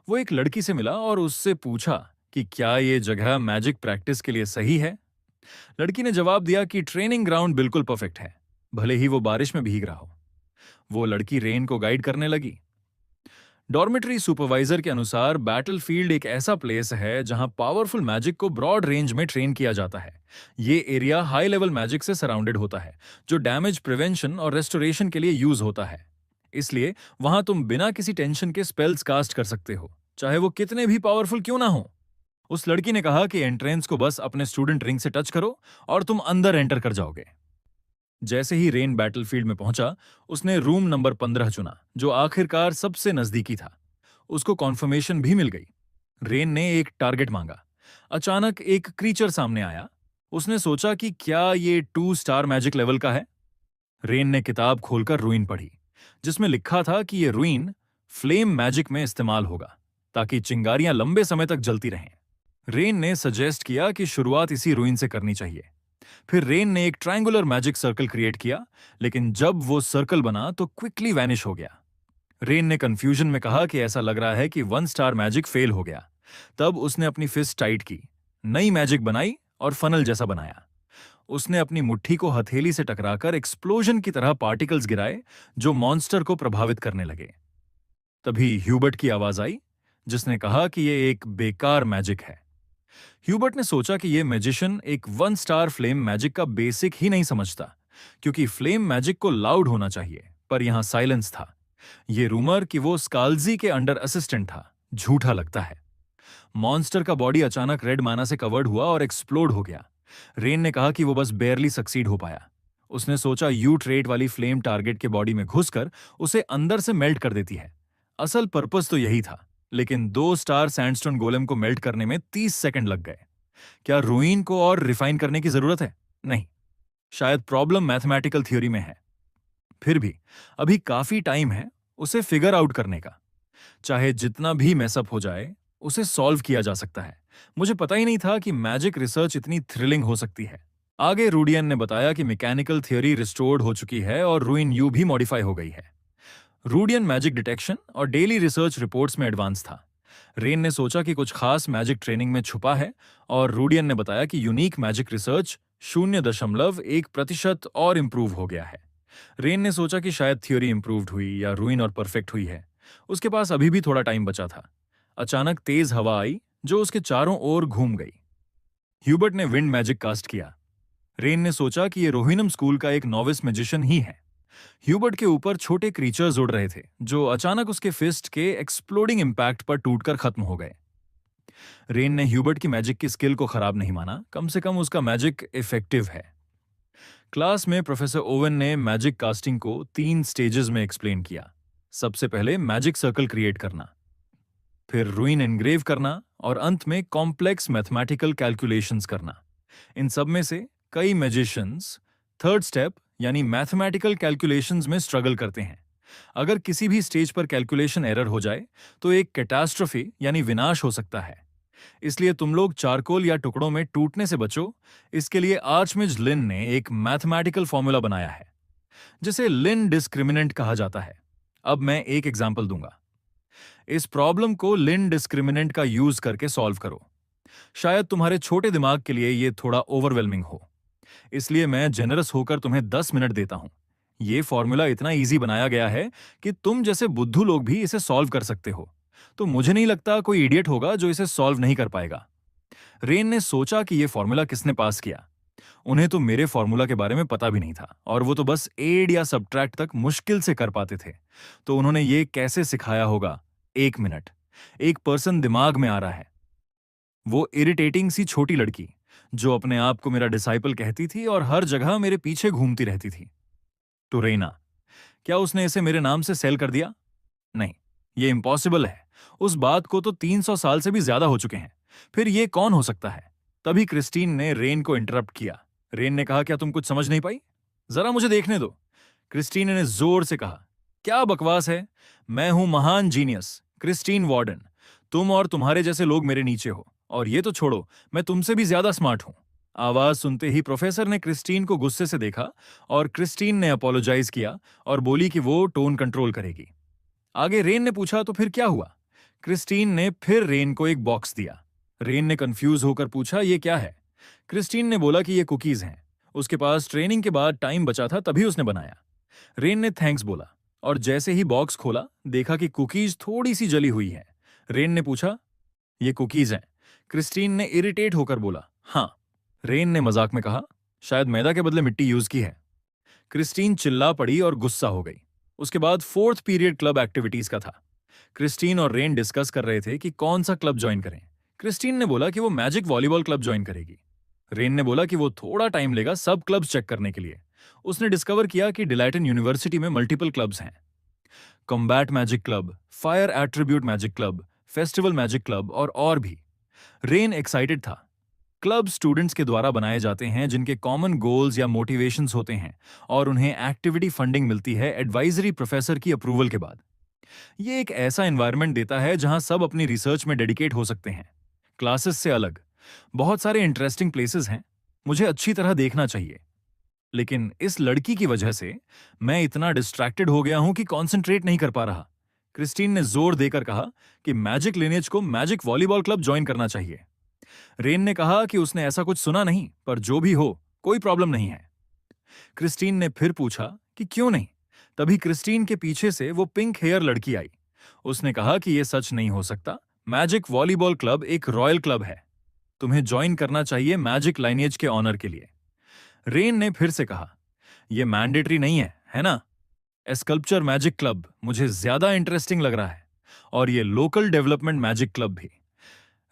वो एक लड़की से मिला और उससे पूछा कि क्या ये जगह मैजिक प्रैक्टिस के लिए सही है। लड़की ने जवाब दिया कि ट्रेनिंग ग्राउंड बिल्कुल परफेक्ट है, भले ही वो बारिश में भीग रहा हो। वो लड़की रेन को गाइड करने लगी। डॉर्मेट्री सुपरवाइजर के अनुसार बैटलफील्ड एक ऐसा प्लेस है जहां पावरफुल मैजिक को ब्रॉड रेंज में ट्रेन किया जाता है। ये एरिया हाई लेवल मैजिक से सराउंडेड होता है, जो डैमेज प्रिवेंशन और रेस्टोरेशन के लिए यूज होता है। इसलिए वहां तुम बिना किसी टेंशन के स्पेल्स कास्ट कर सकते हो, चाहे वो कितने भी पावरफुल क्यों ना हो। उस लड़की ने कहा कि एंट्रेंस को बस अपने स्टूडेंट रिंग से टच करो और तुम अंदर एंटर कर जाओगे। जैसे ही रेन बैटलफील्ड में पहुंचा, उसने रूम नंबर 15 चुना, जो आखिरकार सबसे नजदीकी था। उसको कॉन्फर्मेशन भी मिल गई। रेन ने एक टारगेट मांगा। अचानक एक क्रीचर सामने आया। उसने सोचा कि क्या ये 2 स्टार मैजिक लेवल का है। रेन ने किताब खोलकर रूइन पढ़ी, जिसमें लिखा था कि ये रूइन फ्लेम मैजिक में इस्तेमाल होगा, ताकि चिंगारियां लंबे समय तक जलती रहें। रेन ने सजेस्ट किया कि शुरुआत इसी रूइन से करनी चाहिए। फिर रेन ने एक ट्रायंगुलर मैजिक सर्कल क्रिएट किया, लेकिन जब वो सर्कल बना तो क्विकली वैनिश हो गया। रेन ने कंफ्यूजन में कहा कि ऐसा लग रहा है कि 1 स्टार मैजिक फेल हो गया। तब उसने अपनी फिस्ट टाइट की, नई मैजिक बनाई और फनल जैसा बनाया। उसने अपनी मुट्ठी को हथेली से टकराकर एक्सप्लोजन की तरह पार्टिकल्स गिराए, जो मॉन्स्टर को प्रभावित करने लगे। तभी ह्यूबर्ट की आवाज आई, जिसने कहा कि यह एक बेकार मैजिक है। ह्यूबर्ट ने सोचा कि यह मैजिशियन एक 1 स्टार फ्लेम मैजिक का बेसिक ही नहीं समझता, क्योंकि फ्लेम मैजिक को लाउड होना चाहिए, पर यहां साइलेंस था। यह रूमर कि वो स्काल्जी के अंडर असिस्टेंट था, झूठा लगता है। मॉन्स्टर का बॉडी अचानक रेड माना से कवर्ड हुआ और एक्सप्लोड हो गया। रेन ने कहा कि वो बस बेयरली सक्सीड हो पाया। उसने सोचा यू ट्रेट वाली फ्लेम टारगेट के बॉडी में घुसकर उसे अंदर से मेल्ट कर देती है। असल पर्पस तो यही था, लेकिन 2 स्टार सैंडस्टोन गोलेम को मेल्ट करने में 30 सेकंड लग गए। क्या रूइन को और रिफाइन करने की जरूरत है? नहीं, शायद प्रॉब्लम मैथमेटिकल थ्योरी में है। फिर भी अभी काफी टाइम है उसे फिगर आउट करने का। चाहे जितना भी मैसअप हो जाए, उसे सॉल्व किया जा सकता है। मुझे पता ही नहीं था कि मैजिक रिसर्च इतनी थ्रिलिंग हो सकती है। आगे रूडियन ने बताया कि मैकेनिकल थियरी रिस्टोर्ड हो चुकी है और रूइन यू भी मॉडिफाई हो गई है। रूडियन मैजिक डिटेक्शन और डेली रिसर्च रिपोर्ट्स में एडवांस था। रेन ने सोचा कि कुछ खास मैजिक ट्रेनिंग में छुपा है, और रूडियन ने बताया कि यूनिक मैजिक रिसर्च 0.1% और इंप्रूव हो गया है। रेन ने सोचा कि शायद थ्योरी इंप्रूव्ड हुई या रूइन और परफेक्ट हुई है। उसके पास अभी भी थोड़ा टाइम बचा था। अचानक तेज हवा आई, जो उसके चारों ओर घूम गई। ह्यूबर्ट ने विंड मैजिक कास्ट किया। रेन ने सोचा कि यह रोहिनम स्कूल का एक नॉविस मैजिशियन ही है। ह्यूबर्ट के ऊपर छोटे क्रीचर्स उड़ रहे थे, जो अचानक उसके फिस्ट के एक्सप्लोडिंग इंपैक्ट पर टूटकर खत्म हो गए। रेन ने ह्यूबर्ट की मैजिक की स्किल को खराब नहीं माना, कम से कम उसका मैजिक इफेक्टिव है। क्लास में प्रोफेसर ओवन ने मैजिक कास्टिंग को 3 स्टेजेस में एक्सप्लेन किया। सबसे पहले मैजिक सर्कल क्रिएट करना, फिर रूइन एनग्रेव करना, और अंत में कॉम्प्लेक्स मैथमेटिकल कैलकुलेशंस करना। इन सब में से कई मैजिशियंस थर्ड स्टेप यानी मैथमेटिकल कैलकुलेशंस में स्ट्रगल करते हैं। अगर किसी भी स्टेज पर कैलकुलेशन एरर हो जाए तो एक कैटास्ट्रोफी यानी विनाश हो सकता है। इसलिए तुम लोग चारकोल या टुकड़ों में टूटने से बचो। इसके लिए आर्चमिज लिन ने एक मैथमेटिकल फॉर्मूला बनाया है, जिसे लिन डिस्क्रिमिनेंट कहा जाता है। अब मैं एक एग्जांपल दूंगा। इस प्रॉब्लम को लिन डिस्क्रिमिनेंट का यूज करके सॉल्व करो। शायद तुम्हारे छोटे दिमाग के लिए यह थोड़ा ओवरवेलमिंग हो, इसलिए मैं जेनरस होकर तुम्हें 10 मिनट देता हूं। यह फॉर्मूला इतना इजी बनाया गया है कि तुम जैसे बुद्धू लोग भी इसे सॉल्व कर सकते हो। तो मुझे नहीं लगता कोई इडियट होगा जो इसे सॉल्व नहीं कर पाएगा। रेन ने सोचा कि यह फॉर्मूला किसने पास किया। उन्हें तो मेरे फॉर्मूला के बारे में पता भी नहीं था, और वो तो बस एड या सब्ट्रैक्ट तक मुश्किल से कर पाते थे। तो उन्होंने ये कैसे सिखाया होगा? 1 मिनट। एक पर्सन दिमाग में आ रहा है। वो इरिटेटिंग सी छोटी लड़की, जो अपने आप को मेरा डिसाइपल कहती थी और हर जगह मेरे पीछे घूमती रहती थी। तो रेना, क्या उसने इसे मेरे नाम से सेल कर दिया? नहीं, ये इम्पॉसिबल है। उस बात को तो 300 साल से भी ज्यादा हो चुके हैं। फिर ये कौन हो सकता है? तभी क्रिस्टीन ने रेन को इंटरप्ट किया। रेन ने कहा, क्या तुम कुछ समझ नहीं पाई? जरा मुझे देखने दो। क्रिस्टीन ने जोर से कहा, क्या बकवास है? मैं हूं महान जीनियस क्रिस्टीन वार्डन। तुम और तुम्हारे जैसे लोग मेरे नीचे हो, और ये तो छोड़ो, मैं तुमसे भी ज्यादा स्मार्ट हूं। आवाज सुनते ही प्रोफेसर ने क्रिस्टीन को गुस्से से देखा और क्रिस्टीन ने अपोलोजाइज किया और बोली कि वो टोन कंट्रोल करेगी। आगे रेन ने पूछा, तो फिर क्या हुआ? क्रिस्टीन ने फिर रेन को एक बॉक्स दिया। रेन ने कंफ्यूज होकर पूछा, ये क्या है? क्रिस्टीन ने बोला कि ये कुकीज हैं। उसके पास ट्रेनिंग के बाद टाइम बचा था, तभी उसने बनाया। रेन ने थैंक्स बोला और जैसे ही बॉक्स खोला, देखा कि कुकीज थोड़ी सी जली हुई है। रेन ने पूछा, ये कुकीज हैं? क्रिस्टीन ने इरिटेट होकर बोला, हाँ। रेन ने मजाक में कहा, शायद मैदा के बदले मिट्टी यूज की है। क्रिस्टीन चिल्ला पड़ी और गुस्सा हो गई। उसके बाद फोर्थ पीरियड क्लब एक्टिविटीज का था। क्रिस्टीन और रेन डिस्कस कर रहे थे कि कौन सा क्लब ज्वाइन करें। क्रिस्टीन ने बोला कि वो मैजिक वॉलीबॉल क्लब ज्वाइन करेगी। रेन ने बोला कि वो थोड़ा टाइम लेगा सब क्लब्स चेक करने के लिए। उसने डिस्कवर किया कि डिलाइटन यूनिवर्सिटी में मल्टीपल क्लब्स हैं। Combat magic club, fire attribute magic club, festival magic club और भी। रेन एक्साइटेड था। क्लब स्टूडेंट्स के द्वारा बनाए जाते हैं जिनके कॉमन गोल्स या मोटिवेशंस होते हैं, और उन्हें एक्टिविटी फंडिंग मिलती है एडवाइजरी प्रोफेसर की अप्रूवल के बाद। ये एक ऐसा एनवायरनमेंट देता है जहां सब अपनी रिसर्च में डेडिकेट हो सकते हैं। क्लासेस से अलग बहुत सारे इंटरेस्टिंग प्लेसेस हैं। मुझे अच्छी तरह देखना चाहिए, लेकिन इस लड़की की वजह से मैं इतना डिस्ट्रैक्टेड हो गया हूं कि कंसंट्रेट नहीं कर पा रहा। क्रिस्टीन ने जोर देकर कहा कि मैजिक लिनेज को मैजिक वॉलीबॉल क्लब ज्वाइन करना चाहिए। रेन ने कहा कि उसने ऐसा कुछ सुना नहीं, पर जो भी हो, कोई प्रॉब्लम नहीं है। क्रिस्टीन ने फिर पूछा कि क्यों नहीं? तभी क्रिस्टीन के पीछे से वो पिंक हेयर लड़की आई। उसने कहा कि यह सच नहीं हो सकता। मैजिक वॉलीबॉल क्लब एक रॉयल क्लब है। तुम्हें ज्वाइन करना चाहिए मैजिक लाइनेज के ऑनर के लिए। रेन ने फिर से कहा, यह मैंडेटरी नहीं है ना? स्कल्पचर मैजिक क्लब मुझे ज्यादा इंटरेस्टिंग लग रहा है, और ये लोकल डेवलपमेंट मैजिक क्लब भी।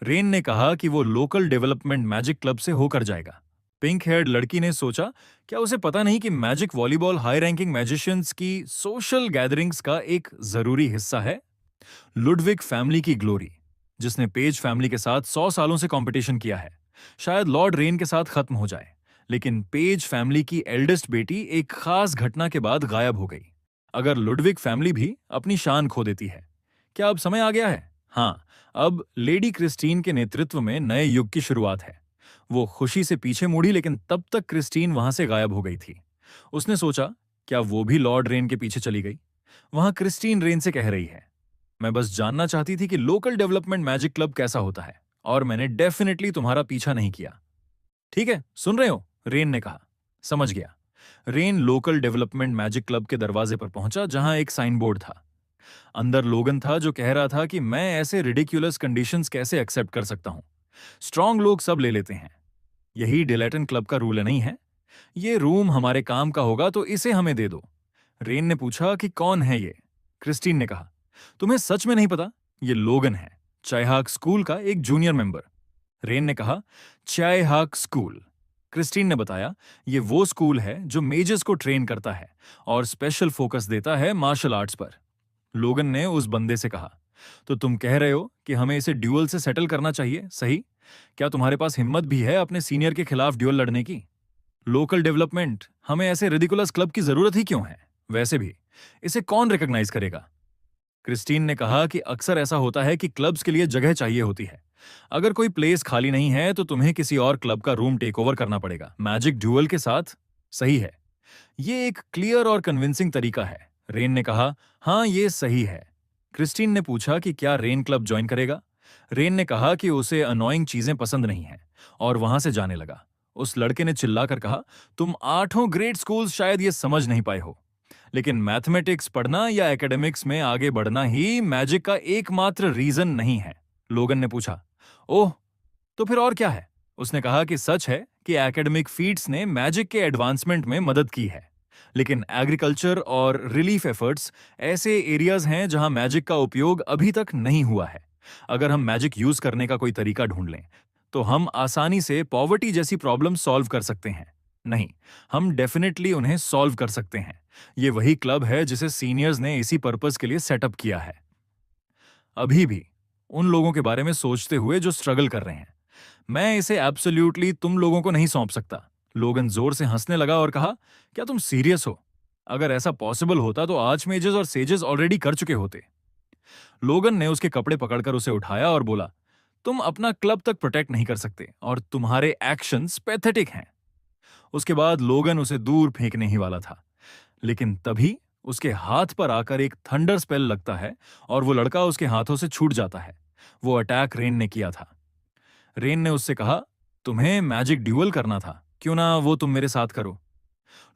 रेन ने कहा कि वो लोकल डेवलपमेंट मैजिक क्लब से होकर जाएगा। पिंक हेयर्ड लड़की ने सोचा, क्या उसे पता नहीं कि magic volleyball high ranking magicians की सोशल गैदरिंग्स का एक जरूरी हिस्सा है? लुडविग फैमिली की ग्लोरी, जिसने पेज फैमिली के साथ 100 सालों से कंपटीशन किया है, शायद लॉर्ड रेन के साथ खत्म हो जाए। लेकिन पेज फैमिली की एल्डेस्ट बेटी एक खास घटना के बाद गायब हो गई। अगर लुडविग फैमिली भी अपनी शान खो देती है, क्या अब समय आ गया है? हाँ, अब लेडी क्रिस्टीन के नेतृत्व में नए युग की शुरुआत है। वो खुशी से पीछे मुड़ी, लेकिन तब तक क्रिस्टीन वहां से गायब हो गई थी। उसने सोचा, क्या वो भी लॉर्ड रेन के पीछे चली गई? वहां क्रिस्टीन रेन से कह रही है, मैं बस जानना चाहती थी कि लोकल डेवलपमेंट मैजिक क्लब कैसा होता है, और मैंने डेफिनेटली तुम्हारा पीछा नहीं किया। ठीक है, सुन रहे हो? रेन ने कहा। समझ गया। Rain local development magic club के दरवाजे पर पहुंचा, जहां एक साइन बोर्ड था। अंदर लोगन था जो कह रहा था कि मैं ऐसे रिडिक्यूलस कंडीशंस कैसे एक्सेप्ट कर सकता हूं। स्ट्रांग लोग सब ले लेते हैं। यही डिलेटन क्लब का रूल नहीं है। ये रूम हमारे काम का होगा, तो इसे हमें दे दो। रेन ने पूछा कि कौन है ये? क्रिस्टीन ने कहा, तुम्हें सच में नहीं पता? ये लोगन है, चायहाक स्कूल का एक जूनियर मेंबर। रेन ने कहा, चायहाक स्कूल? क्रिस्टीन ने बताया, ये वो स्कूल है जो मेजर्स को ट्रेन करता है और स्पेशल फोकस देता है मार्शल आर्ट्स पर। लोगन ने उस बंदे से कहा, तो तुम कह रहे हो कि हमें इसे ड्यूअल से सेटल करना चाहिए, सही? क्या तुम्हारे पास हिम्मत भी है अपने सीनियर के खिलाफ ड्यूअल लड़ने की? लोकल डेवलपमेंट, हमें ऐसे रिडिकुलस क्लब की जरूरत ही क्यों है? वैसे भी इसे कौन रिकॉग्नाइज करेगा? क्रिस्टीन ने कहा कि अक्सर ऐसा होता है कि क्लब्स के लिए जगह चाहिए होती है। अगर कोई प्लेस खाली नहीं है, तो तुम्हें किसी और क्लब का रूम टेक ओवर करना पड़ेगा मैजिक ड्यूअल के साथ। सही है। ये एक क्लियर और कन्विंसिंग तरीका है। रेन ने कहा, हाँ, ये सही है। क्रिस्टीन ने पूछा कि क्या रेन क्लब ज्वाइन करेगा? रेन ने कहा कि उसे अनोइंग चीजें पसंद नहीं हैं, और वहां से जाने लगा। उस लड़के ने चिल्लाकर कहा, तुम 8 ग्रेड स्कूल्स शायद ये समझ नहीं पाए हो, लेकिन मैथमेटिक्स पढ़ना या एकेडमिक्स में आगे बढ़ना ही मैजिक का एकमात्र रीजन नहीं है। लोगन ने पूछा, ओह, तो फिर और क्या है? उसने कहा कि सच है कि एकेडमिक फीट्स ने मैजिक के एडवांसमेंट में मदद की है, लेकिन एग्रीकल्चर और रिलीफ एफर्ट्स ऐसे एरियाज हैं जहां मैजिक का उपयोग अभी तक नहीं हुआ है। अगर हम मैजिक यूज करने का कोई तरीका ढूंढ लें, तो हम आसानी से पॉवर्टी जैसी प्रॉब्लम सॉल्व कर सकते हैं। नहीं, हम डेफिनेटली उन्हें सॉल्व कर सकते हैं। ये वही क्लब है जिसे सीनियर्स ने इसी पर्पस के लिए सेटअप किया है। अभी भी उन लोगों के बारे में सोचते हुए जो स्ट्रगल कर रहे हैं। मैं इसे एब्सोल्यूटली तुम लोगों को नहीं सौंप सकता। लोगन जोर से हंसने लगा और कहा, क्या तुम सीरियस हो? अगर ऐसा पॉसिबल होता तो आर्चमेजेस और सेजेस ऑलरेडी कर चुके होते। लोगन ने उसके कपड़े पकड़कर उसे उठाया और बोला, तुम अपना क्लब तक प्रोटेक्ट नहीं कर सकते और तुम्हारे एक्शंस पैथेटिक हैं। उसके बाद लोगन उसे दूर फेंकने ही वाला था, लेकिन तभी उसके हाथ पर आकर एक थंडर स्पेल लगता है और वो लड़का उसके हाथों से छूट जाता है। वो अटैक रेन ने किया था। रेन ने उससे कहा, तुम्हें मैजिक ड्यूअल करना था, क्यों ना वो तुम मेरे साथ करो।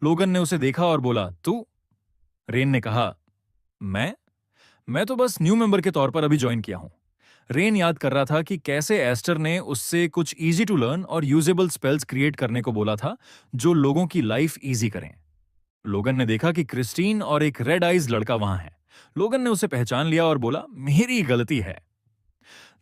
लोगन ने उसे देखा और बोला, तू? रेन ने कहा, मैं मैं तो बस न्यू मेंबर के तौर पर अभी ज्वाइन किया हूं। रेन याद कर रहा था कि कैसे एस्टर ने उससे कुछ इजी टू लर्न और यूजेबल स्पेल्स क्रिएट करने को बोला था जो लोगों की लाइफ इजी करें। लोगन ने देखा कि क्रिस्टीन और एक रेड आइज लड़का वहां है। लोगन ने उसे पहचान लिया और बोला, मेरी गलती है।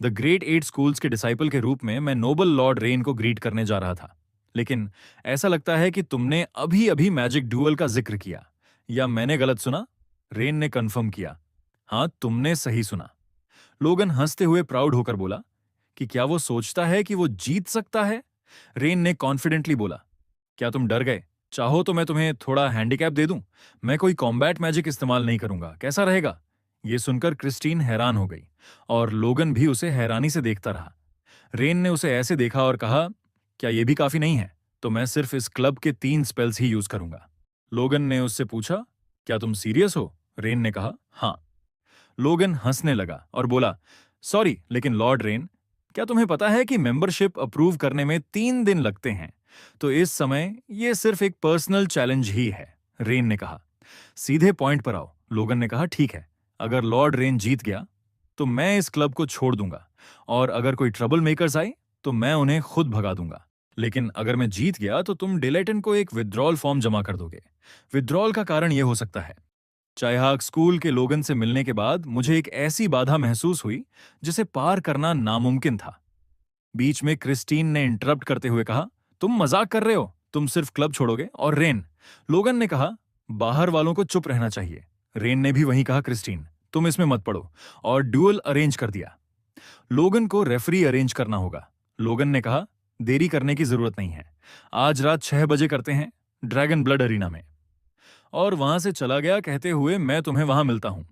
द ग्रेट 8 स्कूल्स के डिसाइपल के रूप में मैं नोबल लॉर्ड रेन को ग्रीट करने जा रहा था, लेकिन ऐसा लगता है कि तुमने अभी अभी मैजिक ड्यूअल का जिक्र किया। या मैंने गलत सुना? रेन ने कंफर्म किया, हाँ तुमने सही सुना। लोगन हंसते हुए प्राउड होकर बोला कि क्या वो सोचता है कि वो जीत सकता है? रेन ने कॉन्फिडेंटली बोला, क्या तुम डर गए? चाहो तो मैं तुम्हें थोड़ा हैंडीकैप दे दूं। मैं कोई कॉम्बैट मैजिक इस्तेमाल नहीं करूंगा, कैसा रहेगा? ये सुनकर क्रिस्टीन हैरान हो गई और लोगन भी उसे हैरानी से देखता रहा। रेन ने उसे ऐसे देखा और कहा, क्या ये भी काफी नहीं है? तो मैं सिर्फ इस क्लब के 3 स्पेल्स ही यूज करूंगा। लोगन ने उससे पूछा, क्या तुम सीरियस हो? रेन ने कहा, हाँ। लोगन हंसने लगा और बोला, सॉरी लेकिन लॉर्ड रेन, क्या तुम्हें पता है कि मेंबरशिप अप्रूव करने में 3 दिन लगते हैं? तो इस समय ये सिर्फ एक पर्सनल चैलेंज ही है। रेन ने कहा, सीधे पॉइंट पर आओ। लोगन ने कहा, ठीक है, अगर लॉर्ड रेन जीत गया तो मैं इस क्लब को छोड़ दूंगा, और अगर कोई ट्रबल मेकर्स आए तो मैं उन्हें खुद भगा दूंगा। लेकिन अगर मैं जीत गया तो तुम डिलेटन को एक विथड्रॉल फॉर्म जमा कर दोगे। विथड्रॉल का कारण यह हो सकता है, चाइहाग स्कूल के लोगन से मिलने के बाद मुझे एक ऐसी बाधा महसूस हुई जिसे पार करना नामुमकिन था। बीच में क्रिस्टीन ने इंटरप्ट करते हुए कहा, तुम मजाक कर रहे हो, तुम सिर्फ क्लब छोड़ोगे। और रेन, लोगन ने कहा, बाहर वालों को चुप रहना चाहिए। रेन ने भी वही कहा, क्रिस्टीन तुम इसमें मत पड़ो, और ड्यूअल अरेंज कर दिया। लोगन को रेफरी अरेंज करना होगा। लोगन ने कहा, देरी करने की जरूरत नहीं है, आज रात 6 बजे करते हैं, ड्रैगन ब्लड अरीना में। और वहां से चला गया कहते हुए, मैं तुम्हें वहां मिलता हूं।